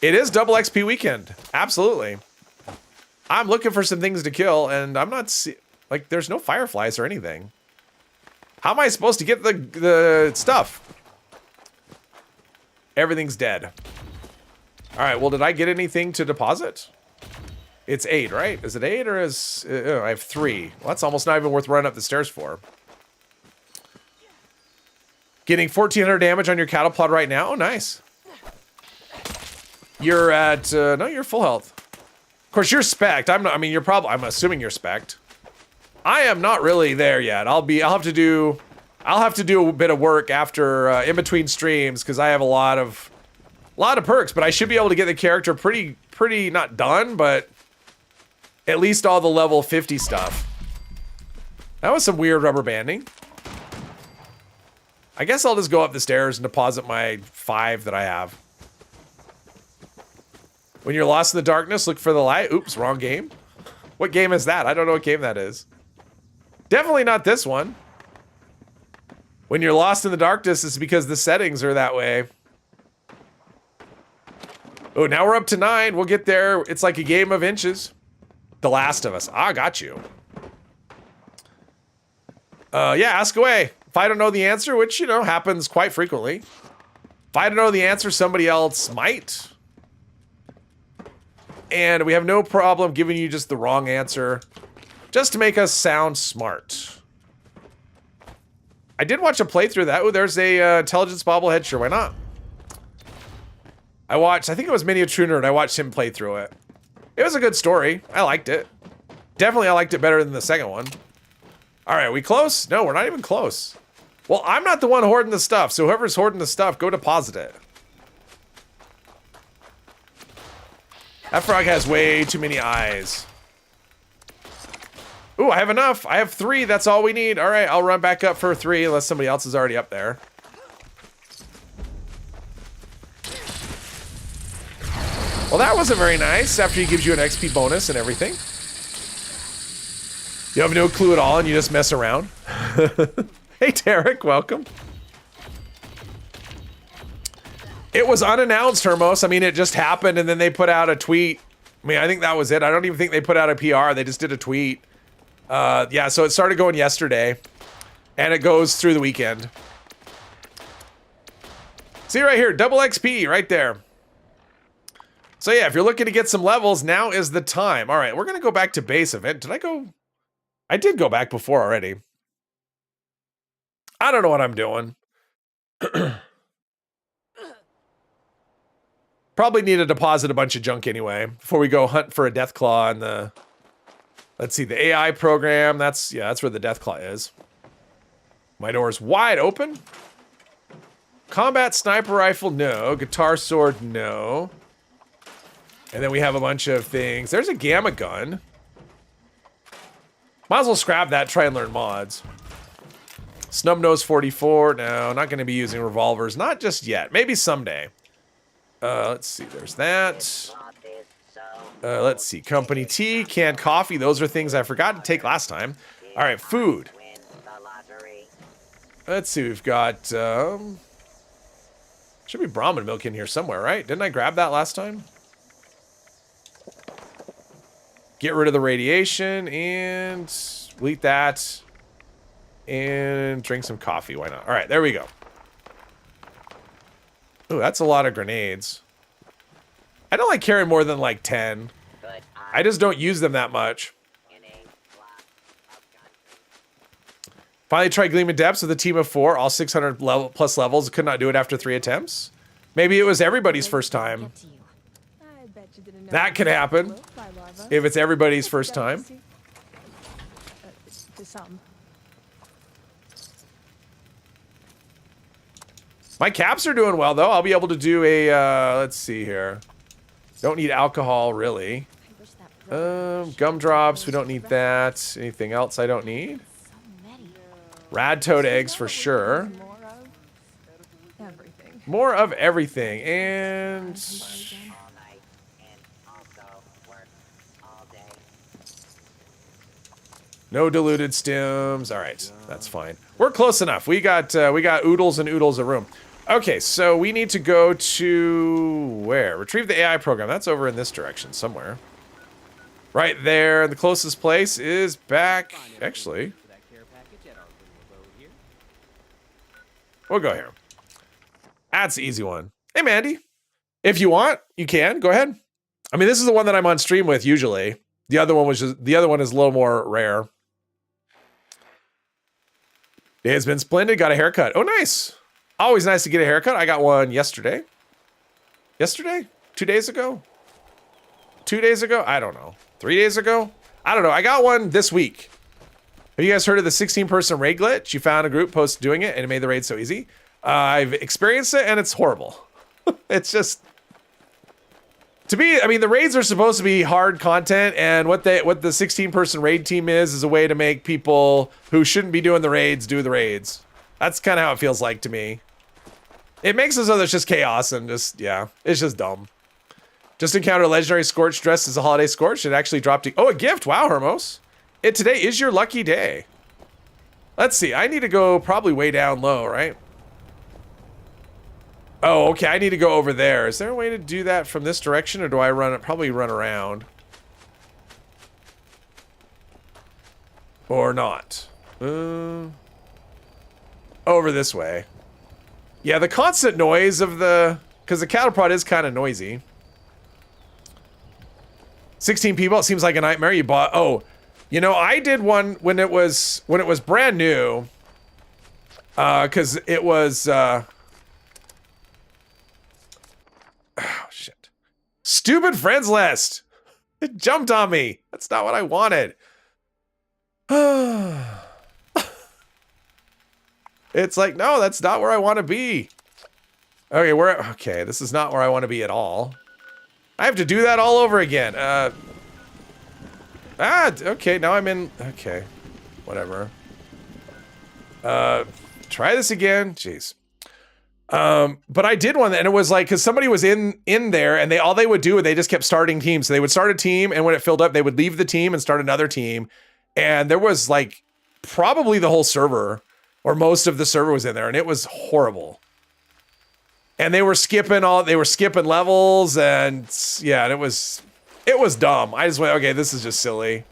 It is double XP weekend. Absolutely. I'm looking for some things to kill, and I'm not like there's no fireflies or anything. How am I supposed to get the stuff? Everything's dead. All right, well, did I get anything to deposit? It's 8, right? Is it 8 or is... I have 3. Well, that's almost not even worth running up the stairs for. Getting 1,400 damage on your cattle plot right now? Oh, nice. You're at... no, you're full health. Of course, you're spec'd. I'm not... I mean, I'm assuming you're spec'd. I am not really there yet. I'll have to do a bit of work after... in between streams, because I have a lot of perks, but I should be able to get the character pretty not done, but at least all the level 50 stuff. That was some weird rubber banding. I guess I'll just go up the stairs and deposit my 5 that I have. When you're lost in the darkness, look for the light. Oops, wrong game. What game is that? I don't know what game that is. Definitely not this one. When you're lost in the darkness, it's because the settings are that way. Oh, now we're up to 9. We'll get there. It's like a game of inches. The Last of Us. Ah, got you. Yeah, ask away. If I don't know the answer, which, you know, happens quite frequently. If I don't know the answer, somebody else might. And we have no problem giving you just the wrong answer. Just to make us sound smart. I did watch a playthrough of that. Oh, there's a intelligence bobblehead. Sure, why not? I think it was Mini a True Nerd. I watched him play through it. It was a good story. I liked it. Definitely I liked it better than the second one. All right, we close? No, we're not even close. Well, I'm not the one hoarding the stuff, so whoever's hoarding the stuff, go deposit it. That frog has way too many eyes. Ooh, I have enough. I have 3. That's all we need. All right, I'll run back up for 3 unless somebody else is already up there. Well, that wasn't very nice after he gives you an XP bonus and everything. You have no clue at all and you just mess around. Hey, Tarek, welcome. It was unannounced, Hermos. I mean, it just happened and then they put out a tweet. I mean, I think that was it. I don't even think they put out a PR. They just did a tweet. Yeah, so it started going yesterday and it goes through the weekend. See right here, double XP right there. So yeah, if you're looking to get some levels, now is the time. All right, we're gonna go back to base event. Did I go? I did go back before already. I don't know what I'm doing. Probably need to deposit a bunch of junk anyway before we go hunt for a death claw in the. Let's see, the AI program. That's where the death claw is. My door's wide open. Combat sniper rifle, no. Guitar sword, no. And then we have a bunch of things. There's a gamma gun. Might as well scrap that, try and learn mods. Snubnose 44, no, not gonna be using revolvers, not just yet, maybe someday. Let's see, there's that. Let's see, company tea, canned coffee, those are things I forgot to take last time. All right, food. Let's see, we've got, should be Brahmin milk in here somewhere, right? Didn't I grab that last time? Get rid of the radiation and we'll eat that and drink some coffee. Why not? All right, there we go. Ooh, that's a lot of grenades. I don't like carrying more than like 10. I just don't use them that much. Finally tried Gleaming Depths with a team of 4, all 600 plus levels. Could not do it after 3 attempts. Maybe it was everybody's first time. That could happen if it's everybody's first time. My caps are doing well though. I'll be able to do a, let's see here. Don't need alcohol really. Gumdrops, we don't need that. Anything else I don't need? Rad toad eggs for sure. More of everything. And no diluted stims. All right, that's fine. We're close enough. We got oodles and oodles of room. Okay, so we need to go to where? Retrieve the AI program. That's over in this direction somewhere. Right there. The closest place is back. Actually, we'll go here. That's the easy one. Hey, Mandy. If you want, you can. Go ahead. I mean, this is the one that I'm on stream with usually. The other one is a little more rare. It's been splendid. Got a haircut. Oh, nice. Always nice to get a haircut. I got one yesterday. Yesterday? 2 days ago? 2 days ago? I don't know. 3 days ago? I don't know. I got one this week. Have you guys heard of the 16-person raid glitch? You found a group post doing it and it made the raid so easy. I've experienced it and it's horrible. It's just... To me, I mean, the raids are supposed to be hard content, and what the 16-person raid team is a way to make people who shouldn't be doing the raids do the raids. That's kind of how it feels like to me. It makes it so there's just chaos and just, yeah, it's just dumb. Just encountered a legendary Scorch dressed as a holiday Scorch. It actually dropped a, oh, a gift. Wow, Hermos. Today is your lucky day. Let's see. I need to go probably way down low, right? Oh, okay. I need to go over there. Is there a way to do that from this direction, or do I probably run around? Or not? Over this way. Yeah, the constant noise of because the cattle prod is kind of noisy. 16 people, it seems like a nightmare. You bought, oh, you know, I did one when it was brand new. Because it was, oh, shit. Stupid friends list. It jumped on me. That's not what I wanted. It's like, no, that's not where I want to be. Okay, okay, this is not where I want to be at all. I have to do that all over again. Okay, now I'm in, okay, whatever. Try this again, jeez. But I did one and it was like, cause somebody was in there and all they would do is they just kept starting teams. So they would start a team and when it filled up, they would leave the team and start another team. And there was like probably the whole server or most of the server was in there and it was horrible. And they were skipping levels and yeah, and it was dumb. I just went, okay, this is just silly.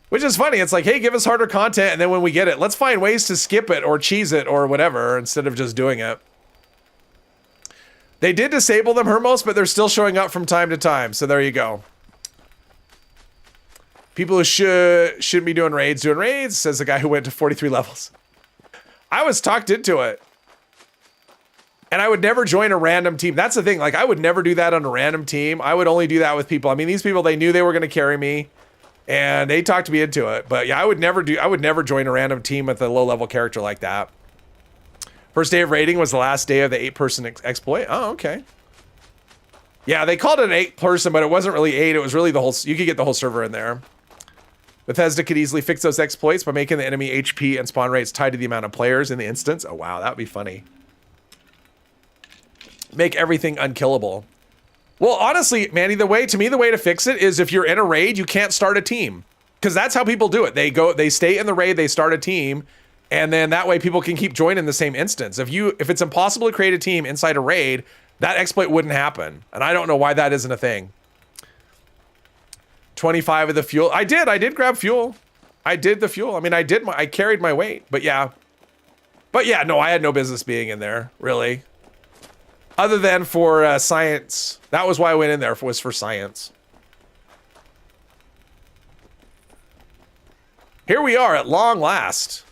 Which is funny. It's like, hey, give us harder content. And then when we get it, let's find ways to skip it or cheese it or whatever instead of just doing it. They did disable them, Hermos, but they're still showing up from time to time. So there you go. People who shouldn't be doing raids, says the guy who went to 43 levels. I was talked into it. And I would never join a random team. That's the thing. Like, I would never do that on a random team. I would only do that with people. I mean, these people, they knew they were going to carry me. And they talked me into it. But yeah, I would never join a random team with a low-level character like that. First day of raiding was the last day of the 8-person exploit. Oh, okay. Yeah, they called it an 8-person, but it wasn't really 8. It was really the whole... You could get the whole server in there. Bethesda could easily fix those exploits by making the enemy HP and spawn rates tied to the amount of players in the instance. Oh, wow, that would be funny. Make everything unkillable. Well, honestly, Manny, the way to fix it is if you're in a raid, you can't start a team. Because that's how people do it. They stay in the raid, they start a team, and then that way people can keep joining the same instance. If it's impossible to create a team inside a raid, that exploit wouldn't happen. And I don't know why that isn't a thing. 25 of the fuel. I did grab fuel. I did the fuel. I mean, I carried my weight, but yeah. No, I had no business being in there, really. Other than for science. That was why I went in there, was for science. Here we are at long last.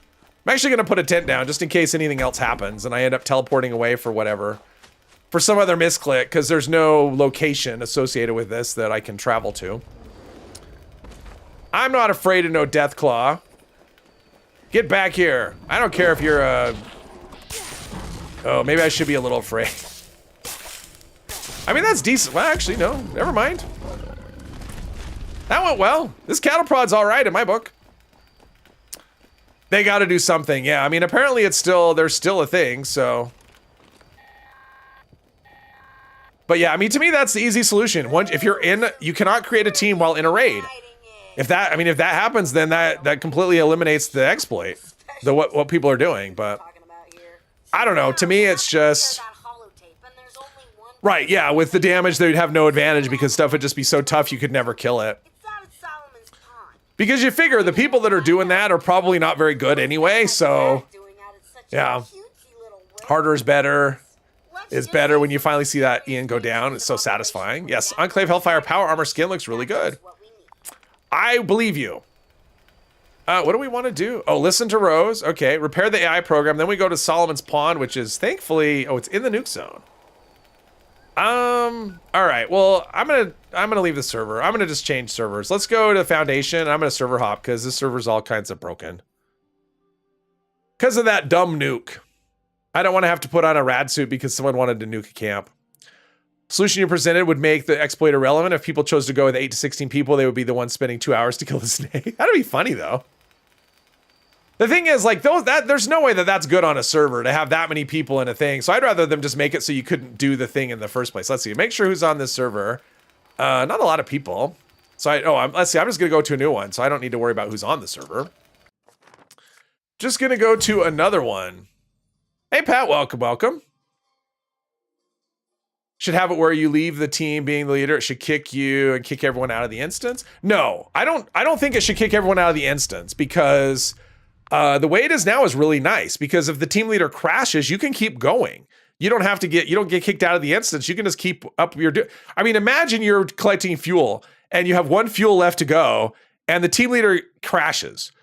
I'm actually going to put a tent down just in case anything else happens and I end up teleporting away for whatever. For some other misclick, because there's no location associated with this that I can travel to. I'm not afraid of no Deathclaw. Get back here. I don't care if you're a... Oh, maybe I should be a little afraid. I mean, that's decent. Well, actually, no. Never mind. That went well. This cattle prod's all right in my book. They got to do something. Yeah, I mean, apparently there's still a thing, so... But yeah, I mean, to me, that's the easy solution. If you're in... You cannot create a team while in a raid. If that happens, then that completely eliminates the exploit. What people are doing, but... I don't know. To me, it's just... Right, yeah, with the damage, they'd have no advantage because stuff would just be so tough you could never kill it. Because you figure the people that are doing that are probably not very good anyway, so... Yeah. Harder is better. Is better when you finally see that Ian go down. It's so satisfying. Yes, Enclave Hellfire Power Armor skin looks really good. I believe you. What do we want to do? Oh, listen to Rose. Okay, repair the AI program. Then we go to Solomon's Pond, which is thankfully... Oh, it's in the nuke zone. All right. Well, I'm gonna leave the server. I'm gonna just change servers. Let's go to the Foundation. I'm gonna server hop because this server's all kinds of broken. Because of that dumb nuke. I don't want to have to put on a rad suit because someone wanted to nuke a camp. Solution you presented would make the exploit irrelevant. If people chose to go with 8 to 16 people, they would be the ones spending 2 hours to kill the snake. That'd be funny though. The thing is, like, there's no way that that's good on a server to have that many people in a thing. So I'd rather them just make it so you couldn't do the thing in the first place. Let's see. Make sure who's on this server. Not a lot of people. So let's see. I'm just gonna go to a new one, so I don't need to worry about who's on the server. Just gonna go to another one. Hey Pat, welcome. Should have it where you leave the team being the leader. It should kick you and kick everyone out of the instance. No, I don't think it should kick everyone out of the instance because the way it is now is really nice because if the team leader crashes, you can keep going. You don't get kicked out of the instance. You can just keep up your I mean, imagine you're collecting fuel and you have one fuel left to go and the team leader crashes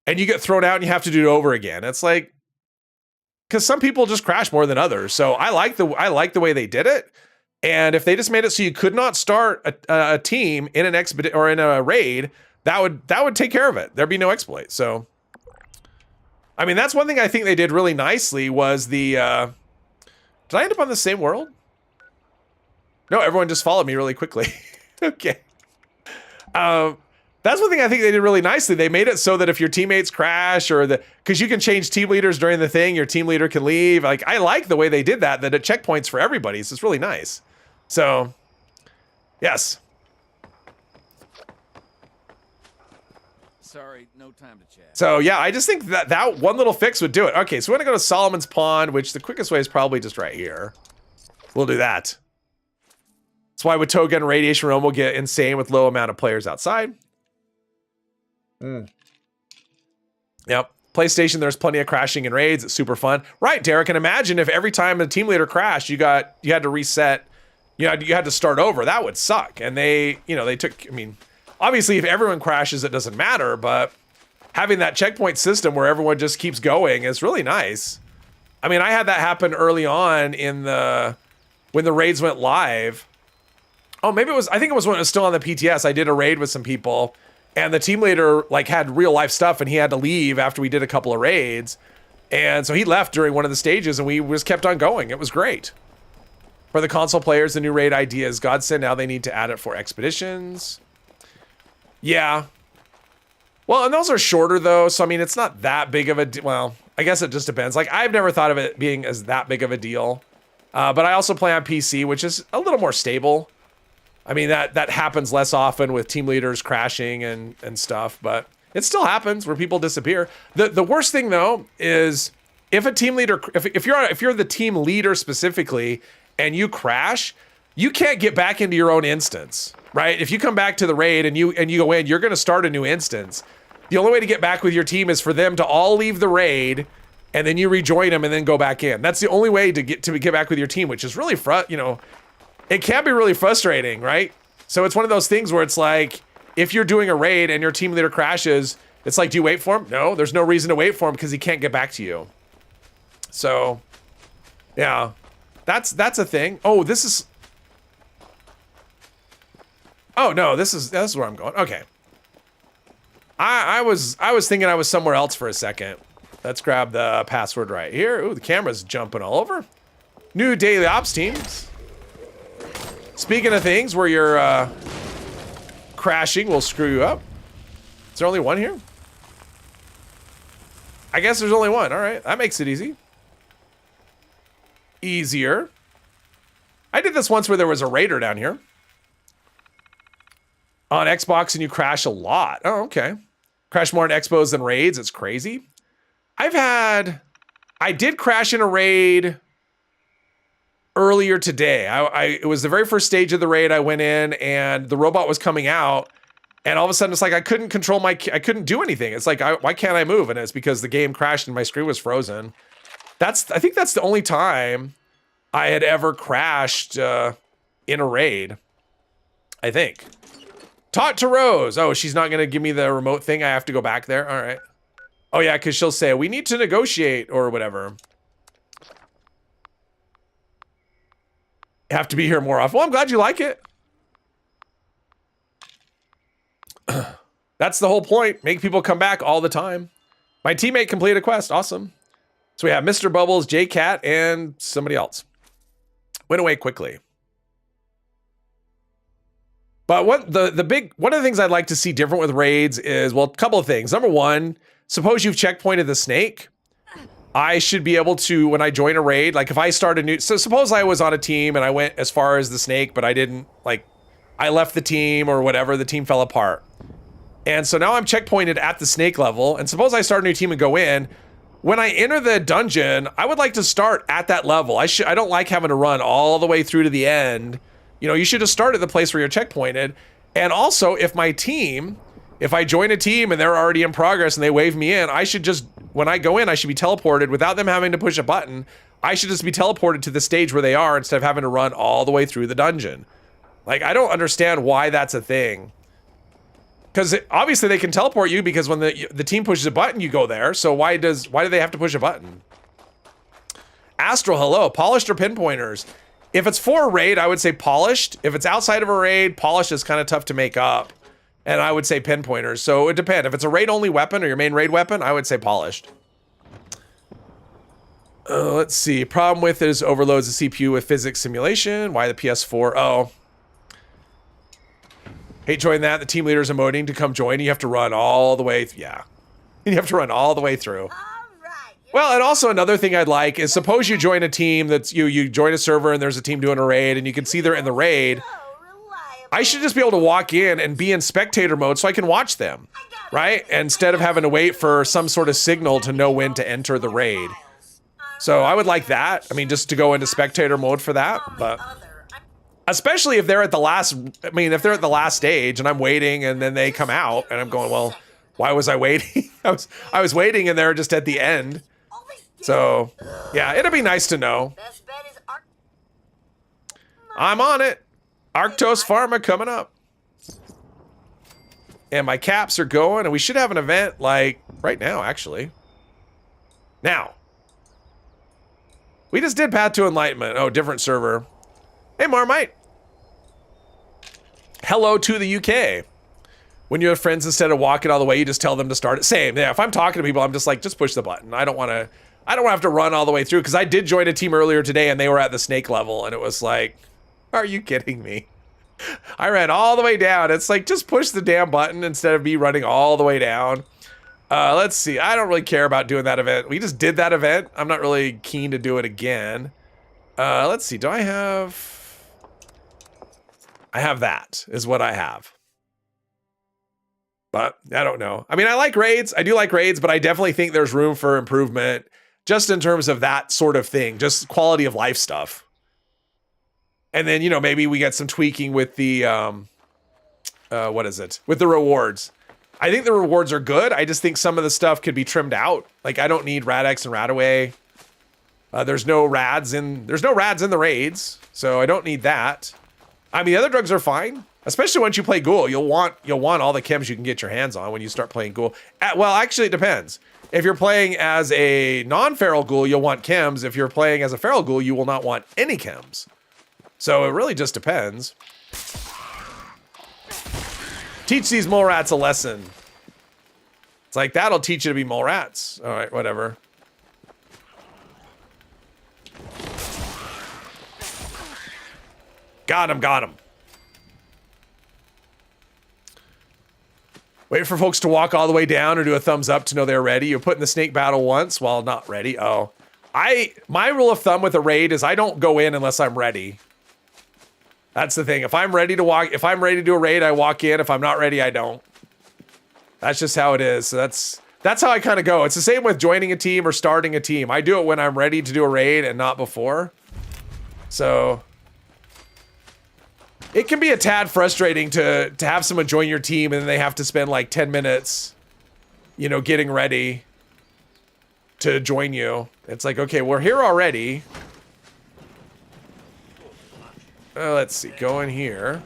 and you get thrown out and you have to do it over again. It's like, because some people just crash more than others. So I like the way they did it. And if they just made it so you could not start a team in an expedition or in a raid, that would take care of it. There'd be no exploit. So, I mean, that's one thing I think they did really nicely was the, did I end up on the same world? No, everyone just followed me really quickly. Okay. That's one thing I think they did really nicely. They made it so that if your teammates crash because you can change team leaders during the thing, your team leader can leave. Like, I like the way they did that it checkpoints for everybody. So it's really nice. So, yes. Sorry, no time to chat. So yeah, I just think that one little fix would do it. Okay, so we're gonna go to Solomon's Pond, which the quickest way is probably just right here. We'll do that. That's why with Toga and Radiation Realm will get insane with low amount of players outside. Yep. PlayStation, there's plenty of crashing and raids. It's super fun. Right, Derek, and imagine if every time a team leader crashed, you had to reset, you had to start over. That would suck. And they took, I mean, Obviously, if everyone crashes, it doesn't matter, but having that checkpoint system where everyone just keeps going is really nice. I mean, I had that happen early on in when the raids went live. Oh, maybe it was, I think it was when it was still on the PTS. I did a raid with some people, and the team leader like had real life stuff, and he had to leave after we did a couple of raids. And so he left during one of the stages, and we just kept on going. It was great. For the console players, the new raid idea is godsend. Now they need to add it for expeditions. Yeah. Well, and those are shorter though, so I mean, it's not that big of a well, I guess it just depends. Like, I've never thought of it being as that big of a deal. But I also play on PC, which is a little more stable. I mean, that happens less often with team leaders crashing and stuff, but it still happens where people disappear. The worst thing though is if a team leader, if you're the team leader specifically and you crash, you can't get back into your own instance, right? If you come back to the raid and you go in, you're going to start a new instance. The only way to get back with your team is for them to all leave the raid, and then you rejoin them and then go back in. That's the only way to get back with your team, which is really it can be really frustrating, right? So it's one of those things where it's like, if you're doing a raid and your team leader crashes, it's like, do you wait for him? No, there's no reason to wait for him because he can't get back to you. So, yeah, that's a thing. Oh, this is. Oh no, this is where I'm going. Okay. I was thinking I was somewhere else for a second. Let's grab the password right here. Ooh, the camera's jumping all over. New daily ops teams. Speaking of things where you're crashing will screw you up. Is there only one here? I guess there's only one. All right, that makes it easy. Easier. I did this once where there was a raider down here. On Xbox and you crash a lot. Oh, okay. Crash more in expos than raids. It's crazy. I did crash in a raid earlier today. It was the very first stage of the raid. I went in and the robot was coming out, and all of a sudden it's like I couldn't control I couldn't do anything. It's like, why can't I move? And it's because the game crashed and my screen was frozen. I think that's the only time I had ever crashed in a raid. I think. Talk to Rose. Oh, she's not gonna give me the remote thing. I have to go back there. All right. Oh yeah, because she'll say we need to negotiate or whatever. Have to be here more often. Well, I'm glad you like it. That's the whole point. Make people come back all the time. My teammate completed a quest. Awesome. So we have Mr. Bubbles, J-Cat, and somebody else. Went away quickly. But one of the things I'd like to see different with raids is, well, a couple of things. Number one, suppose you've checkpointed the snake. I should be able to, when I join a raid, like if I start a new, so suppose I was on a team and I went as far as the snake, but I didn't, like, I left the team or whatever, the team fell apart. And so now I'm checkpointed at the snake level, and suppose I start a new team and go in. When I enter the dungeon, I would like to start at that level. I don't like having to run all the way through to the end. You know, you should just start at the place where you're checkpointed. And also, if I join a team and they're already in progress and they wave me in, I should just, when I go in, I should be teleported without them having to push a button. I should just be teleported to the stage where they are instead of having to run all the way through the dungeon. Like, I don't understand why that's a thing. Because obviously they can teleport you because when the team pushes a button, you go there. So why do they have to push a button? Astral, hello. Polished or pinpointers? If it's for a raid, I would say polished. If it's outside of a raid, polished is kind of tough to make up. And I would say pinpointers. So it depends. If it's a raid-only weapon or your main raid weapon, I would say polished. Let's see. Problem with it is overloads the CPU with physics simulation. Why the PS4? Oh. Hate joining that. The team leader's emoting to come join. You have to run all the way. Yeah. You have to run all the way through. Well, and also another thing I'd like is suppose you join a team that's you join a server and there's a team doing a raid and you can see they're in the raid. I should just be able to walk in and be in spectator mode so I can watch them, right? Instead of having to wait for some sort of signal to know when to enter the raid. So I would like that. I mean, just to go into spectator mode for that, but especially if they're at the last, if they're at the last stage and I'm waiting and then they come out and I'm going, well, why was I waiting? I was waiting and they're just at the end. So yeah, it'd be nice to know. I'm on it. Arctos Pharma coming up. And my caps are going, and we should have an event, like, right now, actually. Now. We just did Path to Enlightenment. Oh, different server. Hey, Marmite. Hello to the UK. When you have friends, instead of walking all the way, you just tell them to start it. Same. Yeah, if I'm talking to people, I'm just like, just push the button. I don't want to have to run all the way through, because I did join a team earlier today, and they were at the snake level, and it was like, are you kidding me? I ran all the way down. It's like, just push the damn button instead of me running all the way down. Let's see. I don't really care about doing that event. We just did that event. I'm not really keen to do it again. Let's see. Do I have... I have that, is what I have. But I don't know. I mean, I like raids. I do like raids, but I definitely think there's room for improvement just in terms of that sort of thing, just quality of life stuff. And then, you know, maybe we get some tweaking with the, what is it? With the rewards. I think the rewards are good. I just think some of the stuff could be trimmed out. Like, I don't need Rad-X and Rad-Away. There's no rads in the raids, so I don't need that. I mean, the other drugs are fine, especially once you play Ghoul. You'll want all the chems you can get your hands on when you start playing Ghoul. Well, actually, it depends. If you're playing as a non-feral Ghoul, you'll want chems. If you're playing as a feral Ghoul, you will not want any chems. So it really just depends. Teach these mole rats a lesson. It's like, that'll teach you to be mole rats. All right, whatever. Got him. Wait for folks to walk all the way down or do a thumbs up to know they're ready. You're put in the snake battle once while not ready. Oh, my rule of thumb with a raid is I don't go in unless I'm ready. That's the thing. If I'm ready to do a raid, I walk in. If I'm not ready, I don't. That's just how it is. So that's how I kind of go. It's the same with joining a team or starting a team. I do it when I'm ready to do a raid and not before. So it can be a tad frustrating to have someone join your team and then they have to spend like 10 minutes, you know, getting ready to join you. It's like, okay, we're here already. Let's see, go in here.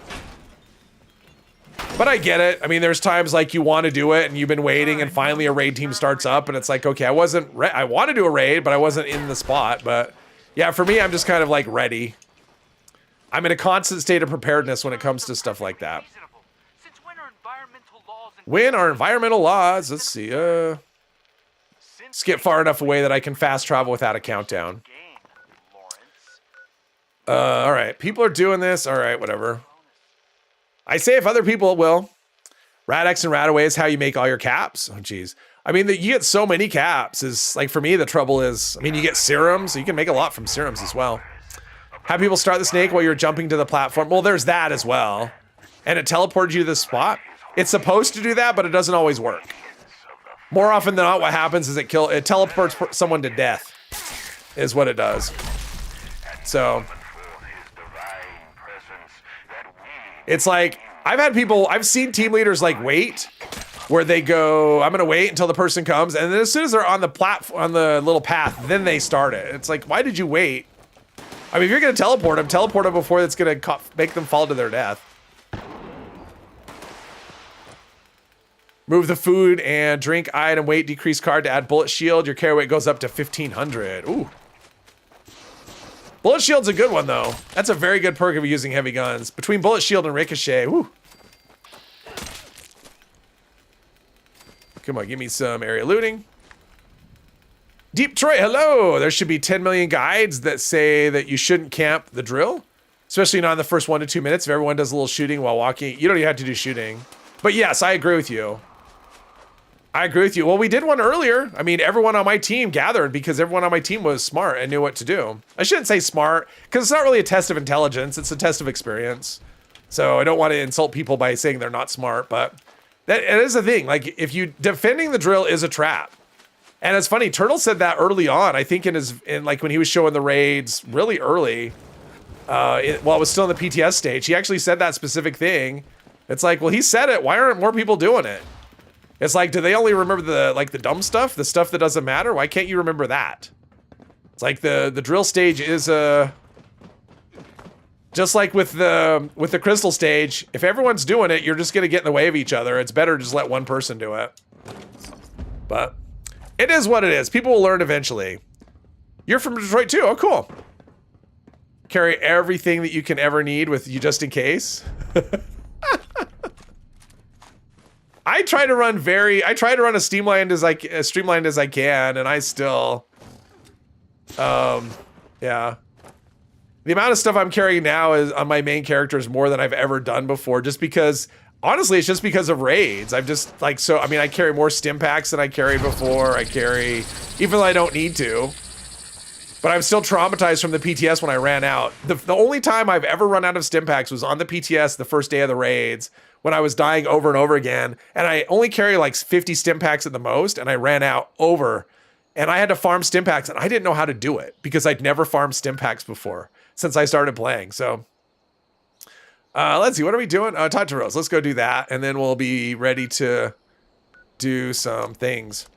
But I get it. I mean, there's times like you want to do it and you've been waiting and finally a raid team starts up and it's like, okay, I want to do a raid, but I wasn't in the spot. But yeah, for me, I'm just kind of like ready. I'm in a constant state of preparedness when it comes to stuff like that. When are environmental laws? Let's see. Let's get far enough away that I can fast travel without a countdown. All right, people are doing this. All right, whatever. I say if other people will. Rad-X and Rad-Away is how you make all your caps. Oh, geez. I mean, you get so many caps. Is like, for me, the trouble is, I mean, you get serums. So you can make a lot from serums as well. Have people start the snake while you're jumping to the platform. Well, there's that as well. And it teleports you to this spot. It's supposed to do that, but it doesn't always work. More often than not, what happens is it teleports someone to death, is what it does. So it's like, I've seen team leaders like wait, where they go, I'm gonna wait until the person comes, and then as soon as they're on the platform, on the little path, then they start it. It's like, why did you wait? I mean, if you're gonna teleport them before it's gonna make them fall to their death. Move the food and drink item weight decrease card to add bullet shield. Your carry weight goes up to 1,500. Ooh. Bullet shield's a good one though. That's a very good perk of using heavy guns. Between bullet shield and ricochet. Woo. Come on, give me some area looting. Deep Troy, hello. There should be 10 million guides that say that you shouldn't camp the drill, especially not in the first 1 to 2 minutes. If everyone does a little shooting while walking, you don't even have to do shooting. But yes, I agree with you. Well, we did one earlier. I mean, everyone on my team gathered because everyone on my team was smart and knew what to do. I shouldn't say smart because it's not really a test of intelligence. It's a test of experience. So I don't want to insult people by saying they're not smart, but it is a thing. Like, if you defending the drill is a trap. And it's funny, Turtle said that early on. I think in like when he was showing the raids really early, while it was still in the PTS stage, he actually said that specific thing. It's like, well, he said it. Why aren't more people doing it? It's like, do they only remember the dumb stuff, the stuff that doesn't matter? Why can't you remember that? It's like the drill stage is just Just like with the crystal stage, if everyone's doing it, you're just gonna get in the way of each other. It's better to just let one person do it. But it is what it is. People will learn eventually. You're from Detroit too. Oh, cool. Carry everything that you can ever need with you just in case. I try to run as streamlined as I can, and I still, yeah. The amount of stuff I'm carrying now is on my main character is more than I've ever done before, just because, honestly, it's just because of raids. I've just, like, so, I mean, I carry more stim packs than I carried before. I carry, even though I don't need to, but I'm still traumatized from the PTS when I ran out. The only time I've ever run out of stim packs was on the PTS the first day of the raids, when I was dying over and over again, and I only carry like 50 stim packs at the most, and I ran out over, and I had to farm stim packs, and I didn't know how to do it, because I'd never farmed stim packs before, since I started playing. So let's see, what are we doing? Talk to Rose. Let's go do that, and then we'll be ready to do some things.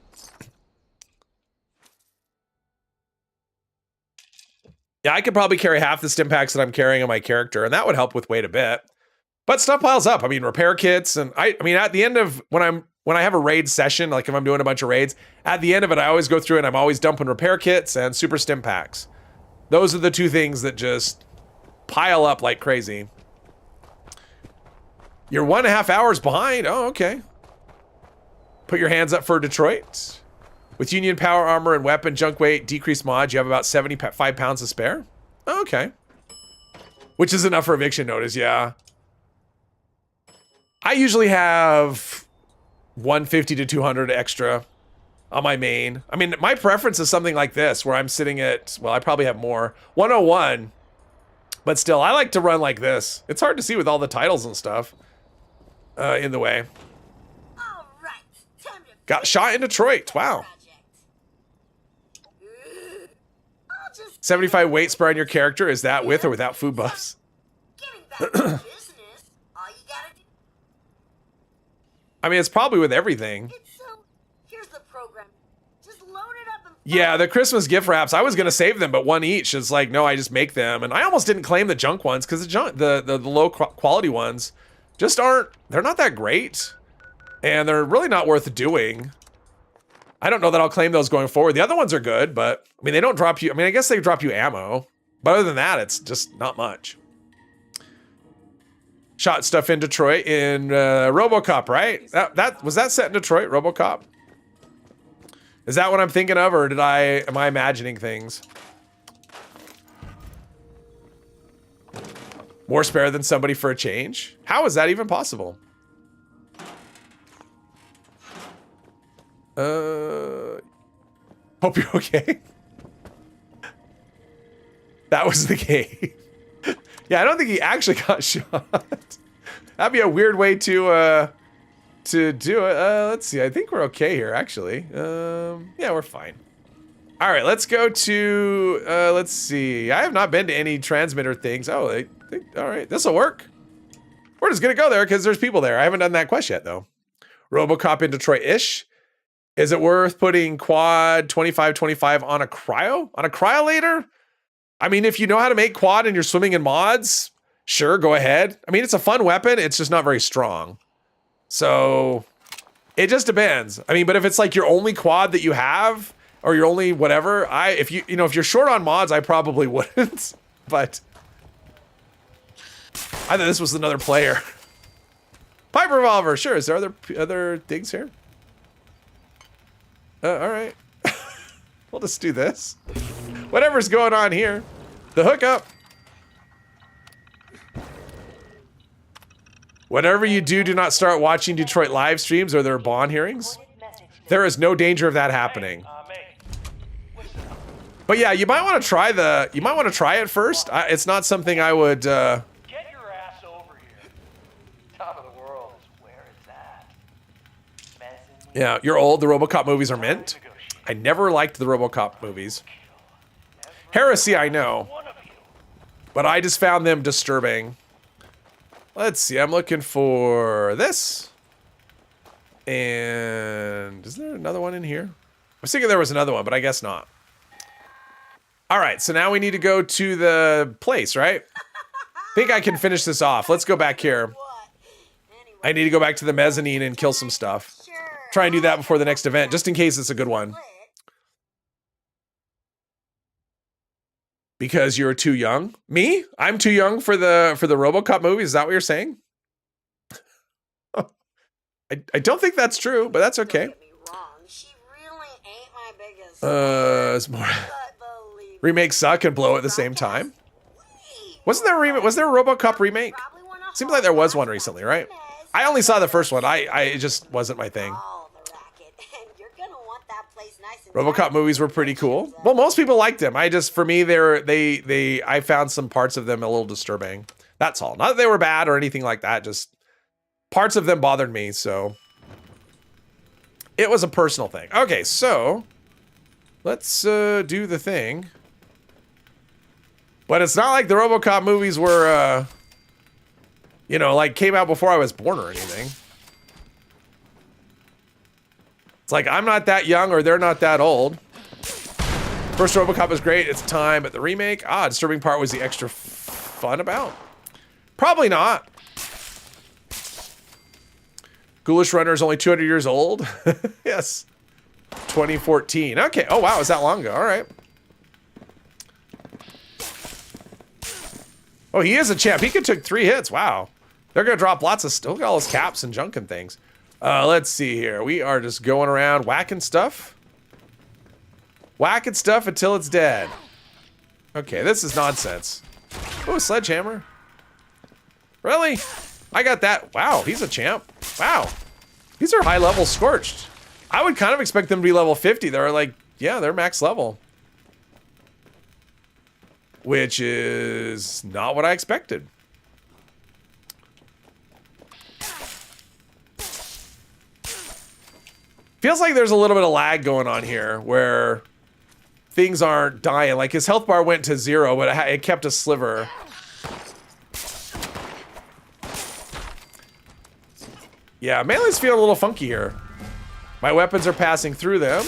Yeah, I could probably carry half the stim packs that I'm carrying on my character, and that would help with weight a bit. But stuff piles up. I mean, repair kits, and I mean, at the end of when I have a raid session, like if I'm doing a bunch of raids, at the end of it, I always go through and I'm always dumping repair kits and super stim packs. Those are the two things that just pile up like crazy. You're 1.5 hours behind. Oh, okay. Put your hands up for Detroit. With Union power armor and weapon junk weight decreased mods, you have about 75 pounds to spare. Oh, okay. Which is enough for eviction notice, yeah. I usually have 150 to 200 extra on my main. I mean, my preference is something like this, where I'm sitting at, well, I probably have more. 101. But still, I like to run like this. It's hard to see with all the titles and stuff in the way. All right, time to Got shot in Detroit. Wow. I'll just 75 weight spur on your character. Is that with or without food buffs? getting back to business. All you gotta do. I mean, it's probably with everything. It's so. Here's the program. Just load it up and. Yeah, the Christmas gift wraps, I was going to save them, but one each. It's like, no, I just make them. And I almost didn't claim the junk ones, because the low quality ones just aren't, they're not that great. And they're really not worth doing. I don't know that I'll claim those going forward. The other ones are good, but, I mean, they don't drop you, I mean, I guess they drop you ammo. But other than that, it's just not much. Shot stuff in Detroit in RoboCop, right? That was that set in Detroit, RoboCop? Is that what I'm thinking of, or am I imagining things? More spare than somebody for a change? How is that even possible? Hope you're okay. That was the game. Yeah, I don't think he actually got shot. That'd be a weird way to do it. Let's see. I think we're okay here, actually. Yeah, we're fine. All right, let's go to, let's see. I have not been to any transmitter things. Oh, all right, this'll work. We're just gonna go there because there's people there. I haven't done that quest yet, though. RoboCop in Detroit-ish. Is it worth putting quad 25-25 on a cryo? On a cryolator? I mean, if you know how to make quad and you're swimming in mods, sure, go ahead. I mean, it's a fun weapon. It's just not very strong. So it just depends. I mean, but if it's like your only quad that you have, or your only whatever, if you're short on mods, I probably wouldn't. But I thought this was another player. Pipe revolver, sure. Is there other things here? All right. We'll just do this. Whatever's going on here. The hookup. Whatever you do, do not start watching Detroit live streams or their bond hearings. There is no danger of that happening. But yeah, you might want to try it first. It's not something I would. Get your ass over here. Top of the world is where it's at. Yeah, you're old. The RoboCop movies are mint. I never liked the RoboCop movies. Heresy, I know, but I just found them disturbing. Let's see. I'm looking for this. And is there another one in here? I was thinking there was another one, but I guess not. All right, so now we need to go to the place, right? think I can finish this off. Let's go back here. What? Anyway, I need to go back to the mezzanine and kill some stuff. sure. Try and do that before the next event, just in case it's a good one. Because you're too young? Me? I'm too young for the RoboCop movie? Is that what you're saying? I don't think that's true, but that's okay. Don't get me wrong. She really ain't my biggest It's more but believe remakes suck and blow at the same time. Wasn't there a remake? Was there a RoboCop remake? Seems like there was one recently, right? I only saw the first one. It just wasn't my thing. all the racket, and you're gonna want that place nice and RoboCop tidy. movies were pretty cool. Well, most people liked them. For me, I found some parts of them a little disturbing. That's all. Not that they were bad or anything like that. Just parts of them bothered me. So it was a personal thing. Okay, so let's do the thing. But it's not like the RoboCop movies were, like came out before I was born or anything. It's like I'm not that young or they're not that old. First RoboCop was great. It's time, but the remake, disturbing part was the extra fun about. Probably not. Ghoulish Runner is only 200 years old. Yes. 2014. Okay. Oh, wow. Is that long ago? All right. Oh, he is a champ. He could took 3 hits. Wow. They're going to drop lots of stuff. Look at all his caps and junk and things. Let's see here. We are just going around whacking stuff. Whacking stuff until it's dead. Okay, this is nonsense. Oh, sledgehammer. Really? I got that. Wow, he's a champ. Wow. These are high level scorched. I would kind of expect them to be level 50. They're like, yeah, they're max level. Which is not what I expected. Feels like there's a little bit of lag going on here where things aren't dying. Like his health bar went to 0, but it kept a sliver. Yeah, melee's feeling a little funky here. My weapons are passing through them.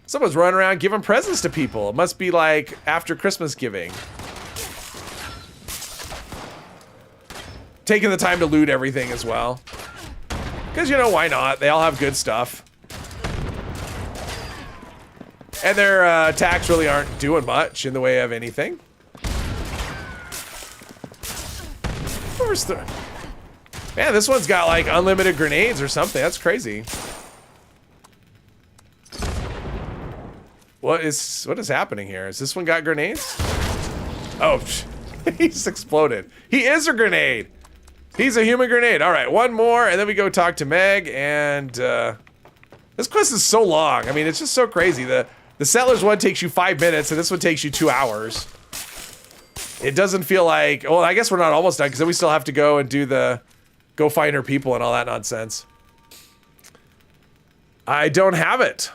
Someone's running around giving presents to people. It must be like after Christmas giving. Taking the time to loot everything as well. Because, why not? They all have good stuff. And their attacks really aren't doing much in the way of anything. Where's the... Man, this one's got like unlimited grenades or something. That's crazy. What is happening here? Has this one got grenades? Oh, he's exploded. He is a grenade. He's a human grenade. All right, one more, and then we go talk to Meg. And this quest is so long. I mean, it's just so crazy. The Settlers one takes you 5 minutes, and this one takes you 2 hours. It doesn't feel like. Well, I guess we're not almost done because then we still have to go and do the go find her people and all that nonsense. I don't have it.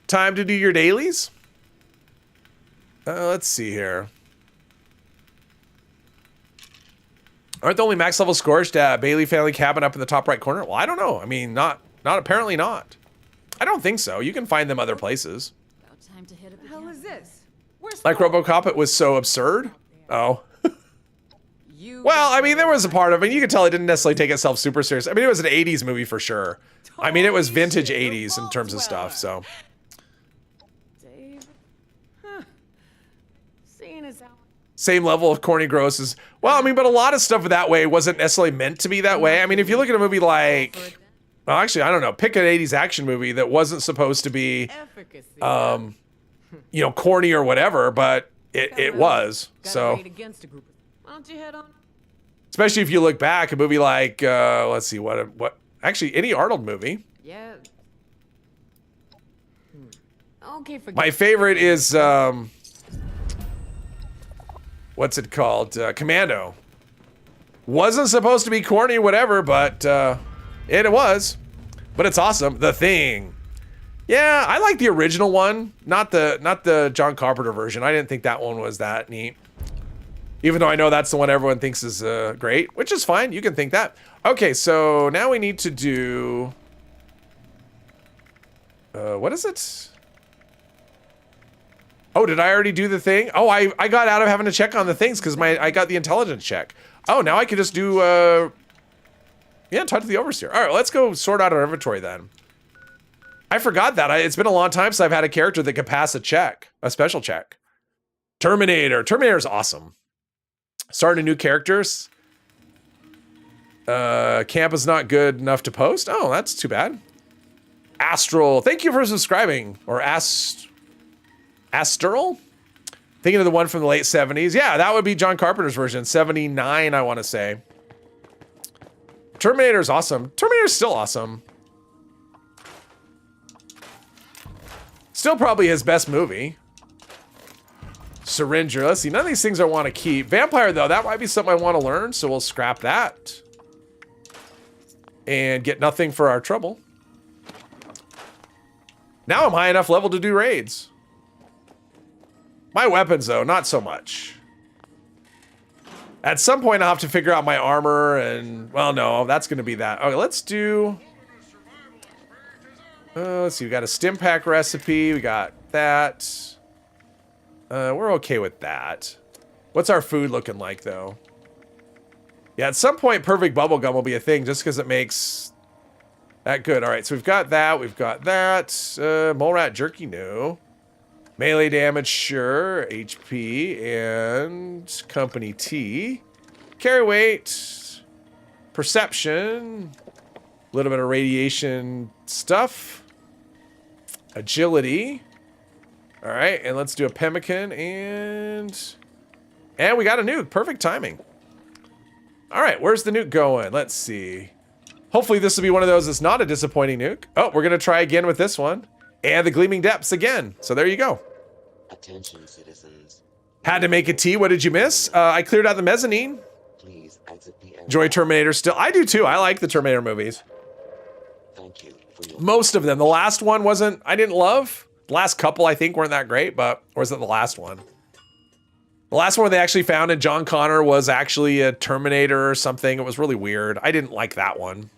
Time to do your dailies? Let's see here. Aren't the only max level scorched Bailey family cabin up in the top right corner? Well, I don't know. I mean, not apparently not. I don't think so. You can find them other places. About time to hit it. The hell is this? Where's Like RoboCop, it was so absurd. Oh. you? Well, I mean, there was a part of it. You could tell it didn't necessarily take itself super serious. I mean, it was an 80s movie for sure. I mean, it was vintage 80s in terms of stuff, so. Dave? Huh. Seeing as how Same level of corny gross as well. I mean, but a lot of stuff that way wasn't necessarily meant to be that way. I mean, if you look at a movie like, well, actually, I don't know, pick an 80s action movie that wasn't supposed to be, efficacy. corny or whatever, but it was. Gotta So, rate against a group. Why don't you head on? especially if you look back, a movie like, let's see, what? Actually, any Arnold movie. Yeah. Okay, forget. My favorite is, what's it called? Commando. Wasn't supposed to be corny or whatever, but it was. But it's awesome. The Thing. Yeah, I like the original one, not the John Carpenter version. I didn't think that one was that neat. Even though I know that's the one everyone thinks is great, which is fine. You can think that. Okay, so now we need to do... what is it? Oh, did I already do the thing? Oh, I got out of having to check on the things because I got the intelligence check. Oh, now I can just do, yeah, talk to the overseer. All right, let's go sort out our inventory then. I forgot that. It's been a long time since I've had a character that could pass a check, a special check. Terminator. Terminator's awesome. Starting new characters. Camp is not good enough to post. Oh, that's too bad. Astral. Thank you for subscribing. Or Astral? Thinking of the one from the late 70s. Yeah, that would be John Carpenter's version. 79, I want to say. Terminator's awesome. Terminator's still awesome. Still probably his best movie. Syringer. Let's see. None of these things I want to keep. Vampire, though, that might be something I want to learn, so we'll scrap that. And get nothing for our trouble. Now I'm high enough level to do raids. My weapons, though, not so much. At some point, I'll have to figure out my armor and... Well, no, that's going to be that. Okay, let's do... let's see. We got a stim pack recipe. We got that. We're okay with that. What's our food looking like, though? Yeah, at some point, perfect bubblegum will be a thing just because it makes that good. All right, so we've got that. We've got that. Mole rat jerky, no. Melee damage, sure. HP and company T. Carry weight. Perception. A little bit of radiation stuff. Agility. All right, and let's do a pemmican and we got a nuke. Perfect timing. All right, where's the nuke going? Let's see. Hopefully this will be one of those that's not a disappointing nuke. Oh, we're gonna try again with this one. And the Gleaming Depths again. So there you go. Attention, citizens. Had to make a tea. What did you miss? I cleared out the mezzanine. Please exit the area. Enjoy Terminator still. I do too. I like the Terminator movies. Thank you for your Most of them. The last one I didn't love. The last couple I think weren't that great, but, or is it the last one? The last one they actually found in John Connor was actually a Terminator or something. It was really weird. I didn't like that one.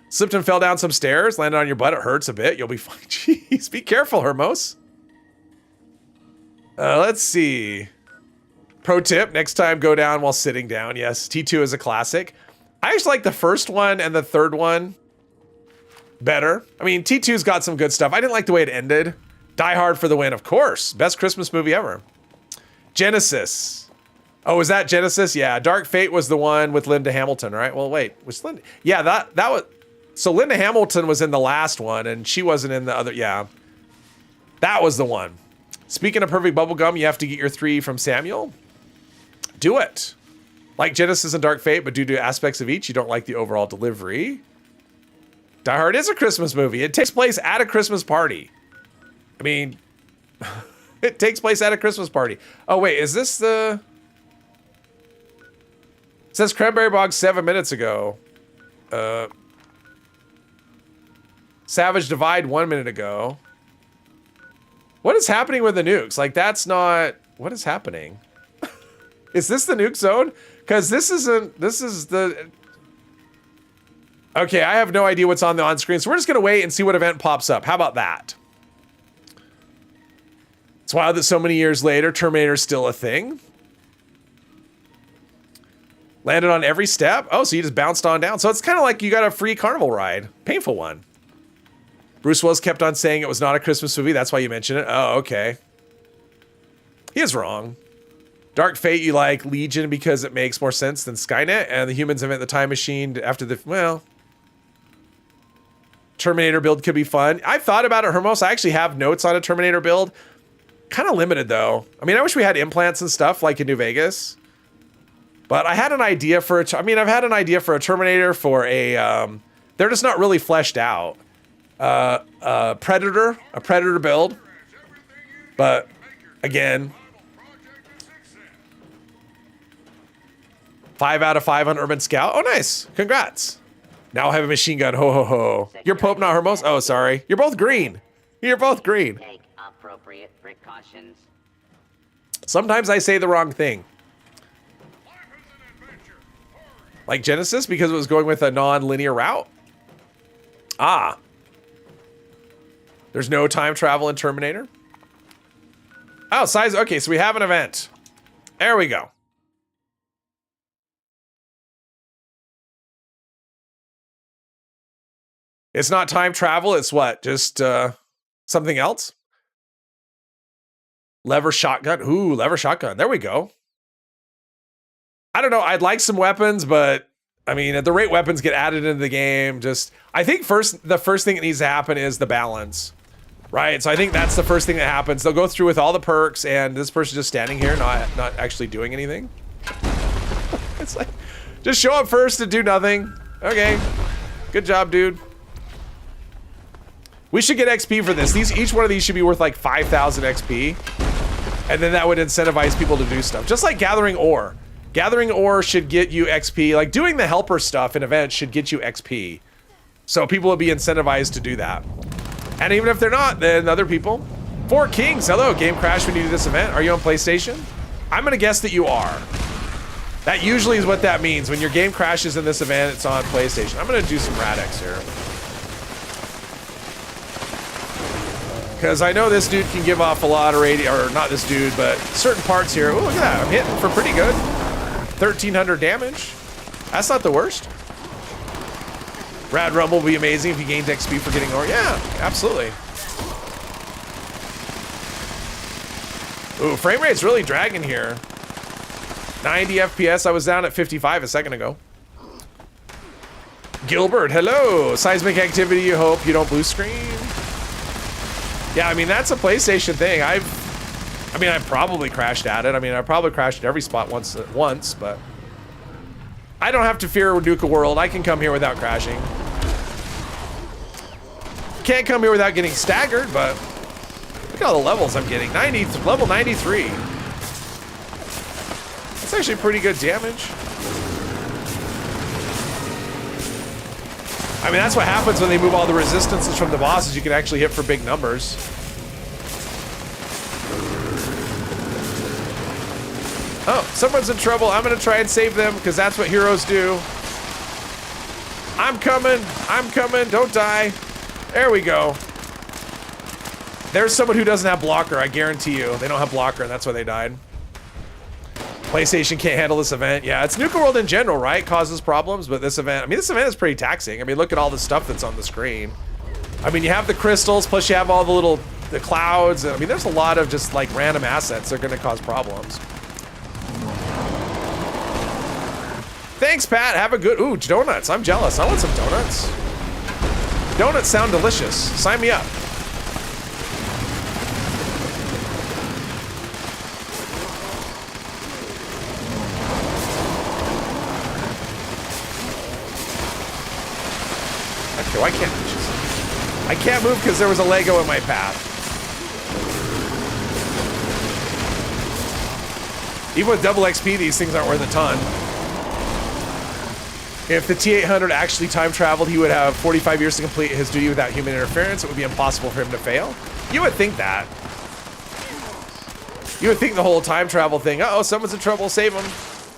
Slipped and fell down some stairs, landed on your butt. It hurts a bit. You'll be fine. Jeez, be careful, Hermos. Let's see. Pro tip, next time go down while sitting down. Yes, T2 is a classic. I actually like the first one and the third one better. I mean, T2's got some good stuff. I didn't like the way it ended. Die Hard for the win, of course. Best Christmas movie ever. Genesis. Oh, was that Genesis? Yeah, Dark Fate was the one with Linda Hamilton, right? Well, wait, was Linda? Yeah, that was... So Linda Hamilton was in the last one, and she wasn't in the other... Yeah. That was the one. Speaking of perfect bubblegum, you have to get your 3 from Samuel. Do it. Like Genesis and Dark Fate, but due to aspects of each, you don't like the overall delivery. Die Hard is a Christmas movie. It takes place at a Christmas party. I mean... It takes place at a Christmas party. Oh, wait, is this the... It says Cranberry Bog 7 minutes ago. Savage Divide 1 minute ago. What is happening with the nukes? Like, that's not... What is happening? Is this the nuke zone? Because this isn't... This is the... Okay, I have no idea what's on the on-screen, so we're just going to wait and see what event pops up. How about that? It's wild that so many years later, Terminator's still a thing. Landed on every step. Oh, so you just bounced on down. So it's kind of like you got a free carnival ride. Painful one. Bruce Willis kept on saying it was not a Christmas movie. That's why you mentioned it. Oh, okay. He is wrong. Dark Fate, you like Legion because it makes more sense than Skynet, and the humans invent the time machine after the... Well... Terminator build could be fun. I've thought about it, Hermos. I actually have notes on a Terminator build. Kind of limited, though. I mean, I wish we had implants and stuff like in New Vegas. But I had an idea for a... I mean, I've had an idea for a Terminator, for a... they're just not really fleshed out. A Predator build. But, again... 5 out of 5 on Urban Scout. Oh, nice. Congrats. Now I have a machine gun. Ho, ho, ho. You're Pope, not Hermos? Oh, sorry. You're both green. You're both green. Take appropriate precautions. Sometimes I say the wrong thing. Like Genesis, because it was going with a non-linear route? Ah. There's no time travel in Terminator? Oh, size. Okay, so we have an event. There we go. It's not time travel. It's what? Just something else? Lever shotgun. Ooh, lever shotgun. There we go. I don't know. I'd like some weapons, but I mean, at the rate weapons get added into the game, I think the first thing that needs to happen is the balance, right? So I think that's the first thing that happens. They'll go through with all the perks, and this person's just standing here, not actually doing anything. It's like, just show up first and do nothing. Okay, good job, dude. We should get XP for this. Each one of these should be worth like 5,000 XP, and then that would incentivize people to do stuff. Just like gathering ore. Gathering ore should get you XP. Like doing the helper stuff in events should get you XP. So people will be incentivized to do that. And even if they're not, then other people. Four Kings, hello, game crash when you do this event. Are you on PlayStation? I'm gonna guess that you are. That usually is what that means. When your game crashes in this event, it's on PlayStation. I'm gonna do some Radix here. Because I know this dude can give off a lot of or not this dude, but certain parts here. Oh, look at that, I'm hitting for pretty good. 1,300 damage. That's not the worst. Rad Rumble will be amazing if you gained XP for getting ore. Yeah, absolutely. Ooh, frame rate's really dragging here. 90 FPS. I was down at 55 a second ago. Gilbert, hello. Seismic activity. You hope you don't blue screen. Yeah, I mean, that's a PlayStation thing. I've probably crashed at it. I mean, I probably crashed at every spot once, but I don't have to fear Nuka World. I can come here without crashing. Can't come here without getting staggered, but look at all the levels I'm getting. Level 93. That's actually pretty good damage. I mean, that's what happens when they move all the resistances from the bosses. You can actually hit for big numbers. Oh, someone's in trouble. I'm gonna try and save them because that's what heroes do. I'm coming, don't die. There we go. There's someone who doesn't have blocker, I guarantee you. They don't have blocker and that's why they died. PlayStation can't handle this event. Yeah, it's Nuka World in general, right? Causes problems, but this event, this event is pretty taxing. I mean, look at all the stuff that's on the screen. I mean, you have the crystals, plus you have all the clouds. I mean, there's a lot of just like random assets that are gonna cause problems. Thanks, Pat. Have a good, ooh, donuts. I'm jealous. I want some donuts. Donuts sound delicious. Sign me up. Okay, why can't I can't move because there was a Lego in my path. Even with double XP, these things aren't worth a ton. If the T-800 actually time traveled, he would have 45 years to complete his duty without human interference. It would be impossible for him to fail. You would think that. You would think the whole time travel thing, uh-oh, someone's in trouble, save him.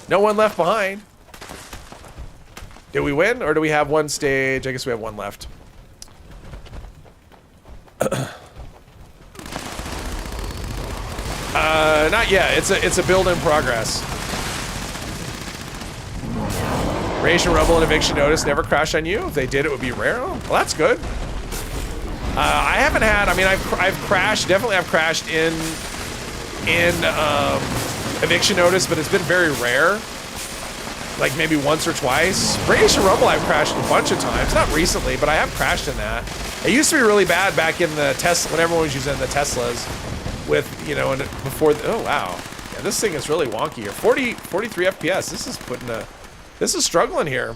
No one left behind. Did we win, or do we have one stage? I guess we have one left. Not yet. It's a build in progress. Ration Rumble and Eviction Notice never crash on you. If they did, it would be rare. Oh, well, that's good. I haven't had. I mean, I've crashed. Definitely, I've crashed in Eviction Notice, but it's been very rare. Like maybe once or twice. Ration Rumble, I've crashed a bunch of times. Not recently, but I have crashed in that. It used to be really bad back in the Tesla when everyone was using the Teslas. With and before. Oh wow. Yeah, this thing is really wonky here. 43 FPS. This is struggling here.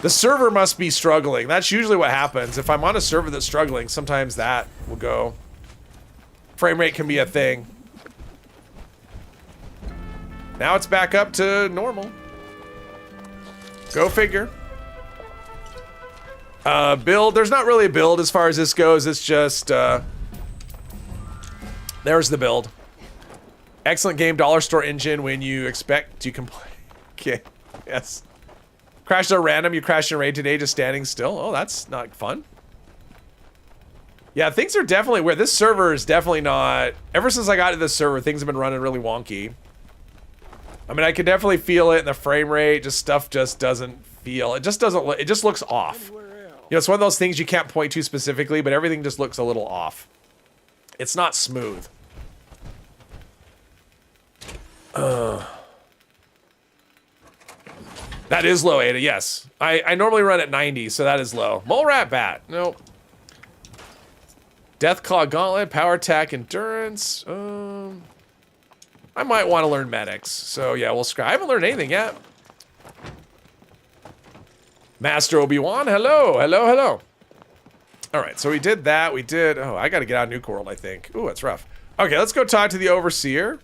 The server must be struggling. That's usually what happens. If I'm on a server that's struggling, sometimes that will go. Frame rate can be a thing. Now it's back up to normal. Go figure. Build. There's not really a build as far as this goes. It's just, there's the build. Excellent game, dollar store engine when you expect to complain. Okay, yes. Crashed at random, you crashed in raid today just standing still. Oh, that's not fun. Yeah, things are definitely weird. This server is definitely not... Ever since I got to this server, things have been running really wonky. I mean, I can definitely feel it in the frame rate. Just stuff just doesn't feel... It just doesn't look... It just looks off. You know, it's one of those things you can't point to specifically, but everything just looks a little off. It's not smooth. That is low, Ada, yes. I normally run at 90, so that is low. Mole Rat Bat. Nope. Deathclaw Gauntlet, Power Attack, Endurance. I might want to learn Medics. So yeah, we'll scrap. I haven't learned anything yet. Master Obi-Wan, hello, hello, hello. All right, so we did that. We did... Oh, I got to get out of Nuke World, I think. Ooh, that's rough. Okay, let's go talk to the Overseer.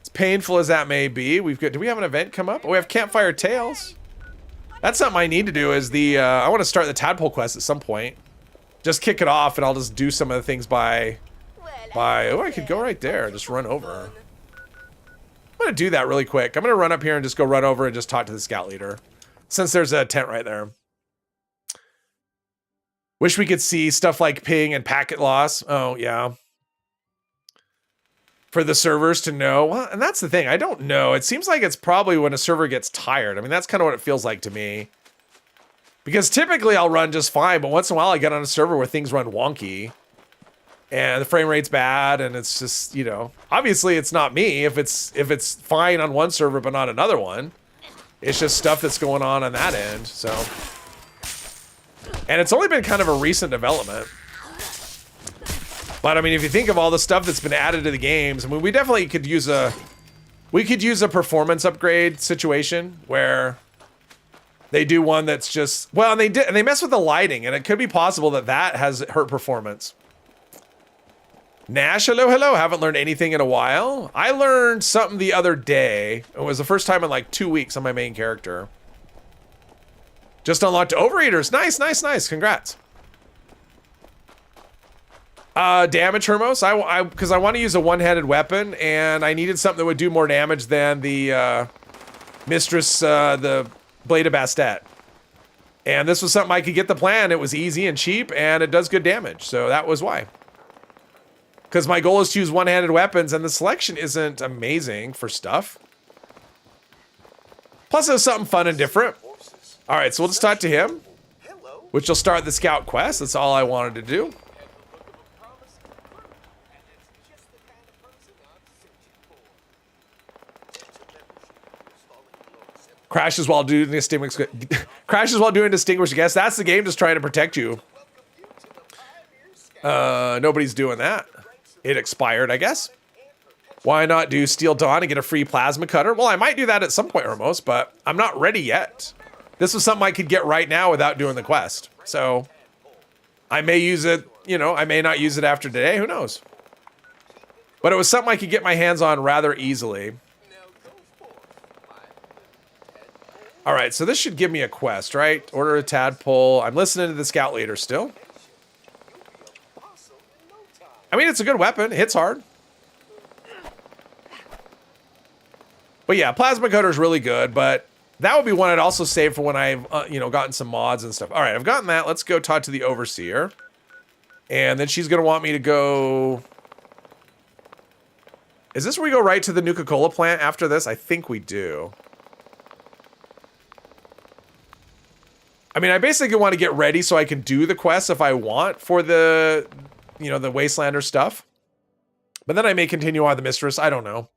As painful as that may be, we've got... Do we have an event come up? Oh, we have Campfire Tales. That's something I need to do is the... I want to start the Tadpole quest at some point. Just kick it off, and I'll just do some of the things by... Oh, I could go right there and just run over. I'm going to do that really quick. I'm going to run up here and just go run over and just talk to the scout leader. Since there's a tent right there. Wish we could see stuff like ping and packet loss. Oh, yeah. For the servers to know. Well, and that's the thing. I don't know. It seems like it's probably when a server gets tired. I mean, that's kind of what it feels like to me. Because typically I'll run just fine, but once in a while I get on a server where things run wonky. And the frame rate's bad, and it's just, you know, obviously it's not me if it's fine on one server but not another one. It's just stuff that's going on that end, so. And it's only been kind of a recent development. But I mean, if you think of all the stuff that's been added to the games, I mean, we definitely could use a performance upgrade situation where they do one that's just, well, and they mess with the lighting, and it could be possible that has hurt performance. Nash, hello, hello. Haven't learned anything in a while. I learned something the other day. It was the first time in like 2 weeks on my main character. Just unlocked Overeaters. Nice, nice, nice. Congrats. Damage Hermos. Because I want to use a one-handed weapon, and I needed something that would do more damage than the Mistress, the Blade of Bastet. And this was something I could get the plan. It was easy and cheap, and it does good damage. So that was why. Because my goal is to use one-handed weapons, and the selection isn't amazing for stuff. Plus, it was something fun and different. All right, so we'll just talk to him, which will start the scout quest. That's all I wanted to do. Crashes while doing distinguished guess. That's the game just trying to protect you. Nobody's doing that. It expired, I guess. Why not do Steel Dawn and get a free plasma cutter? Well, I might do that at some point, Ramos, but I'm not ready yet. This was something I could get right now without doing the quest. So I may use it, you know, I may not use it after today. Who knows? But it was something I could get my hands on rather easily. All right, so this should give me a quest, right? Order a tadpole. I'm listening to the scout leader still. I mean, it's a good weapon. It hits hard. But yeah, plasma cutter is really good, but that would be one I'd also save for when I've, you know, gotten some mods and stuff. All right, I've gotten that. Let's go talk to the Overseer. And then she's going to want me to go... Is this where we go right to the Nuka-Cola plant after this? I think we do. I mean, I basically want to get ready so I can do the quest if I want for the... You know, the Wastelander stuff. But then I may continue on the Mistress. I don't know.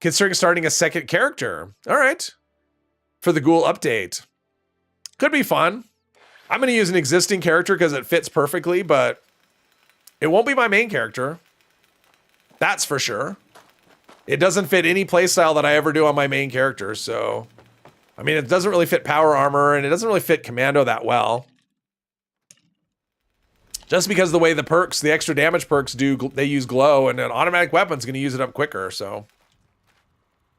Considering starting a second character. All right. For the Ghoul update. Could be fun. I'm going to use an existing character because it fits perfectly, but it won't be my main character. That's for sure. It doesn't fit any playstyle that I ever do on my main character, so... I mean, it doesn't really fit Power Armor, and it doesn't really fit Commando that well. Just because the way the perks, the extra damage perks they use glow, and an automatic weapon's going to use it up quicker, so.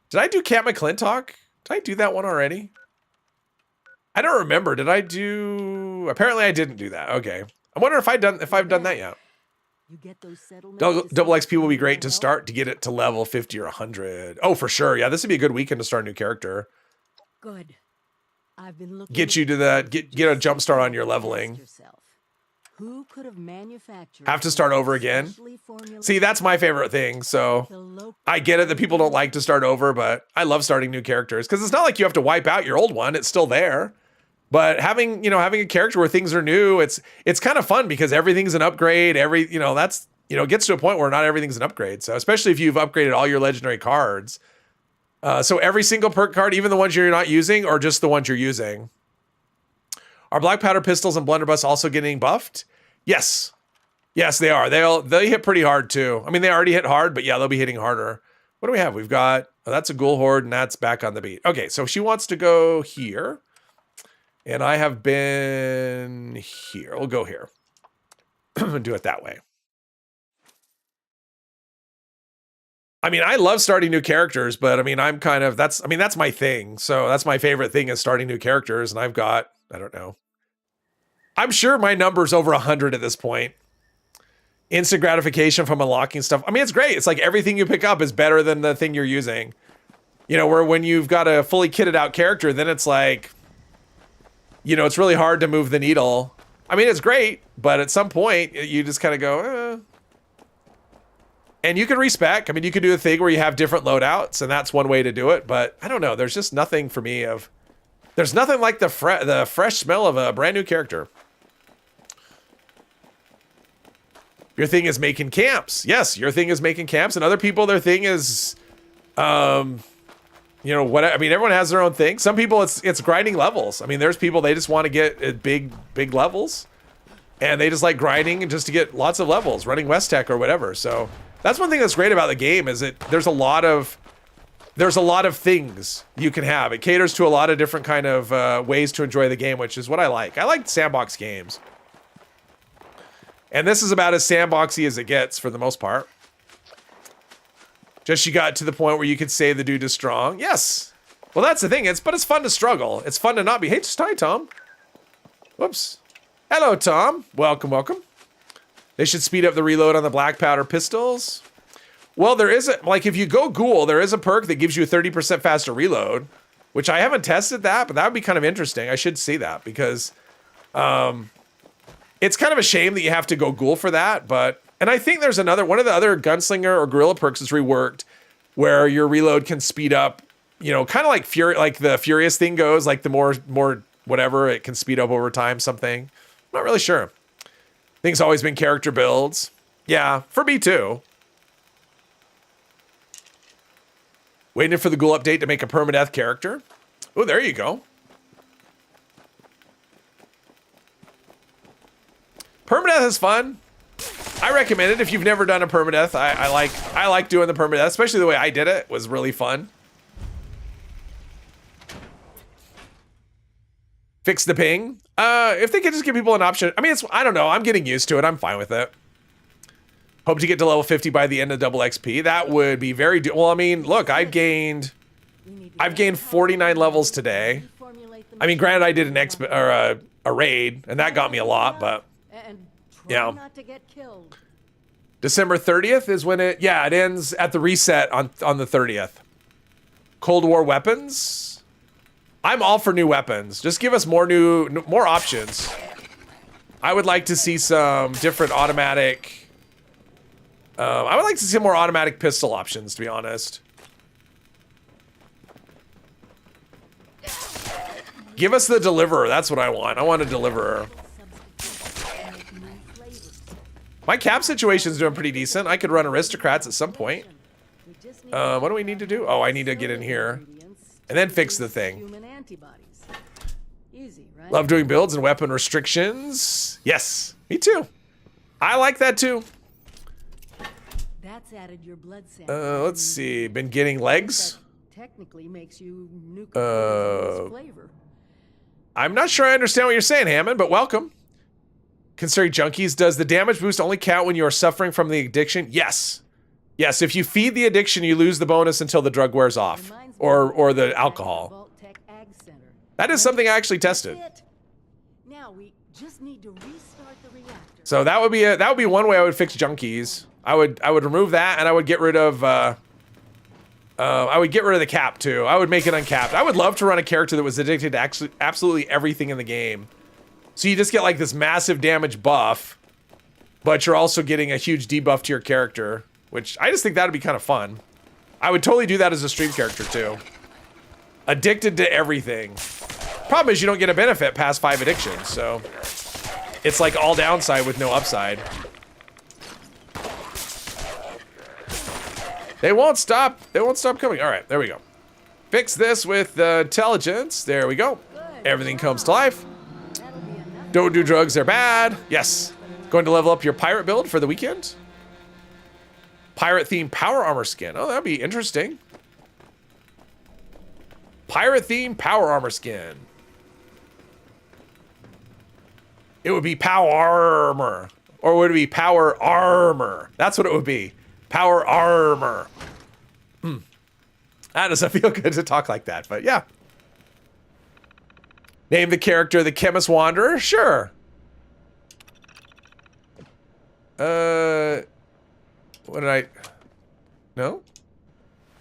Did I do Camp McClintock? Did I do that one already? I don't remember. Did I do... Apparently I didn't do that. Okay. I wonder if I've done that yet. You get those settlements. Double XP will be great to start to get it to level 50 or 100. Oh, for sure. Yeah, this would be a good weekend to start a new character. Good. I've been looking. Get you to the... Get a jump start on your leveling. Who could have manufactured Have to start over again. specially formulated See, that's my favorite thing. So the local I get it that people don't like to start over, but I love starting new characters because it's not like you have to wipe out your old one. It's still there. But having a character where things are new, it's kind of fun because everything's an upgrade. It gets to a point where not everything's an upgrade. So especially if you've upgraded all your legendary cards. So every single perk card, even the ones you're not using or just the ones you're using. Are black powder pistols and blunderbuss also getting buffed? Yes. Yes, they are. They hit pretty hard too. I mean, they already hit hard, but yeah, they'll be hitting harder. What do we have? We've got, that's a ghoul horde and that's back on the beat. Okay, so she wants to go here. And I have been here. We'll go here. Do it that way. I mean, I love starting new characters, but I mean, that's my thing. So that's my favorite thing is starting new characters. And I've got, I don't know. I'm sure my number's over 100 at this point. Instant gratification from unlocking stuff. I mean, it's great. It's like everything you pick up is better than the thing you're using. Where when you've got a fully kitted out character, then it's like, it's really hard to move the needle. I mean, it's great, but at some point you just kind of go, eh. And you can respec. I mean, you could do a thing where you have different loadouts, and that's one way to do it. But I don't know. There's just nothing for me there's nothing like the fresh smell of a brand new character. Your thing is making camps. Yes, your thing is making camps, and other people, their thing is, everyone has their own thing. Some people, it's grinding levels. I mean, there's people, they just want to get big levels, and they just like grinding just to get lots of levels, running West Tech or whatever. So that's one thing that's great about the game is that there's a lot of things you can have. It caters to a lot of different kind of ways to enjoy the game, which is what I like. I like sandbox games. And this is about as sandboxy as it gets for the most part. Just you got to the point where you could say the dude is strong. Yes. Well, that's the thing. It's fun to struggle. It's fun to not be. Hey, just hi, Tom. Whoops. Hello, Tom. Welcome, welcome. They should speed up the reload on the black powder pistols. Well, there is if you go ghoul, there is a perk that gives you a 30% faster reload, which I haven't tested that, but that would be kind of interesting. I should see that because, it's kind of a shame that you have to go ghoul for that, and I think there's one of the other gunslinger or guerrilla perks is reworked where your reload can speed up, kind of like the furious thing goes, like the more whatever, it can speed up over time, something. I'm not really sure. I think it's always been character builds. Yeah, for me too. Waiting for the ghoul update to make a permadeath character. Oh, there you go. Permadeath is fun. I recommend it if you've never done a permadeath. I like doing the permadeath, especially the way I did it. It was really fun. Fix the ping. If they could just give people an option. I mean, I don't know. I'm getting used to it. I'm fine with it. Hope to get to level 50 by the end of double XP. That would be very well, I mean, look, I've gained 49 levels today. I mean, granted, I did an a raid, and that got me a lot, but yeah. December 30th is when it ends at the reset on the 30th. Cold War weapons. I'm all for new weapons. Just give us more options. I would like to see some different automatic. I would like to see more automatic pistol options, to be honest. Give us the deliverer. That's what I want. I want a deliverer. My cap situation's doing pretty decent. I could run aristocrats at some point. What do we need to do? Oh, I need to get in here and then fix the thing. Love doing builds and weapon restrictions. Yes, me too. I like that too. That's added your blood sample. Let's see. Been getting legs. Technically makes you flavor. I'm not sure I understand what you're saying, Hammond, but welcome. Considering junkies, does the damage boost only count when you are suffering from the addiction? Yes. Yes, if you feed the addiction, you lose the bonus until the drug wears off. Or the alcohol. That is something I actually tested. Now we just need to restart the reactor. So that would be one way I would fix junkies. I would remove that, and I would get rid of the cap too. I would make it uncapped. I would love to run a character that was addicted to absolutely everything in the game. So you just get like this massive damage buff, but you're also getting a huge debuff to your character, which I just think that'd be kind of fun. I would totally do that as a stream character too. Addicted to everything. Problem is you don't get a benefit past 5 addictions, so it's like all downside with no upside. They won't stop. They won't stop coming. All right, there we go. Fix this with intelligence. There we go. Everything comes to life. Don't do drugs, they're bad. Yes. Going to level up your pirate build for the weekend. Pirate themed power armor skin. Oh, that'd be interesting. Pirate themed power armor skin. It would be power armor. Or would it be power armor? That's what it would be. Power armor. That doesn't feel good to talk like that, but yeah. Name the character the Chemist Wanderer? Sure. What did I... No?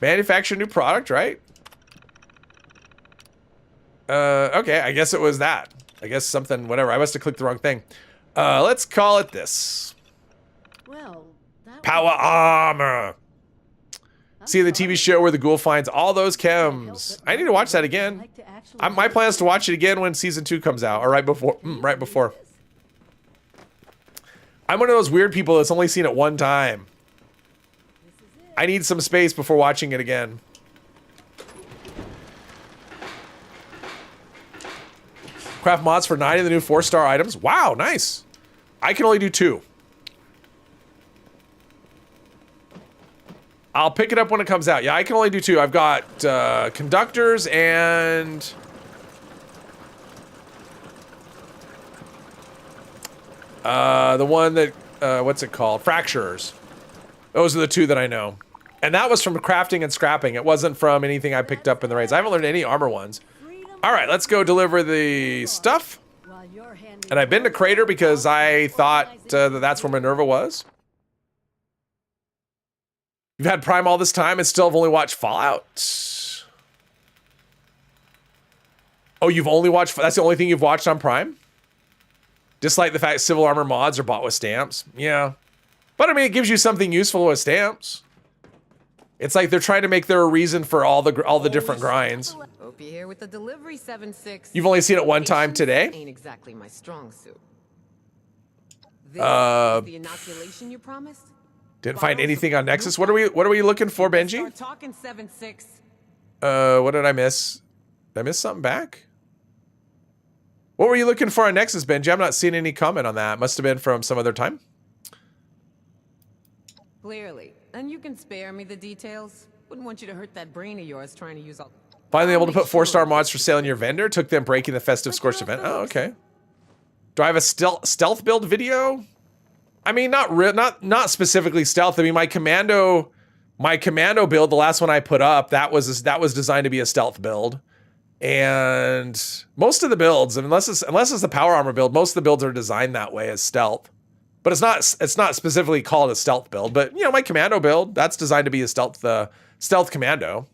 Manufacture new product, right? Okay, I guess it was that. I guess something, whatever. I must have clicked the wrong thing. Let's call it this. Well, that Power armor. See the TV show where the ghoul finds all those chems. I need to watch that again. My plan is to watch it again when season 2 comes out, or right before. Right before. I'm one of those weird people that's only seen it one time. I need some space before watching it again. Craft mods for 9 of the new 4-star items. Wow, nice. I can only do 2. I'll pick it up when it comes out. Yeah, I can only do 2. I've got conductors and... the one that, what's it called? Fracturers. Those are the 2 that I know. And that was from crafting and scrapping. It wasn't from anything I picked up in the raids. I haven't learned any armor ones. All right, let's go deliver the stuff. And I've been to Crater because I thought that that's where Minerva was. You've had Prime all this time and still have only watched Fallout? Oh, you've only watched... That's the only thing you've watched on Prime? Despite the fact civil armor mods are bought with stamps. Yeah. But I mean, it gives you something useful with stamps. It's like they're trying to make there a reason for all the different grinds. Hope you're here with the delivery 7-6. You've only seen it one time today? Ain't exactly my strong suit. This Uh, is the inoculation you promised? Didn't find anything on Nexus. What are we looking for, Benji? Start talking 7-6. What did I miss? Did I miss something back? What were you looking for on Nexus, Benji? I'm not seeing any comment on that. Must have been from some other time. Clearly. And you can spare me the details. Wouldn't want you to hurt that brain of yours trying to use all... Finally able to put 4-star mods for sale in your vendor. Took them breaking the festive scorched event. Oh, okay. Do I have a stealth build video? I mean, not specifically stealth. I mean, my commando build, the last one I put up, that was designed to be a stealth build. And most of the builds, unless it's the power armor build, most of the builds are designed that way as stealth. But it's not specifically called a stealth build. But you know, my commando build, that's designed to be a stealth commando.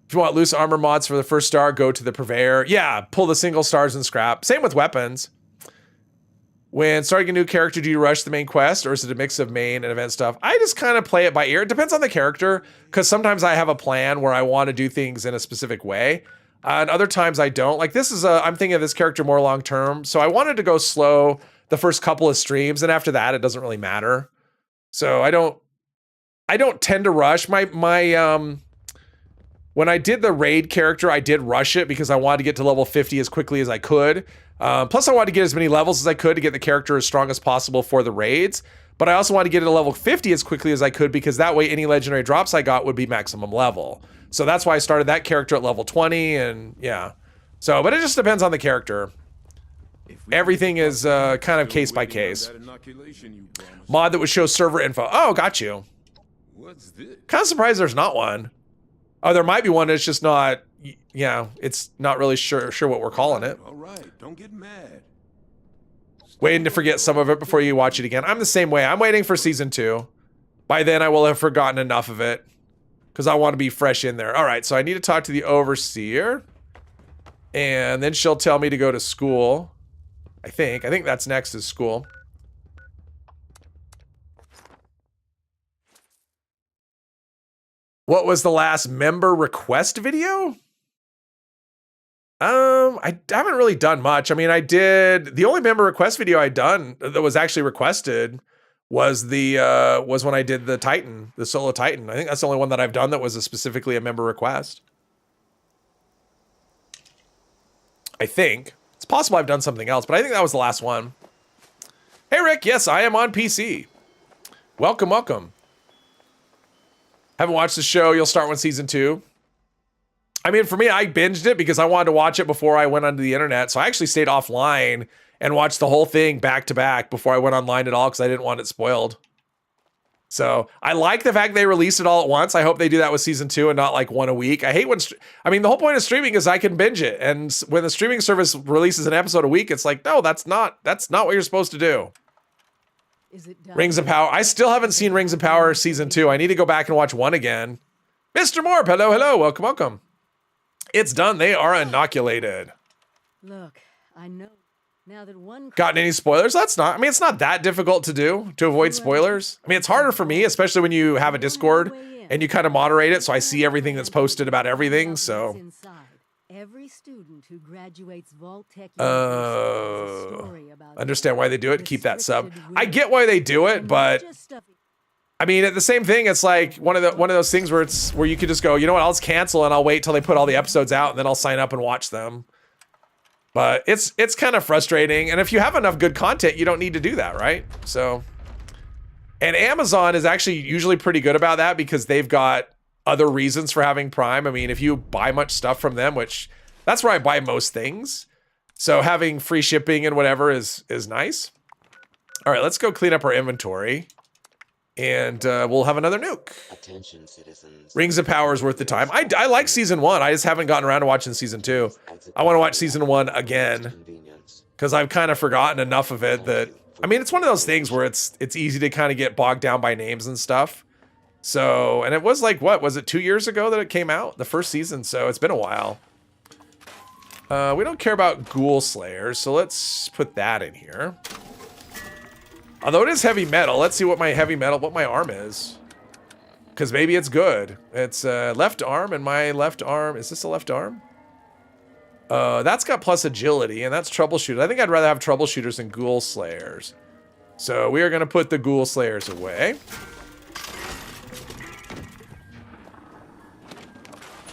If you want loose armor mods for the 1st star, go to the purveyor. Yeah, pull the single stars and scrap. Same with weapons. When starting a new character, do you rush the main quest, or is it a mix of main and event stuff? I just kind of play it by ear. It depends on the character, because sometimes I have a plan where I want to do things in a specific way, and other times I don't. Like this is I'm thinking of this character more long term, so I wanted to go slow the first couple of streams, and after that, it doesn't really matter. So I don't tend to rush my when I did the raid character, I did rush it because I wanted to get to level 50 as quickly as I could. Plus, I wanted to get as many levels as I could to get the character as strong as possible for the raids. But I also wanted to get it to level 50 as quickly as I could because that way any legendary drops I got would be maximum level. So that's why I started that character at level 20, and yeah. So, but it just depends on the character. Everything is kind of case by case. Mod that would show server info. Oh, got you. Kind of surprised there's not one. Oh, there might be one. It's just not. Yeah, it's not really sure what we're calling it. All right, don't get mad. Waiting to forget some of it before you watch it again. I'm the same way. I'm waiting for season 2. By then, I will have forgotten enough of it because I want to be fresh in there. All right, so I need to talk to the overseer, and then she'll tell me to go to school. I think that's next is school. What was the last member request video? I haven't really done much. I mean, I did the only member request video I done that was actually requested was was when I did the Titan, the solo Titan. I think that's the only one that I've done that was specifically a member request. I think it's possible I've done something else, but I think that was the last one. Hey Rick, yes, I am on PC. Welcome, welcome. Haven't watched the show. You'll start when season 2. I mean, for me, I binged it because I wanted to watch it before I went onto the internet. So I actually stayed offline and watched the whole thing back to back before I went online at all because I didn't want it spoiled. So I like the fact they released it all at once. I hope they do that with season 2 and not like one a week. I hate when, I mean, the whole point of streaming is I can binge it. And when the streaming service releases an episode a week, it's like, no, that's not what you're supposed to do. Is it done? Rings of Power. I still haven't seen Rings of Power season 2. I need to go back and watch 1 again. Mr. Morp, hello, hello. Welcome, welcome. It's done. They are inoculated. Look, I know. Now that one Gotten any spoilers? That's not, I mean, it's not that difficult to do, to avoid spoilers. I mean, it's harder for me, especially when you have a Discord and you kind of moderate it, so I see everything that's posted about everything, so. Inside. Every student who graduates Vault-Tec Understand why they do it, keep that sub. I get why they do it, but I mean, at the same thing, it's like one of those things where you could just go, you know what, I'll just cancel and I'll wait till they put all the episodes out and then I'll sign up and watch them. But it's kind of frustrating. And if you have enough good content, you don't need to do that, right? So, and Amazon is actually usually pretty good about that because they've got other reasons for having Prime. I mean, if you buy much stuff from them, which that's where I buy most things. So having free shipping and whatever is nice. All right, let's go clean up our inventory. And we'll have another nuke. Attention, citizens. Rings of Power is worth the time. I like season 1. I just haven't gotten around to watching season 2. I want to watch season 1 again because I've kind of forgotten enough of it that, I mean, it's one of those things where it's easy to kind of get bogged down by names and stuff. So, and it was like, what, was it 2 years ago that it came out? The first season, so it's been a while. We don't care about Ghoul Slayers, so let's put that in here. Although it is heavy metal, let's see what my arm is. Because maybe it's good. It's left arm, and my left arm, is this a left arm? That's got plus agility, and that's troubleshooter. I think I'd rather have troubleshooters than Ghoul Slayers. So we are going to put the Ghoul Slayers away.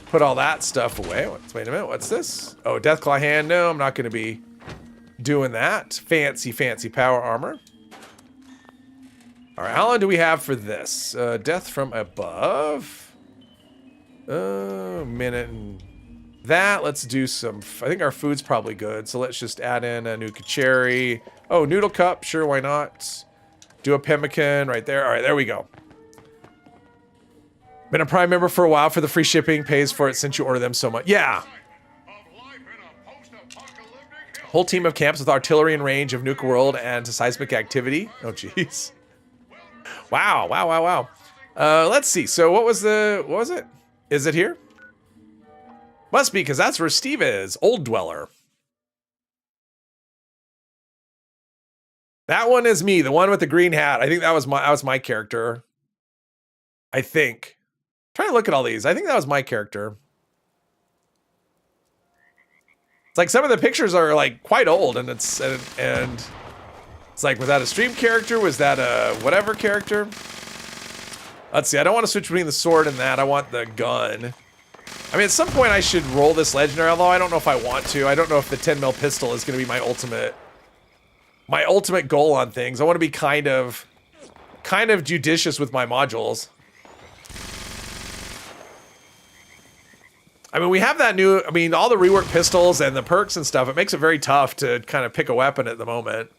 Put all that stuff away. Wait a minute, what's this? Oh, Deathclaw hand. No, I'm not going to be doing that. Fancy, fancy power armor. All right, how long do we have for this? Death from above. Minute and that. Let's do some, I think our food's probably good. So let's just add in a Nuka Cherry. Oh, Noodle Cup. Sure, why not? Do a pemmican right there. All right, there we go. Been a Prime member for a while for the free shipping. Pays for it since you order them so much. Yeah. Whole team of camps with artillery and range of Nuka World and seismic activity. Oh, jeez. Wow, wow, wow, wow. Let's see. So what was it? Is it here? Must be, because that's where Steve is. Old Dweller. That one is me, the one with the green hat. I think that was my character. I think. Trying to look at all these. I think that was my character. It's like some of the pictures are like quite old, and it's like, was that a stream character? Was that a whatever character? Let's see. I don't want to switch between the sword and that. I want the gun. I mean, at some point I should roll this legendary, although I don't know if I want to. I don't know if the 10 mil pistol is going to be my ultimate goal on things. I want to be kind of judicious with my modules. I mean, we have that new, I mean, all the reworked pistols and the perks and stuff. It makes it very tough to kind of pick a weapon at the moment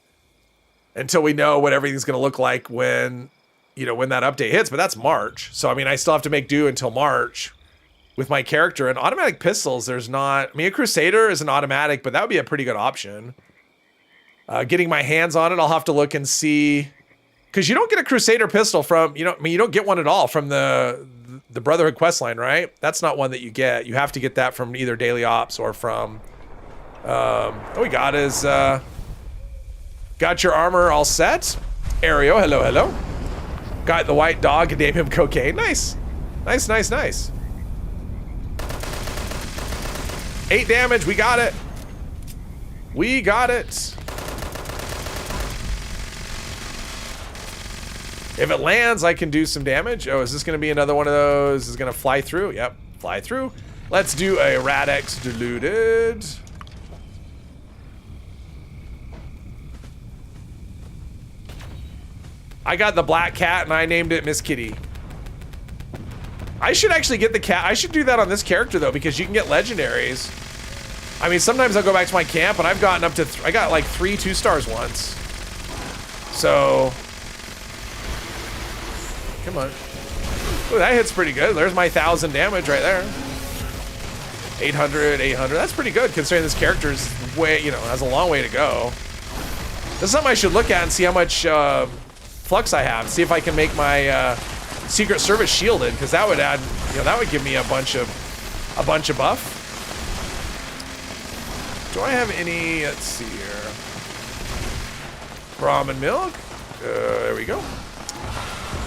until we know what everything's going to look like when, when that update hits. But that's March. So, I mean, I still have to make do until March with my character. And automatic pistols, there's not, I mean, a Crusader is an automatic, but that would be a pretty good option. Getting my hands on it, I'll have to look and see, because you don't get a Crusader pistol from, you don't get one at all from the Brotherhood questline, right? That's not one that you get. You have to get that from either Daily Ops or from, what we got is, Got your armor all set. Aereo, hello, hello. Got the white dog and name him Cocaine. Nice. Nice, nice, nice. 8 damage, we got it. We got it. If it lands, I can do some damage. Oh, is this gonna be another one of those? Is it gonna fly through? Yep, fly through. Let's do a Radix diluted. I got the black cat and I named it Miss Kitty. I should actually get the cat. I should do that on this character though, because you can get legendaries. I mean, sometimes I'll go back to my camp and I've gotten up to, I got like 3 2-stars once. So, come on. Ooh, that hits pretty good. There's my 1,000 damage right there. 800, 800. That's pretty good considering this character's way, you know, has a long way to go. This is something I should look at and see how much flux I have. See if I can make my Secret Service shielded, because that would add, you know, that would give me a bunch of buff. Do I have any? Let's see here. Ramen milk. There we go.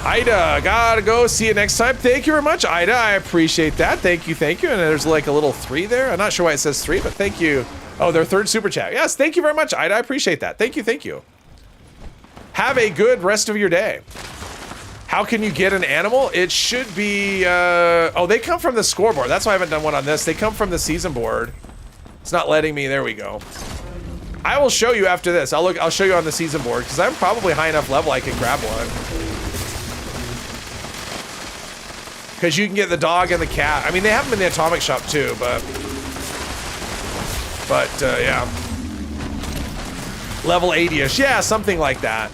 Ida, gotta go. See you next time. Thank you very much, Ida. I appreciate that. Thank you, thank you. And there's like a little 3 there. I'm not sure why it says 3, but thank you. Oh, their 3rd super chat. Yes, thank you very much, Ida. I appreciate that. Thank you, thank you. Have a good rest of your day. How can you get an animal? It should be, oh, they come from the scoreboard. That's why I haven't done one on this. They come from the season board. It's not letting me. There we go. I will show you after this. I'll show you on the season board because I'm probably high enough level I can grab one. Because you can get the dog and the cat. I mean, they have them in the atomic shop too, but yeah. Level 80-ish. Yeah, something like that.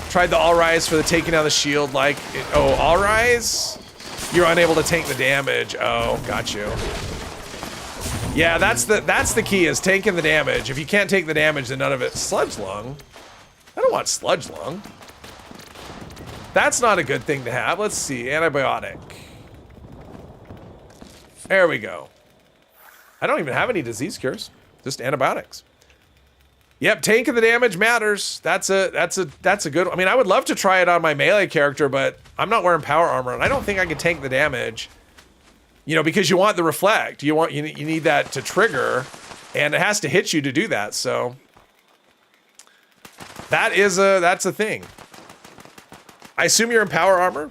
Tried the All Rise for the taking down the shield. Like, oh, All Rise? You're unable to tank the damage. Oh, got you. Yeah, that's the key, is tanking the damage. If you can't take the damage, then none of it. Sludge Lung? I don't want Sludge Lung. That's not a good thing to have. Let's see, antibiotic. There we go. I don't even have any disease cures, just antibiotics. Yep, tanking the damage matters. That's a good one. I mean, I would love to try it on my melee character, but I'm not wearing power armor, and I don't think I can tank the damage. You know, because you want the reflect. You need that to trigger, and it has to hit you to do that. So that's a thing. I assume you're in power armor.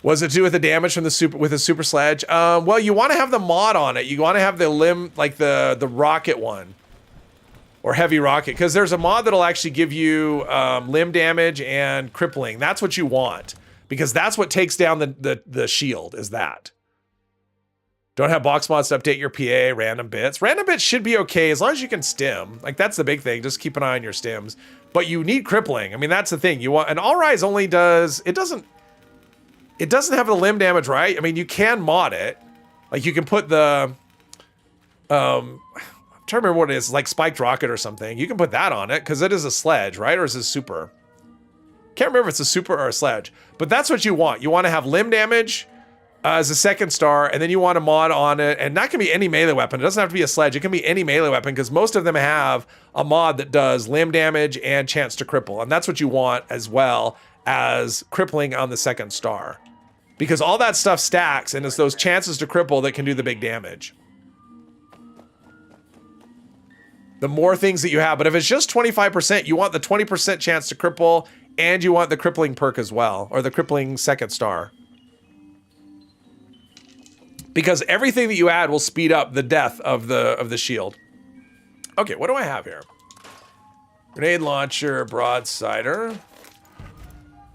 Was it to do with the damage from the super sledge? Well, you want to have the mod on it. You want to have the limb, like the rocket one, or heavy rocket, because there's a mod that'll actually give you limb damage and crippling. That's what you want, because that's what takes down the shield. Is that? Don't have box mods to update your PA. Random bits. Random bits should be okay as long as you can stim. Like, that's the big thing. Just keep an eye on your stims. But you need crippling. I mean, that's the thing. You want an All Rise only does. It doesn't have the limb damage, right? I mean, you can mod it. Like, you can put the, I'm trying to remember what it is, like spiked rocket or something. You can put that on it because it is a sledge, right? Or is it super? Can't remember if it's a super or a sledge, but that's what you want. You want to have limb damage as a 2nd star, and then you want a mod on it, and that can be any melee weapon. It doesn't have to be a sledge. It can be any melee weapon because most of them have a mod that does limb damage and chance to cripple, and that's what you want as well as crippling on the 2nd star. Because all that stuff stacks, and it's those chances to cripple that can do the big damage. The more things that you have, but if it's just 25%, you want the 20% chance to cripple, and you want the crippling perk as well, or the crippling 2nd star. Because everything that you add will speed up the death of the shield. Okay, what do I have here? Grenade launcher, broadsider.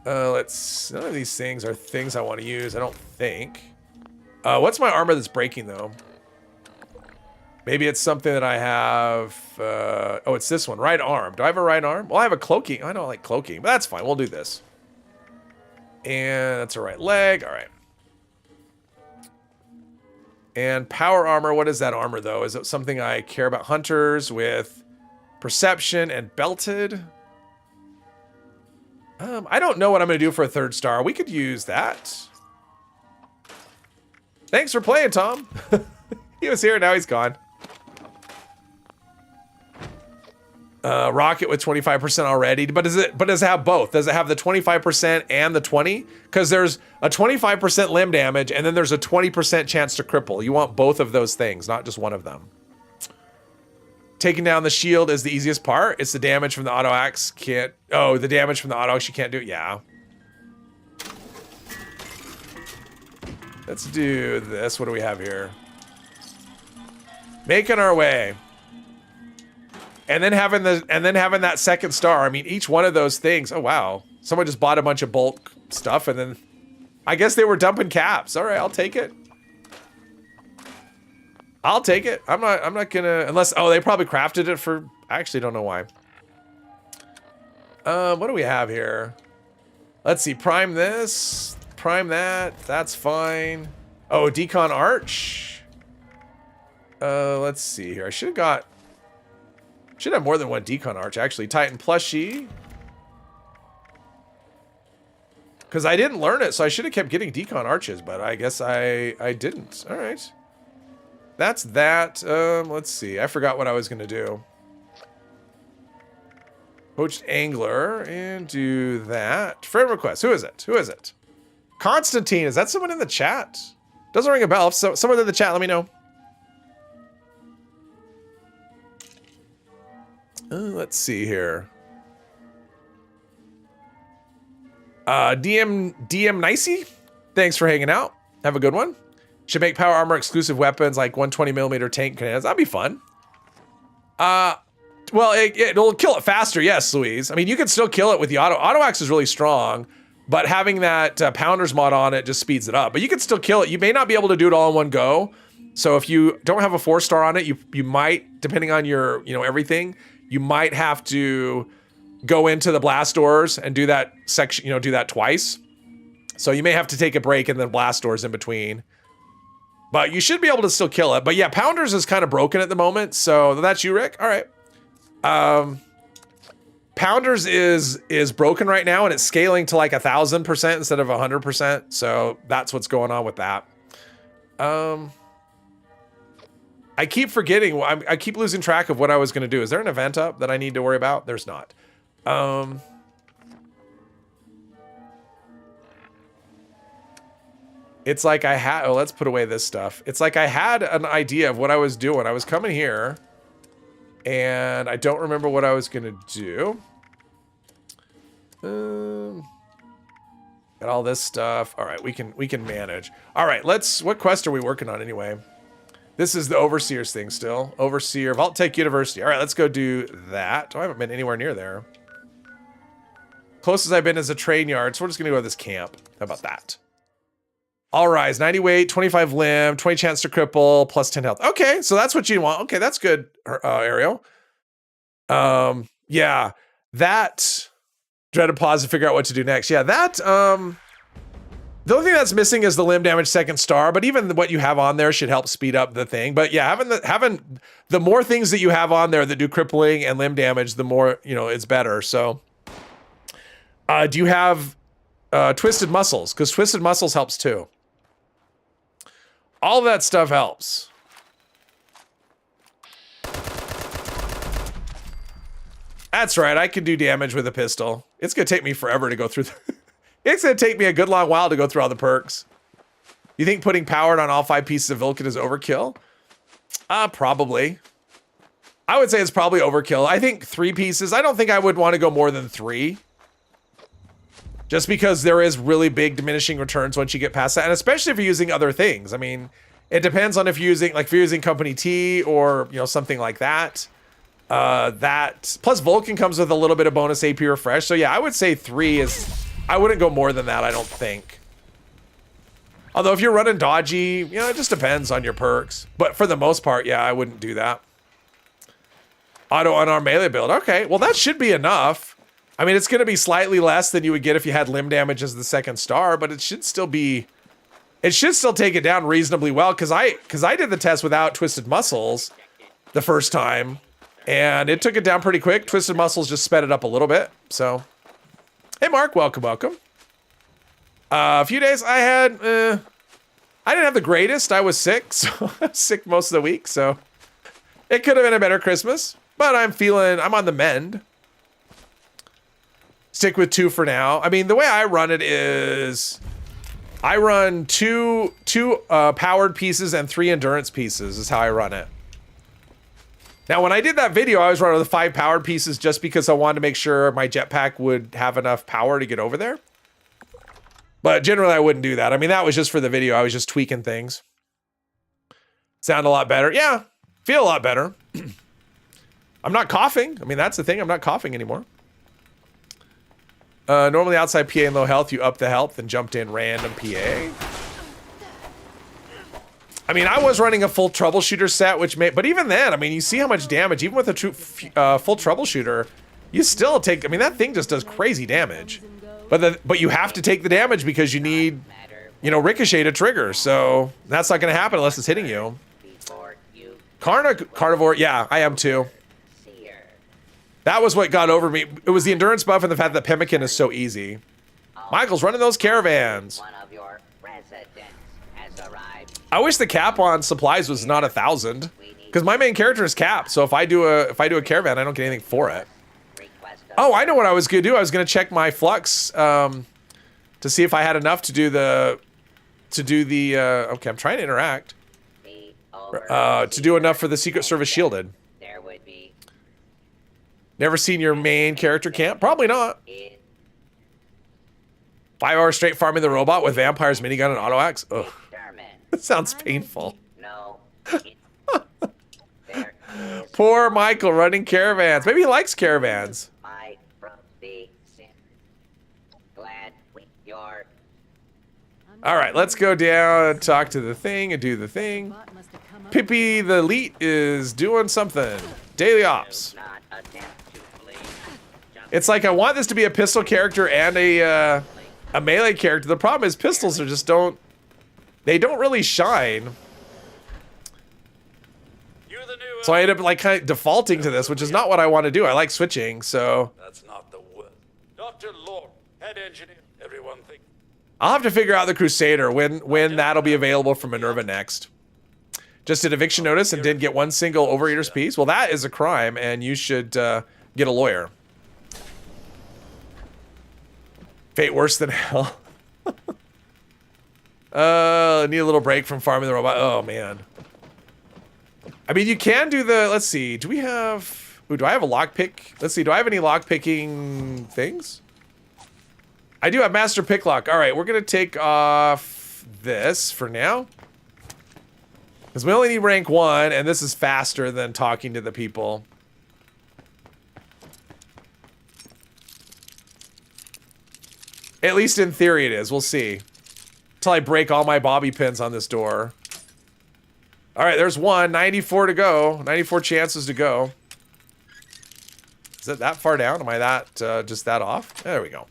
None of these things are things I want to use, I don't think. What's my armor that's breaking, though? Maybe it's something that I have. Oh, it's this one, right arm. Do I have a right arm? Well, I have a cloaking. I don't like cloaking, but that's fine. We'll do this. And that's a right leg. All right. And power armor. What is that armor, though? Is it something I care about? Hunters with perception and belted. I don't know what I'm going to do for a 3rd star. We could use that. Thanks for playing, Tom. He was here, now he's gone. Rocket with 25% already, but does it have both? Does it have the 25% and the 20? Because there's a 25% limb damage and then there's a 20% chance to cripple. You want both of those things, not just one of them. Taking down the shield is the easiest part. It's the damage from the auto axe can't. Oh, the damage from the auto axe you can't do it. Yeah. Let's do this. What do we have here? Making our way. And then having that second star. I mean, each one of those things. Oh wow. Someone just bought a bunch of bulk stuff and then I guess they were dumping caps. All right, I'll take it. I'll take it. I'm not gonna unless they probably crafted it for I actually don't know why. What do we have here? Let's see, prime this, prime that, that's fine. Oh, decon arch. Let's see here. I should have more than one decon arch actually. Titan plushie. Because I didn't learn it, so I should have kept getting decon arches, but I guess I didn't. All right. That's that. Let's see. I forgot what I was gonna do. Poached angler and do that. Friend request. Who is it? Who is it? Constantine. Is that someone in the chat? Doesn't ring a bell. So someone in the chat, let me know. Let's see here. DM Nicey. Thanks for hanging out. Have a good one. Should make power armor exclusive weapons like 120mm tank cannons. That'd be fun. Well, it'll kill it faster. Yes, Louise. I mean, you can still kill it with the auto axe is really strong, but having that pounders mod on it just speeds it up. But you can still kill it. You may not be able to do it all in one go. So if you don't have a 4-star on it, you might, depending on your everything, you might have to go into the blast doors and do that section. Do that twice. So you may have to take a break and then blast doors in between. But you should be able to still kill it. But yeah, Pounders is kind of broken at the moment. So that's you, Rick? All right. Pounders is broken right now and it's scaling to like 1,000% instead of 100%. So that's what's going on with that. I keep forgetting. I keep losing track of what I was going to do. Is there an event up that I need to worry about? There's not. It's like I had, let's put away this stuff. It's like I had an idea of what I was doing. I was coming here and I don't remember what I was gonna do. Got all this stuff. All right, we can manage. All right, what quest are we working on anyway? This is the Overseer's thing still. Overseer, Vault Tech University. All right, let's go do that. Oh, I haven't been anywhere near there. Closest I've been is a train yard, so we're just gonna go to this camp. How about that? All rise, 90 weight, 25 limb, 20 chance to cripple, plus 10 health. Okay, so that's what you want. Okay, that's good, Ariel. Yeah, that dreaded pause to figure out what to do next. Yeah, that the only thing that's missing is the limb damage second star, but even what you have on there should help speed up the thing. But yeah, having the more things that you have on there that do crippling and limb damage, the more it's better. So, do you have twisted muscles? Because twisted muscles helps too. All that stuff helps. That's right, I can do damage with a pistol. It's gonna take me forever to go through it's gonna take me a good long while to go through all the perks. You think putting powered on all 5 pieces of Vulcan is overkill? Probably. I would say it's probably overkill. I think 3 pieces, I don't think I would want to go more than 3. Just because there is really big diminishing returns once you get past that. And especially if you're using other things. I mean, it depends on if you're using, like if you're using Company T or, something like that. Plus Vulcan comes with a little bit of bonus AP refresh. So yeah, I would say 3 is, I wouldn't go more than that, I don't think. Although if you're running dodgy, it just depends on your perks. But for the most part, yeah, I wouldn't do that. Auto unarmed melee build. Okay, well that should be enough. I mean, it's going to be slightly less than you would get if you had limb damage as the second star, but it should still take it down reasonably well because I did the test without twisted muscles the first time and it took it down pretty quick. Twisted muscles just sped it up a little bit. So, hey Mark, welcome. A few days I didn't have the greatest. I was sick, so I was sick most of the week. So it could have been a better Christmas. But I'm on the mend. Stick with 2 for now. I mean, the way I run it is I run two powered pieces and 3 endurance pieces is how I run it. Now, when I did that video, I was running the 5 powered pieces just because I wanted to make sure my jetpack would have enough power to get over there. But generally, I wouldn't do that. I mean, that was just for the video. I was just tweaking things. Sound a lot better. Yeah, feel a lot better. I'm not coughing. I mean, that's the thing. I'm not coughing anymore. Normally outside PA and low health, you up the health and jumped in random PA. I mean, I was running a full troubleshooter set, but even then, I mean, you see how much damage, even with a full troubleshooter, you still take, I mean, that thing just does crazy damage. But you have to take the damage because you need, you know, ricochet to trigger. So that's not going to happen unless it's hitting you. Carnivore, yeah, I am too. That was what got over me. It was the endurance buff and the fact that Pemmican is so easy. Michael's running those caravans. I wish the cap on supplies was not 1,000, because my main character is capped. So if I do a caravan, I don't get anything for it. Oh, I know what I was gonna do. I was gonna check my flux to see if I had enough to do the okay, I'm trying to interact. To do enough for the Secret Service shielded. Never seen your main character camp? Probably not. 5 hours straight farming the robot with vampires, minigun, and auto axe. Ugh. That sounds painful. Poor Michael running caravans. Maybe he likes caravans. All right, let's go down and talk to the thing and do the thing. Pippi the Elite is doing something. Daily ops. It's like I want this to be a pistol character and a melee character. The problem is pistols are just don't really shine. So I end up like kind of defaulting to this, which is not what I want to do. I like switching, so. That's not the word. Dr. Lord, head engineer, everyone think. I'll have to figure out the Crusader when that'll be available for Minerva next. Just did eviction notice and didn't get one single Overeater's piece. Well, that is a crime, and you should get a lawyer. Fate worse than hell. Need a little break from farming the robot. Oh, man. I mean, you can do the, let's see. Do we have, ooh, do I have a lockpick? Let's see. Do I have any lockpicking things? I do have master picklock. All right, we're going to take off this for now. Because we only need rank 1, and this is faster than talking to the people. At least in theory it is. We'll see. Until I break all my bobby pins on this door. All right, there's 1. 94 to go. 94 chances to go. Is it that far down? Am I that, just that off? There we go.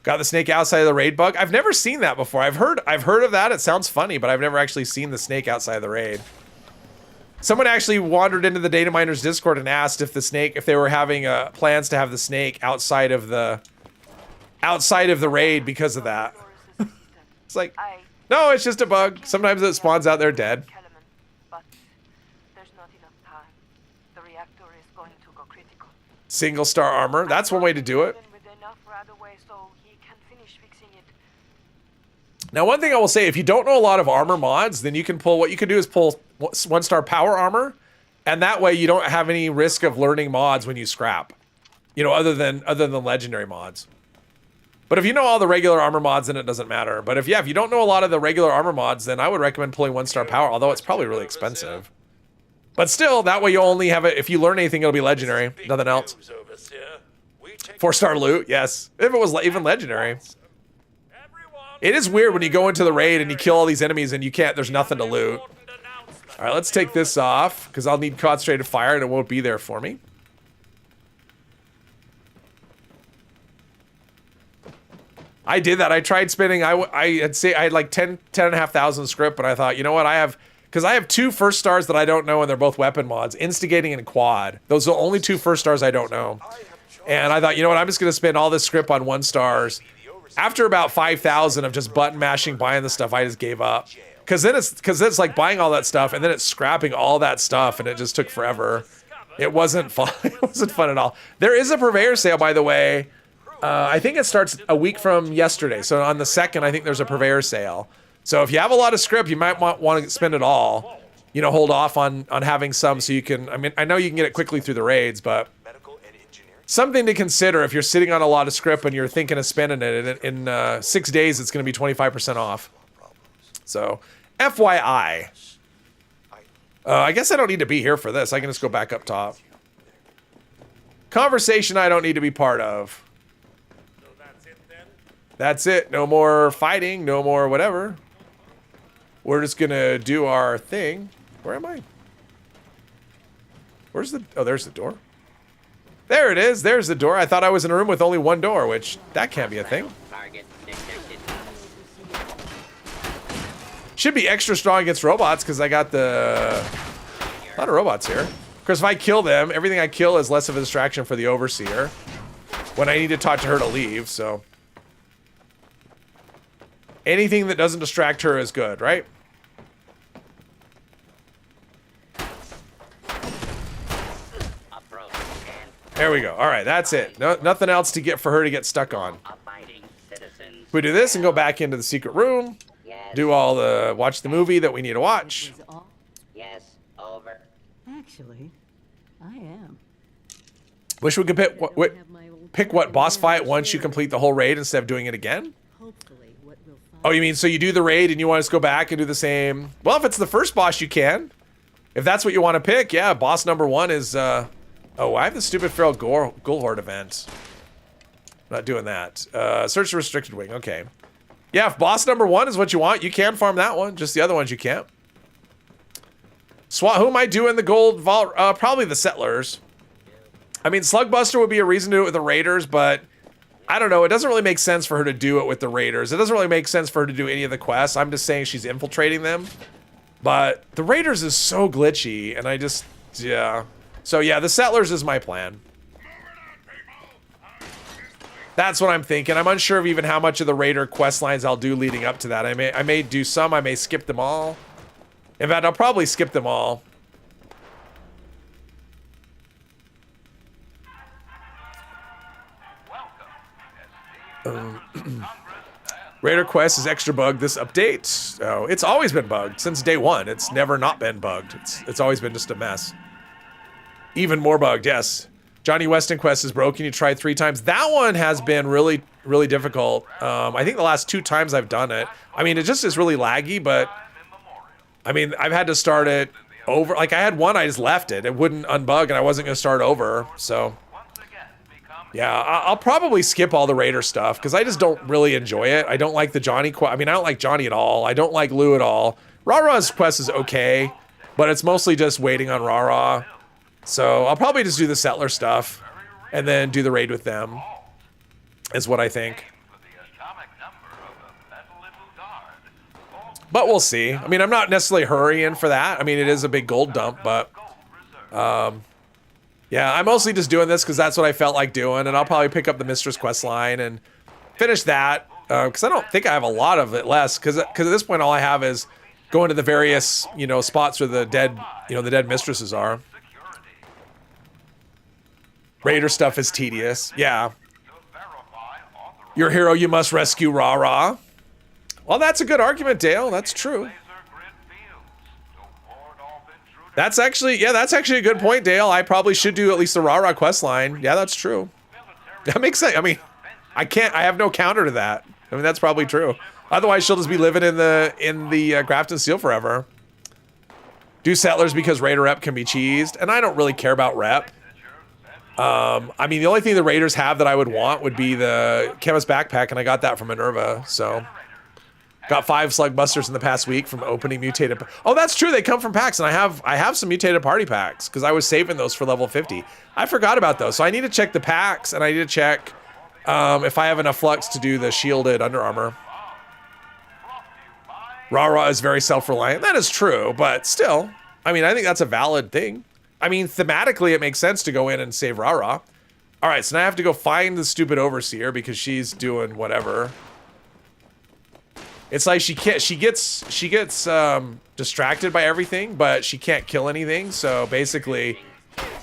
Got the snake outside of the raid bug. I've never seen that before. I've heard of that. It sounds funny, but I've never actually seen the snake outside of the raid. Someone actually wandered into the Data Miners Discord and asked if they were having plans to have the snake outside of the raid because of that. It's like, no, it's just a bug. Sometimes it spawns out there dead. Single star armor. That's one way to do it. Now, one thing I will say, if you don't know a lot of armor mods, then you can pull, what you can do is pull 1-star power armor, and that way you don't have any risk of learning mods when you scrap. You know, other than legendary mods. But if you know all the regular armor mods, then it doesn't matter. But if you don't know a lot of the regular armor mods, then I would recommend pulling 1-star power, although it's probably really expensive. But still, that way you only have it, if you learn anything, it'll be legendary, nothing else. 4-star loot, yes. If it was even legendary. It is weird when you go into the raid and you kill all these enemies and you can't, there's nothing to loot. All right, let's take this off, because I'll need concentrated fire and it won't be there for me. I did that. I tried spending, I'd say I had like 10,500 script, but I thought, you know what, because I have 2 first stars that I don't know, and they're both weapon mods, Instigating and Quad. Those are the only 2 first stars I don't know. And I thought, you know what, I'm just going to spend all this script on 1 stars. After about 5,000 of just button mashing, buying the stuff, I just gave up. Because it's like buying all that stuff and then it's scrapping all that stuff and it just took forever. It wasn't fun. It wasn't fun at all. There is a purveyor sale, by the way. I think it starts a week from yesterday. So on the 2nd, I think there's a purveyor sale. So if you have a lot of script, you might want to spend it all. You know, hold off on having some so you can, I mean, I know you can get it quickly through the raids, but something to consider if you're sitting on a lot of script and you're thinking of spending it. In 6 days, it's going to be 25% off. So, FYI. I guess I don't need to be here for this. I can just go back up top. Conversation I don't need to be part of. That's it. No more fighting. No more whatever. We're just going to do our thing. Where am I? Where's the... Oh, there's the door. There it is. There's the door. I thought I was in a room with only one door, which that can't be a thing. Should be extra strong against robots because I got a lot of robots here. Of course, if I kill them, everything I kill is less of a distraction for the overseer when I need to talk to her to leave, so... Anything that doesn't distract her is good, right? There we go. All right, that's it. No, nothing else to get for her to get stuck on. We do this and go back into the secret room. Do all the watch the movie that we need to watch. Yes, over. Actually, I am. Wish we could pick what boss fight once you complete the whole raid instead of doing it again. Hopefully, what we'll find. Oh, you mean so you do the raid and you want us to go back and do the same? Well, if it's the first boss, you can. If that's what you want to pick, yeah. Boss number 1 is. Oh, I have the stupid feral ghoul horde event. Not doing that. Search the restricted wing. Okay. Yeah, if boss number 1 is what you want, you can farm that one. Just the other ones you can't. Who am I doing the gold vault? Probably the settlers. I mean, Slugbuster would be a reason to do it with the raiders, but I don't know. It doesn't really make sense for her to do it with the raiders. It doesn't really make sense for her to do any of the quests. I'm just saying she's infiltrating them. But the raiders is so glitchy, and I just, yeah. So yeah, the settlers is my plan. That's what I'm thinking. I'm unsure of even how much of the raider quest lines I'll do leading up to that. I may do some. I may skip them all. In fact, I'll probably skip them all. Raider quest is extra bugged this update. Oh, it's always been bugged since day 1. It's never not been bugged. It's always been just a mess. Even more bugged, yes. Johnny Weston quest is broken. You tried 3 times. That one has been really, really difficult. I think the last 2 times I've done it. I mean, it just is really laggy, but I mean, I've had to start it over. Like I had one, I just left it. It wouldn't unbug and I wasn't going to start over. So yeah, I'll probably skip all the Raider stuff because I just don't really enjoy it. I don't like the Johnny quest. I mean, I don't like Johnny at all. I don't like Lou at all. Rah-Rah's quest is okay, but it's mostly just waiting on Rah-Rah. So I'll probably just do the settler stuff and then do the raid with them is what I think. But we'll see. I mean, I'm not necessarily hurrying for that. I mean, it is a big gold dump, but yeah, I'm mostly just doing this because that's what I felt like doing, and I'll probably pick up the Mistress quest line and finish that because I don't think I have a lot of it less because at this point all I have is going to the various, you know, spots where the dead, you know, the dead mistresses are. Raider stuff is tedious. Yeah. Your hero you must rescue Rah-Rah. Well, that's a good argument, Dale. That's true. That's actually, yeah, that's actually a good point, Dale. I probably should do at least the Rah-Rah quest line. Yeah, that's true. That makes sense. I mean, I have no counter to that. I mean, that's probably true. Otherwise, she'll just be living in the Grafton Steel forever. Do settlers because Raider rep can be cheesed, and I don't really care about rep. I mean, the only thing the Raiders have that I would want would be the Chemist Backpack, and I got that from Minerva, so. Got 5 Slugbusters in the past week from opening mutated. Oh, that's true. They come from packs, and I have some mutated party packs because I was saving those for level 50. I forgot about those, so I need to check the packs, and I need to check if I have enough flux to do the shielded Under Armor. Rah-Rah is very self-reliant. That is true, but still, I mean, I think that's a valid thing. I mean, thematically, it makes sense to go in and save Rah-Rah. All right, so now I have to go find the stupid Overseer because she's doing whatever. It's like she gets distracted by everything, but she can't kill anything. So basically,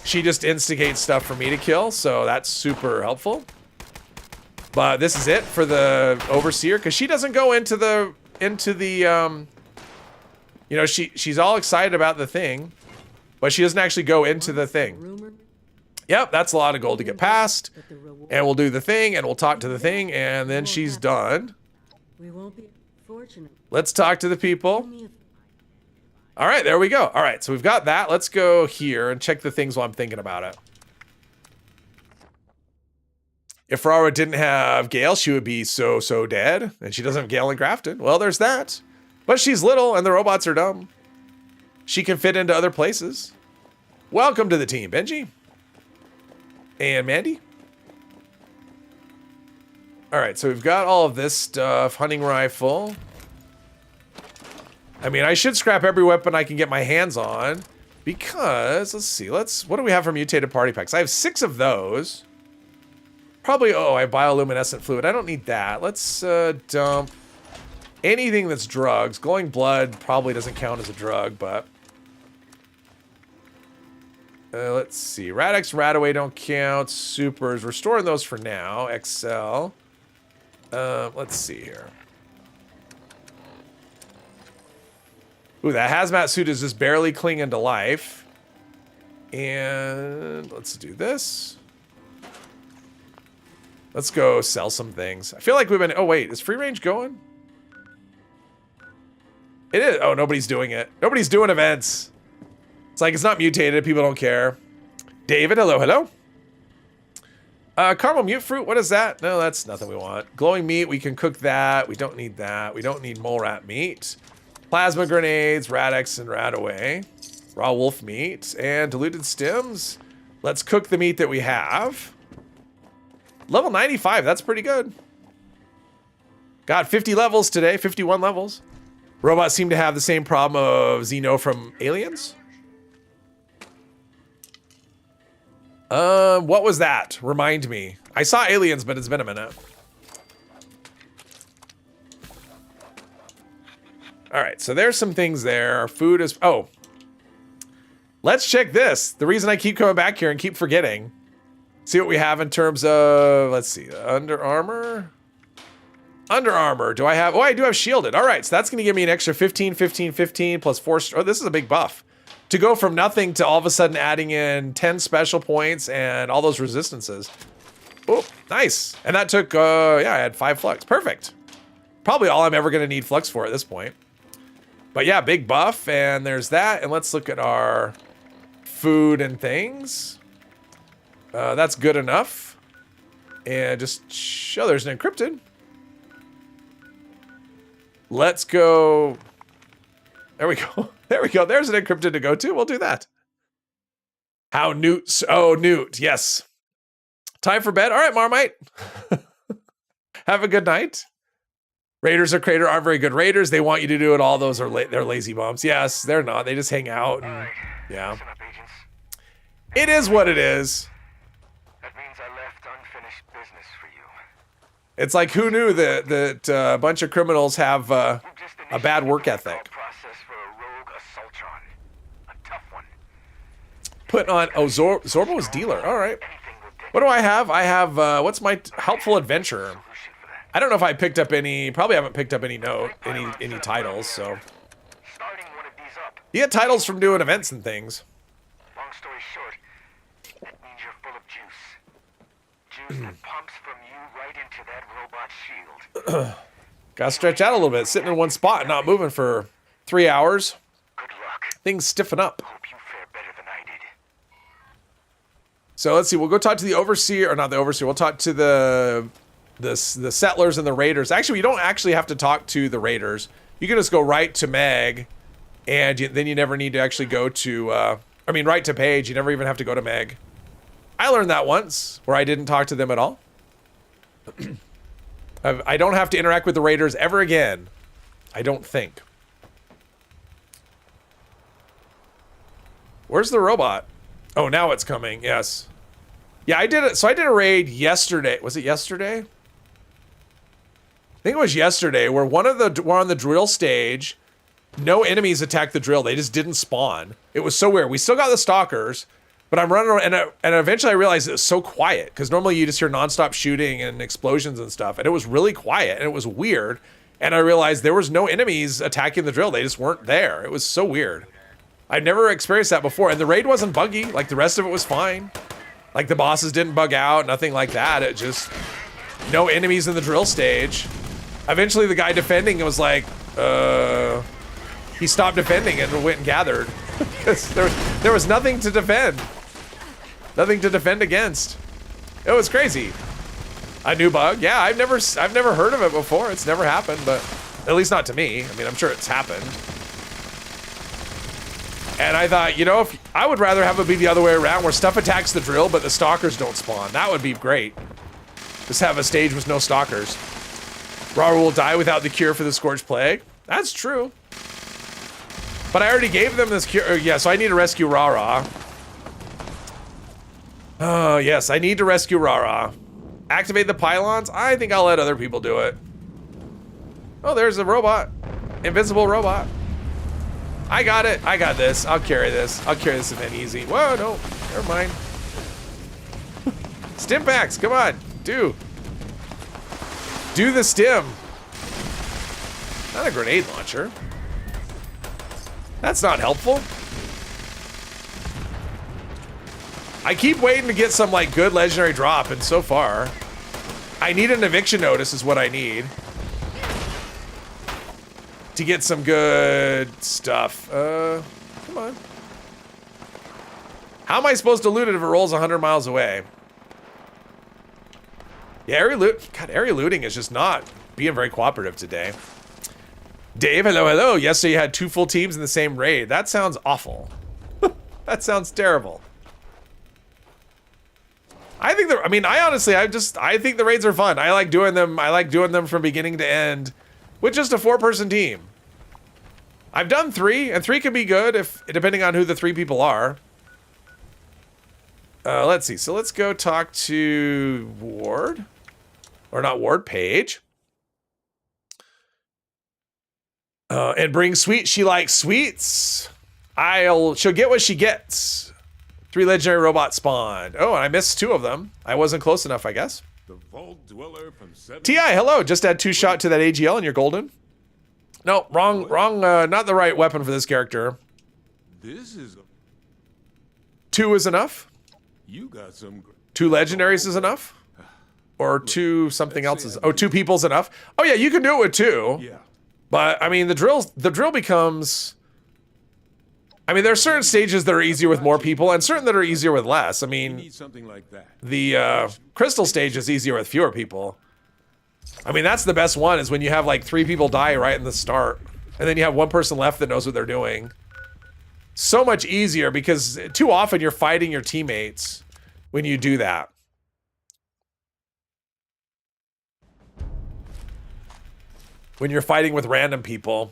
she just instigates stuff for me to kill. So that's super helpful. But this is it for the overseer, because she doesn't go into the you know, she's all excited about the thing, but she doesn't actually go into the thing. Yep, that's a lot of gold to get past. And we'll do the thing, and we'll talk to the thing, and then she's done. We won't be fortunate. Let's talk to the people. All right, there we go. All right, so we've got that. Let's go here and check the things while I'm thinking about it. If Ferrara didn't have Gale, she would be so dead. And she doesn't have Gale and Grafton. Well, there's that. But she's little, and the robots are dumb. She can fit into other places. Welcome to the team, Benji. And Mandy. All right, so we've got all of this stuff. Hunting rifle. I mean, I should scrap every weapon I can get my hands on. Because, let's see. What do we have for mutated party packs? I have 6 of those. Probably, I have bioluminescent fluid. I don't need that. Let's dump anything that's drugs. Glowing blood probably doesn't count as a drug, but... let's see. Radix, Radaway don't count. Supers. We're storing those for now. XL. Let's see here. Ooh, that hazmat suit is just barely clinging to life. And let's do this. Let's go sell some things. I feel like we've been... Oh, wait. Is free range going? It is. Oh, nobody's doing it. Nobody's doing events. It's like it's not mutated. People don't care. David, hello, hello. Caramel mute fruit. What is that? No, that's nothing we want. Glowing meat. We can cook that. We don't need that. We don't need mole rat meat. Plasma grenades. Radix and Radaway. Raw wolf meat. And diluted stems. Let's cook the meat that we have. Level 95, that's pretty good. Got 50 levels today, 51 levels. Robots seem to have the same problem of Xeno from Aliens. What was that? Remind me. I saw Aliens, but it's been a minute. All right, so there's some things there. Our food is... Oh. Let's check this. The reason I keep coming back here and keep forgetting. See what we have in terms of, let's see, Under Armor. Under Armor, do I have, I do have shielded. All right, so that's gonna give me an extra 15, 15, 15 plus 4, this is a big buff. To go from nothing to all of a sudden adding in 10 special points and all those resistances. Oh, nice. And that took, I had 5 flux, perfect. Probably all I'm ever gonna need flux for at this point. But yeah, big buff, and there's that. And let's look at our food and things. That's good enough. And just show there's an encrypted. Let's go. There we go. There we go. There's an encrypted to go to. We'll do that. How Newt. Oh, Newt. Yes. Time for bed. All right, Marmite. Have a good night. Raiders or Crater aren't very good raiders. They want you to do it. All those are they're lazy bums. Yes, they're not. They just hang out. And, yeah. Listen up, agents. It is what it is. That means I left unfinished business for you. It's like, who knew that a bunch of criminals have a bad work ethic? Process for a rogue assaultron. A tough one. Put on, Zorbo's dealer. All right. What do I have? I have, what's my helpful adventure? I don't know if I picked up any, probably haven't picked up any any titles, so. Starting one of these up. You get titles from doing events and things. Long story short, that means you're full of juice. Juice that pumps from you right into that robot shield. Gotta stretch out a little bit, sitting in one spot and not moving for 3 hours. Good luck. Things stiffen up. Hope you fare better than I did. So let's see, we'll go talk to the overseer, or not the overseer, we'll talk to the settlers and the raiders. Actually, you don't actually have to talk to the raiders. You can just go right to Meg, and then you never need to actually go to, right to Paige. You never even have to go to Meg. I learned that once, where I didn't talk to them at all. I don't have to interact with the raiders ever again. I don't think. Where's the robot? Oh, now it's coming, yes. Yeah, I did it. So I did a raid yesterday. Was it yesterday? I think it was yesterday, where we're on the drill stage. No enemies attacked the drill. They just didn't spawn. It was so weird. We still got the stalkers, but I'm running around, and eventually I realized it was so quiet, because normally you just hear nonstop shooting and explosions and stuff, and it was really quiet, and it was weird, and I realized there was no enemies attacking the drill. They just weren't there. It was so weird. I've never experienced that before, and the raid wasn't buggy. Like, the rest of it was fine. Like, the bosses didn't bug out, nothing like that. It just, no enemies in the drill stage. Eventually the guy defending was like, he stopped defending and went and gathered. there was nothing to defend. Nothing to defend against. It was crazy. A new bug? Yeah, I've never heard of it before. It's never happened, but at least not to me. I mean, I'm sure it's happened. And I thought, you know, if I would rather have it be the other way around, where stuff attacks the drill, but the stalkers don't spawn. That would be great. Just have a stage with no stalkers. Rara will die without the cure for the Scourge Plague. That's true. But I already gave them this cure. Yeah, so I need to rescue Rara. Oh, yes, I need to rescue Rara. Activate the pylons? I think I'll let other people do it. Oh, there's a robot. Invincible robot. I got it. I got this. I'll carry this. I'll carry this event easy. Whoa, no. Never mind. Stim packs. Come on. Do the stim. Not a grenade launcher. That's not helpful. I keep waiting to get some like good legendary drop, and so far I need an eviction notice is what I need to get some good stuff. Come on. How am I supposed to loot it if it rolls 100 miles away? Yeah, area looting is just not being very cooperative today. Dave, hello. Yesterday you had 2 full teams in the same raid. That sounds awful. That sounds terrible. I think I think the raids are fun. I like doing them. I like doing them from beginning to end with just a 4-person team. I've done 3, and 3 can be good if depending on who the 3 people are. Let's see. So let's go talk to Ward, or not Ward, Paige. And bring sweet. She likes sweets. She'll get what she gets. 3 legendary robots spawned. Oh, and I missed 2 of them. I wasn't close enough, I guess. The Vault Dweller from 7. TI, hello. Just add 2 shot to that AGL and you're golden. No, wrong, not the right weapon for this character. This is 2 is enough? You got some 2 legendaries is enough? Or 2 something else is, 2 people's enough? Oh yeah, you can do it with 2. Yeah. But I mean, the drill becomes, I mean, there are certain stages that are easier with more people and certain that are easier with less. I mean, Need something like that. the crystal stage is easier with fewer people. I mean, that's the best one, is when you have like 3 people die right in the start, and then you have 1 person left that knows what they're doing. So much easier, because too often you're fighting your teammates when you do that. When you're fighting with random people.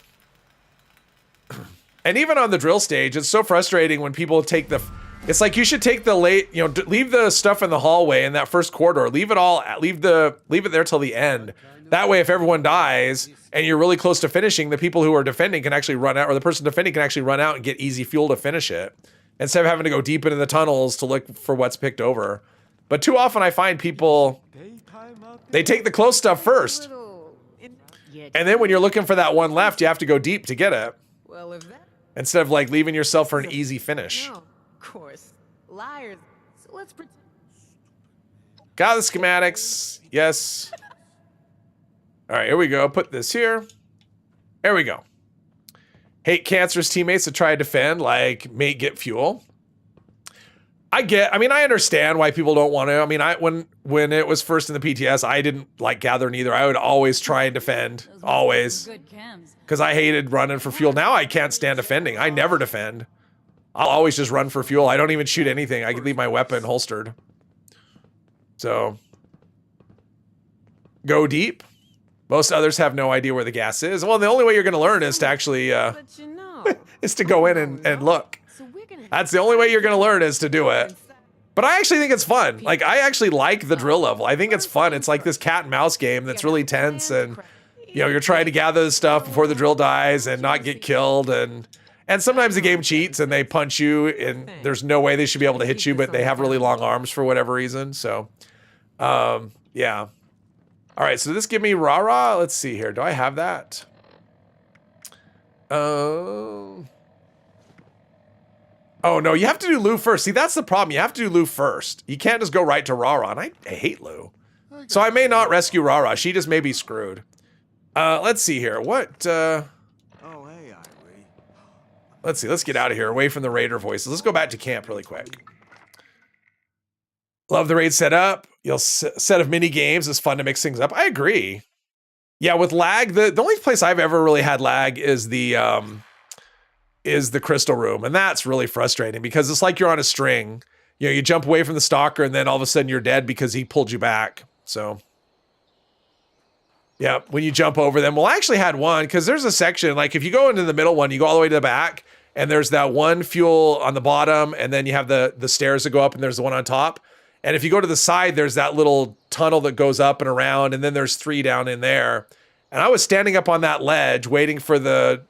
And even on the drill stage, it's so frustrating when people take the, it's like you should take the leave the stuff in the hallway in that first corridor, leave it there till the end. That way, if everyone dies and you're really close to finishing, the people who are defending can actually run out, or the person defending can actually run out and get easy fuel to finish it, instead of having to go deep into the tunnels to look for what's picked over. But too often I find people, they take the close stuff first. And then when you're looking for that one left, you have to go deep to get it. Well, if that... Instead of like leaving yourself for an easy finish. No, of course. Liars. So let's pretend... Got the schematics. Yes. All right, here we go. Put this here. There we go. Hate cancerous teammates that try to defend, like mate get fuel. I mean, I understand why people don't want to. I mean, when it was first in the PTS, I didn't like gathering either. I would always try and defend, always, because I hated running for fuel. Now I can't stand defending. I never defend. I'll always just run for fuel. I don't even shoot anything. I can leave my weapon holstered. So, go deep. Most others have no idea where the gas is. Well, the only way you're going to learn is to actually, is to go in and look. That's the only way you're going to learn, is to do it. But I actually think it's fun. Like, I actually like the drill level. I think it's fun. It's like this cat and mouse game that's really tense, and you know, you're trying to gather the stuff before the drill dies and not get killed, and sometimes the game cheats and they punch you and there's no way they should be able to hit you, but they have really long arms for whatever reason. So, yeah. All right, so this give me rah-rah. Let's see here. Do I have that? Oh no, you have to do Lou first. See, that's the problem. You have to do Lou first. You can't just go right to rah-rah, and I hate Lou. So I may not rescue rah-rah. She just may be screwed. Let's see here. What, let's see. Let's get out of here, away from the raider voices. Let's go back to camp really quick. Love the raid setup. Set of mini games is fun to mix things up. I agree. Yeah, with lag, the only place I've ever really had lag is the crystal room, and that's really frustrating because it's like you're on a string. You know, you jump away from the stalker, and then all of a sudden you're dead because he pulled you back. So, yeah, when you jump over them, well, I actually had one because there's a section like if you go into the middle one, you go all the way to the back, and there's that one fuel on the bottom, and then you have the stairs that go up, and there's the one on top. And if you go to the side, there's that little tunnel that goes up and around, and then there's 3 down in there. And I was standing up on that ledge waiting for the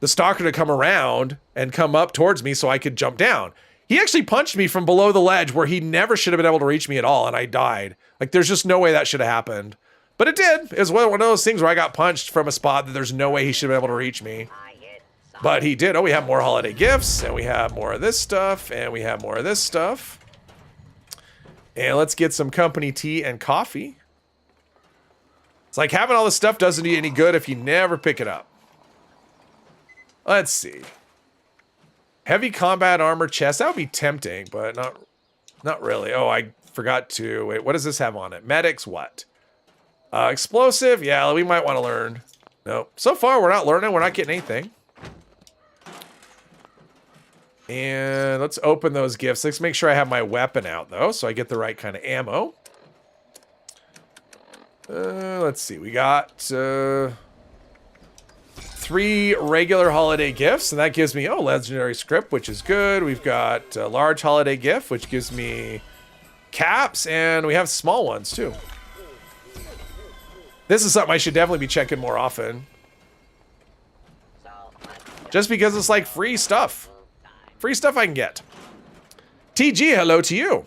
stalker to come around and come up towards me so I could jump down. He actually punched me from below the ledge where he never should have been able to reach me at all, and I died. Like, there's just no way that should have happened. But it did. It was one of those things where I got punched from a spot that there's no way he should have been able to reach me. But he did. Oh, we have more holiday gifts, and we have more of this stuff, and we have more of this stuff. And let's get some company tea and coffee. It's like having all this stuff doesn't do you any good if you never pick it up. Let's see. Heavy combat armor chest. That would be tempting, but not really. Oh, I forgot to... Wait, what does this have on it? Medics, what? Explosive. Yeah, we might want to learn. Nope. So far, we're not learning. We're not getting anything. And let's open those gifts. Let's make sure I have my weapon out, though, so I get the right kind of ammo. Let's see. We got 3 regular holiday gifts, and that gives me, legendary script, which is good. We've got a large holiday gift, which gives me caps, and we have small ones, too. This is something I should definitely be checking more often. Just because it's like free stuff. Free stuff I can get. TG, hello to you.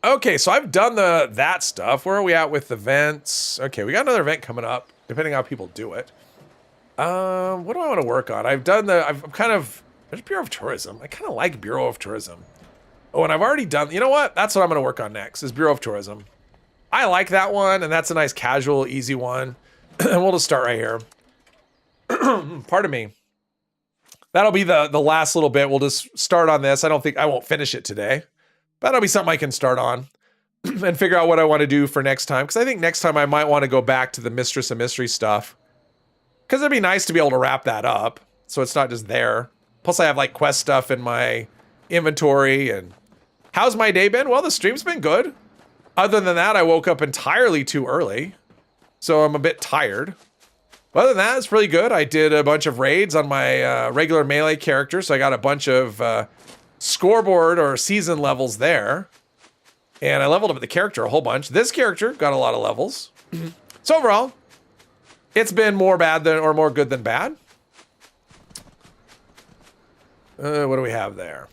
Okay, so I've done that stuff. Where are we at with the vents? Okay, we got another event coming up, depending on how people do it. What do I want to work on? There's Bureau of Tourism. I kind of like Bureau of Tourism. Oh, and I've already done, you know what? That's what I'm going to work on next, is Bureau of Tourism. I like that one, and that's a nice, casual, easy one. And we'll just start right here. Pardon me. That'll be the last little bit. We'll just start on this. I won't finish it today. But that'll be something I can start on and figure out what I want to do for next time. Because I think next time I might want to go back to the Mistress of Mystery stuff. Because it'd be nice to be able to wrap that up. So it's not just there. Plus I have like quest stuff in my inventory. And how's my day been? Well, the stream's been good. Other than that, I woke up entirely too early. So I'm a bit tired. But other than that, it's pretty good. I did a bunch of raids on my regular melee character, so I got a bunch of scoreboard or season levels there. And I leveled up the character a whole bunch. This character got a lot of levels. So overall, it's been more good than bad. What do we have there?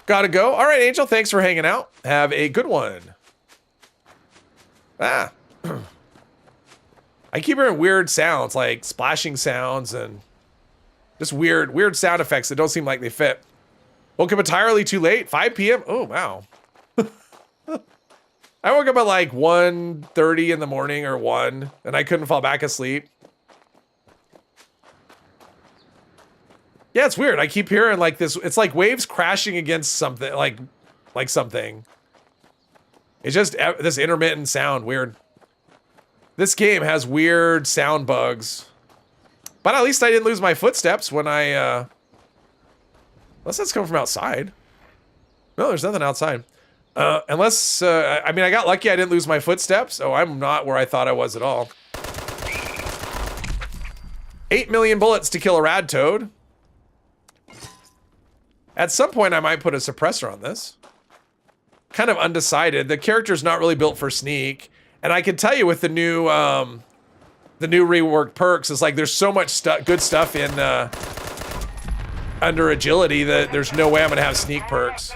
Gotta go. All right, Angel, thanks for hanging out. Have a good one. I keep hearing weird sounds, like splashing sounds and just weird sound effects that don't seem like they fit. Woke up entirely too late, 5 p.m. Oh, wow. I woke up at like 1:30 in the morning or 1, and I couldn't fall back asleep. Yeah, it's weird. I keep hearing like this. It's like waves crashing against something, like something. It's just this intermittent sound, weird. This game has weird sound bugs. But at least I didn't lose my footsteps when I, unless that's coming from outside. No, there's nothing outside. I got lucky I didn't lose my footsteps. Oh, I'm not where I thought I was at all. 8 million bullets to kill a rad toad. At some point, I might put a suppressor on this. kind of undecided. The character's not really built for sneak, and I can tell you with the new reworked perks, it's like there's so much good stuff in under agility that there's no way I'm gonna have sneak perks.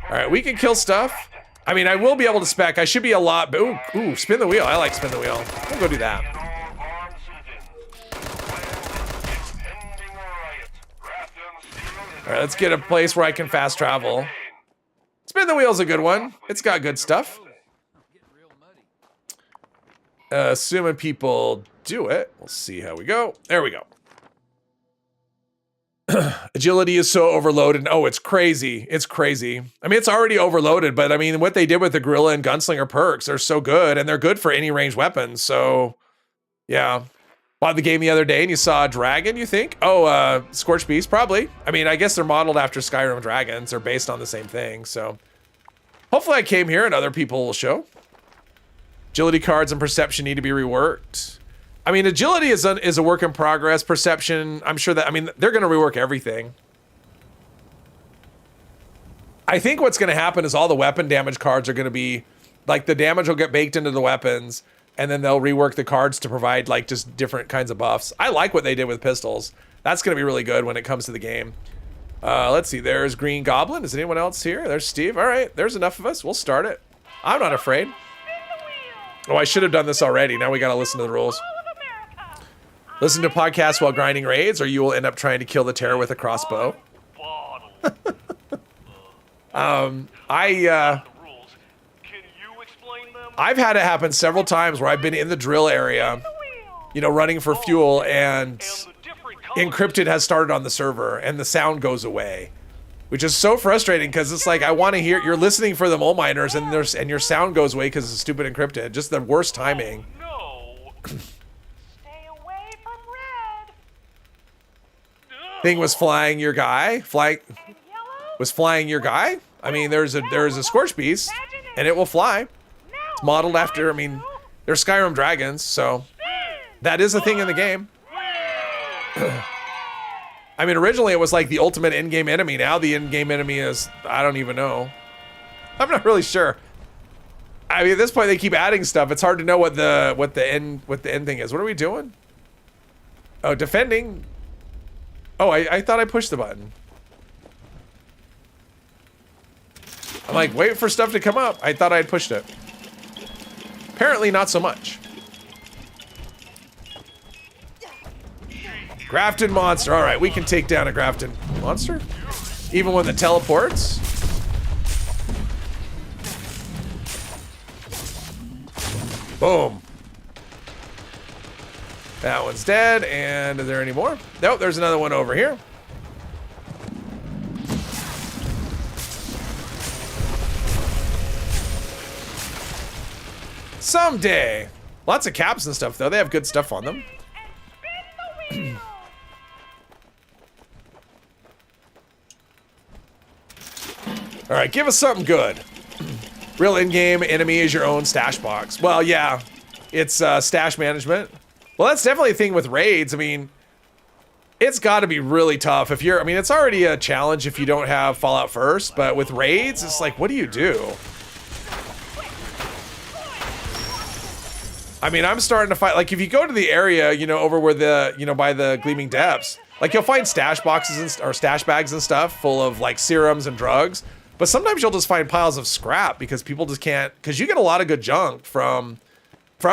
All right, we can kill stuff. I mean, I will be able to spec. I should be a lot, but ooh, spin the wheel. I like spin the wheel. We'll go do that. All right, let's get a place where I can fast travel. Spin the wheel's a good one. It's got good stuff. Assuming people do it. We'll see how we go. There we go. Agility is so overloaded. Oh, it's crazy. It's crazy. I mean, it's already overloaded, but I mean, what they did with the Gorilla and Gunslinger perks are so good, and they're good for any ranged weapons. So, yeah. Bought the game the other day and you saw a dragon, you think? Oh, Scorched Beast, probably. I mean, I guess they're modeled after Skyrim dragons. They're based on the same thing, so. Hopefully I came here and other people will show. Agility cards and perception need to be reworked. I mean, agility is a work in progress. Perception, I'm sure that, I mean, they're going to rework everything. I think what's going to happen is all the weapon damage cards are going to be, like, the damage will get baked into the weapons, and then they'll rework the cards to provide, like, just different kinds of buffs. I like what they did with pistols. That's going to be really good when it comes to the game. Let's see, there's Green Goblin. Is anyone else here? There's Steve. All right, there's enough of us. We'll start it. I'm not afraid. Oh, I should have done this already. Now we got to listen to the rules. Listen to podcasts while grinding raids, or you will end up trying to kill the terror with a crossbow. I've had it happen several times where I've been in the drill area, you know, running for fuel, and encrypted has started on the server, and the sound goes away, which is so frustrating because it's like I want to hear. You're listening for the mole miners, and your sound goes away because it's stupid encrypted. Just the worst timing. Thing was flying your guy. Was flying your guy? I mean, there's a Scorched Beast, and it will fly. It's modeled after, I mean, they're Skyrim dragons, so that is a thing in the game. I mean, originally it was like the ultimate in-game enemy. Now the in-game enemy is, I don't even know. I'm not really sure. I mean, at this point they keep adding stuff. It's hard to know what the end thing is. What are we doing? Oh, defending. Oh, I thought I pushed the button. I'm like, wait for stuff to come up. I thought I had pushed it. Apparently not so much. Grafton monster. All right, we can take down a Grafton monster. Even when it teleports. Boom. That one's dead. And is there any more? Nope, there's another one over here. Someday. Lots of caps and stuff, though. They have good stuff on them. All right, give us something good. Real in-game enemy is your own stash box. Well, yeah, it's stash management. Well, that's definitely a thing with raids. I mean, it's got to be really tough if you're. I mean, it's already a challenge if you don't have Fallout First, but with raids, it's like, what do you do? I mean, I'm starting to fight. Like, if you go to the area, you know, over where the, you know, by the Gleaming Depths, like you'll find stash boxes or stash bags and stuff full of like serums and drugs. But sometimes you'll just find piles of scrap because people just can't, because you get a lot of good junk from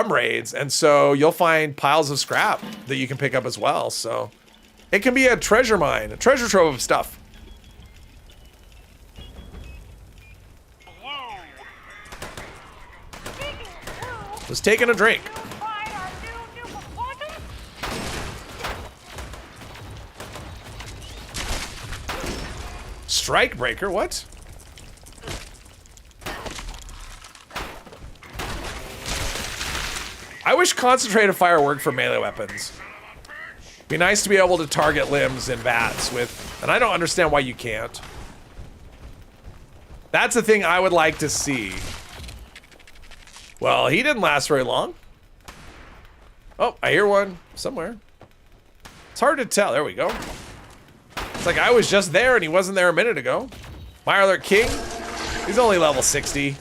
raids, and so you'll find piles of scrap that you can pick up as well. So it can be a treasure mine, a treasure trove of stuff. Just taking a drink. Strike breaker, what? I wish concentrated fire worked for melee weapons. Be nice to be able to target limbs and bats with, and I don't understand why you can't. That's the thing I would like to see. Well, he didn't last very long. Oh, I hear one somewhere. It's hard to tell. There we go. It's like I was just there and he wasn't there a minute ago. Mirelurk King, he's only level 60.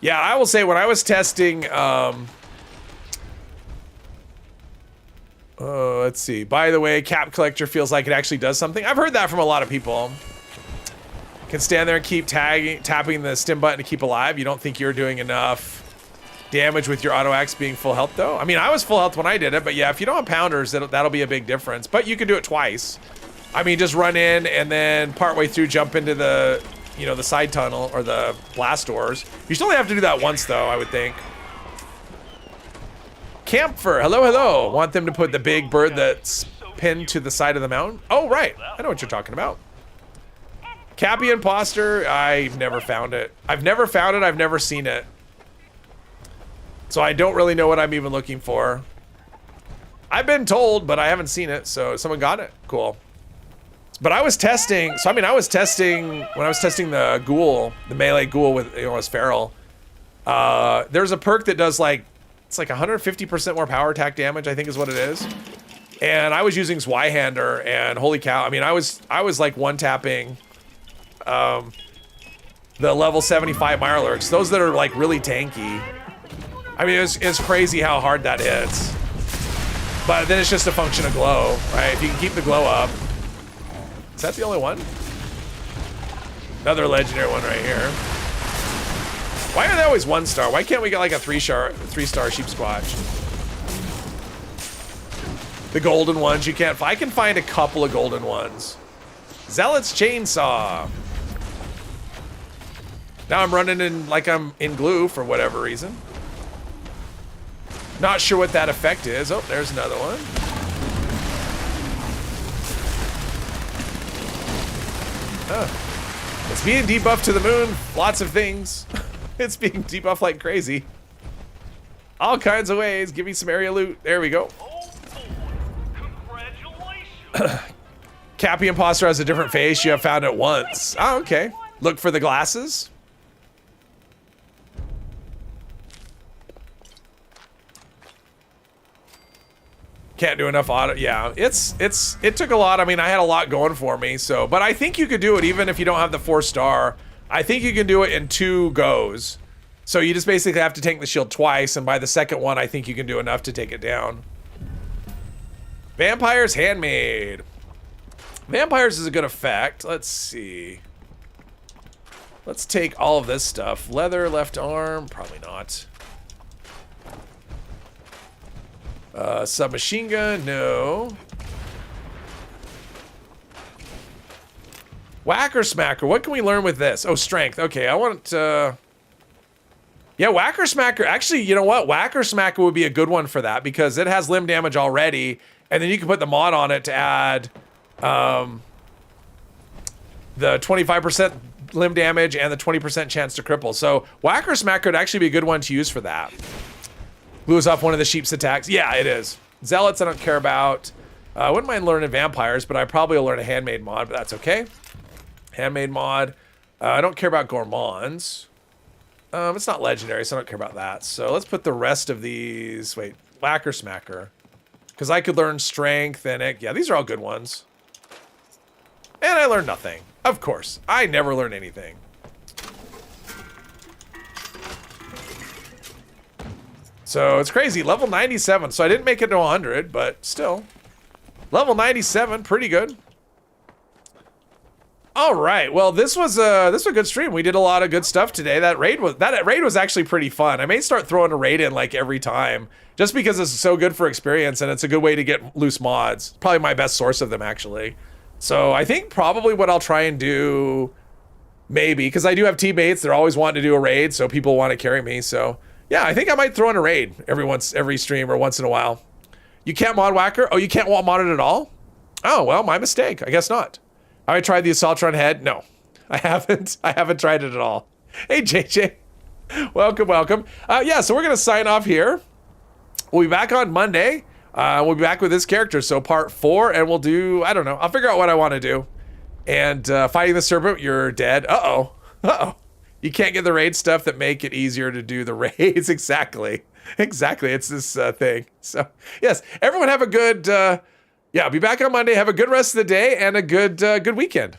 Yeah, I will say when I was testing, let's see. By the way, Cap Collector feels like it actually does something. I've heard that from a lot of people. Can stand there and keep tapping the stim button to keep alive. You don't think you're doing enough damage with your auto axe being full health though? I mean, I was full health when I did it, but yeah, if you don't have pounders, that'll be a big difference. But you can do it twice. I mean, just run in and then partway through jump into the, you know, the side tunnel or the blast doors. You still only have to do that once though, I would think. Camphor, hello, hello. Want them to put the big bird that's pinned to the side of the mountain? Oh, right. I know what you're talking about. Cappy Imposter, I've never found it. I've never found it, I've never seen it. So I don't really know what I'm even looking for. I've been told, but I haven't seen it, so someone got it. Cool. But I was testing, so I mean, I was testing, when I was testing the ghoul, the melee ghoul with, you know, as feral, there's a perk that does like, it's like 150% more power attack damage, I think is what it is. And I was using Zweihander, and holy cow, I mean, I was like one-tapping the level 75 Mirelurks, those that are like really tanky. I mean, it's crazy how hard that hits. But then it's just a function of glow, right? If you can keep the glow up. Is that the only one? Another legendary one right here. Why are they always 1-star? Why can't we get like a 3-star sheep squatch? The golden ones you can't find. I can find a couple of golden ones. Zealot's chainsaw. Now I'm running in like I'm in glue for whatever reason. Not sure what that effect is. Oh, there's another one. It's being debuffed to the moon. Lots of things. It's being debuffed like crazy. All kinds of ways. Give me some area loot. There we go. Congratulations. Cappy Imposter has a different face. You have found it once. Oh, okay. Look for the glasses. Can't do enough auto. Yeah, it took a lot. I mean, I had a lot going for me, so, but I think you could do it even if you don't have the 4-star. I think you can do it in 2 goes. So you just basically have to tank the shield twice, and by the second one, I think you can do enough to take it down. Vampire's Handmade. Vampires is a good effect. Let's see. Let's take all of this stuff. Leather, left arm, probably not. Submachine gun, no. Whacker Smacker, what can we learn with this? Oh, strength. Okay, I want yeah, Whacker Smacker. Actually, you know what? Whacker Smacker would be a good one for that because it has limb damage already, and then you can put the mod on it to add the 25% limb damage and the 20% chance to cripple. So Whacker Smacker would actually be a good one to use for that. Glues off one of the sheep's attacks. Yeah, it is. Zealots I don't care about. I wouldn't mind learning vampires, but I probably will learn a handmade mod, but that's okay. Handmade mod. I don't care about gourmands. It's not legendary, so I don't care about that. So let's put the rest of these. Wait, Whacker Smacker. Because I could learn strength and it. Yeah, these are all good ones. And I learned nothing. Of course. I never learn anything. So it's crazy. Level 97. So I didn't make it to 100, but still. Level 97, pretty good. All right. Well, this was a good stream. We did a lot of good stuff today. That raid was actually pretty fun. I may start throwing a raid in like every time, just because it's so good for experience and it's a good way to get loose mods. Probably my best source of them actually. So I think probably what I'll try and do, maybe, because I do have teammates. They're always wanting to do a raid, so people want to carry me. So yeah, I think I might throw in a raid every stream or once in a while. You can't mod Whacker? Oh, you can't mod it at all? Oh, well, my mistake. I guess not. Have I tried the Assaultron head? No, I haven't. I haven't tried it at all. Hey, JJ. Welcome, welcome. Yeah, so we're going to sign off here. We'll be back on Monday. We'll be back with this character. So part 4, and we'll do, I don't know. I'll figure out what I want to do. And fighting the serpent, you're dead. Uh-oh. Uh-oh. You can't get the raid stuff that make it easier to do the raids. Exactly. Exactly. It's this thing. So, yes, everyone have a good Yeah, I'll be back on Monday. Have a good rest of the day and a good weekend.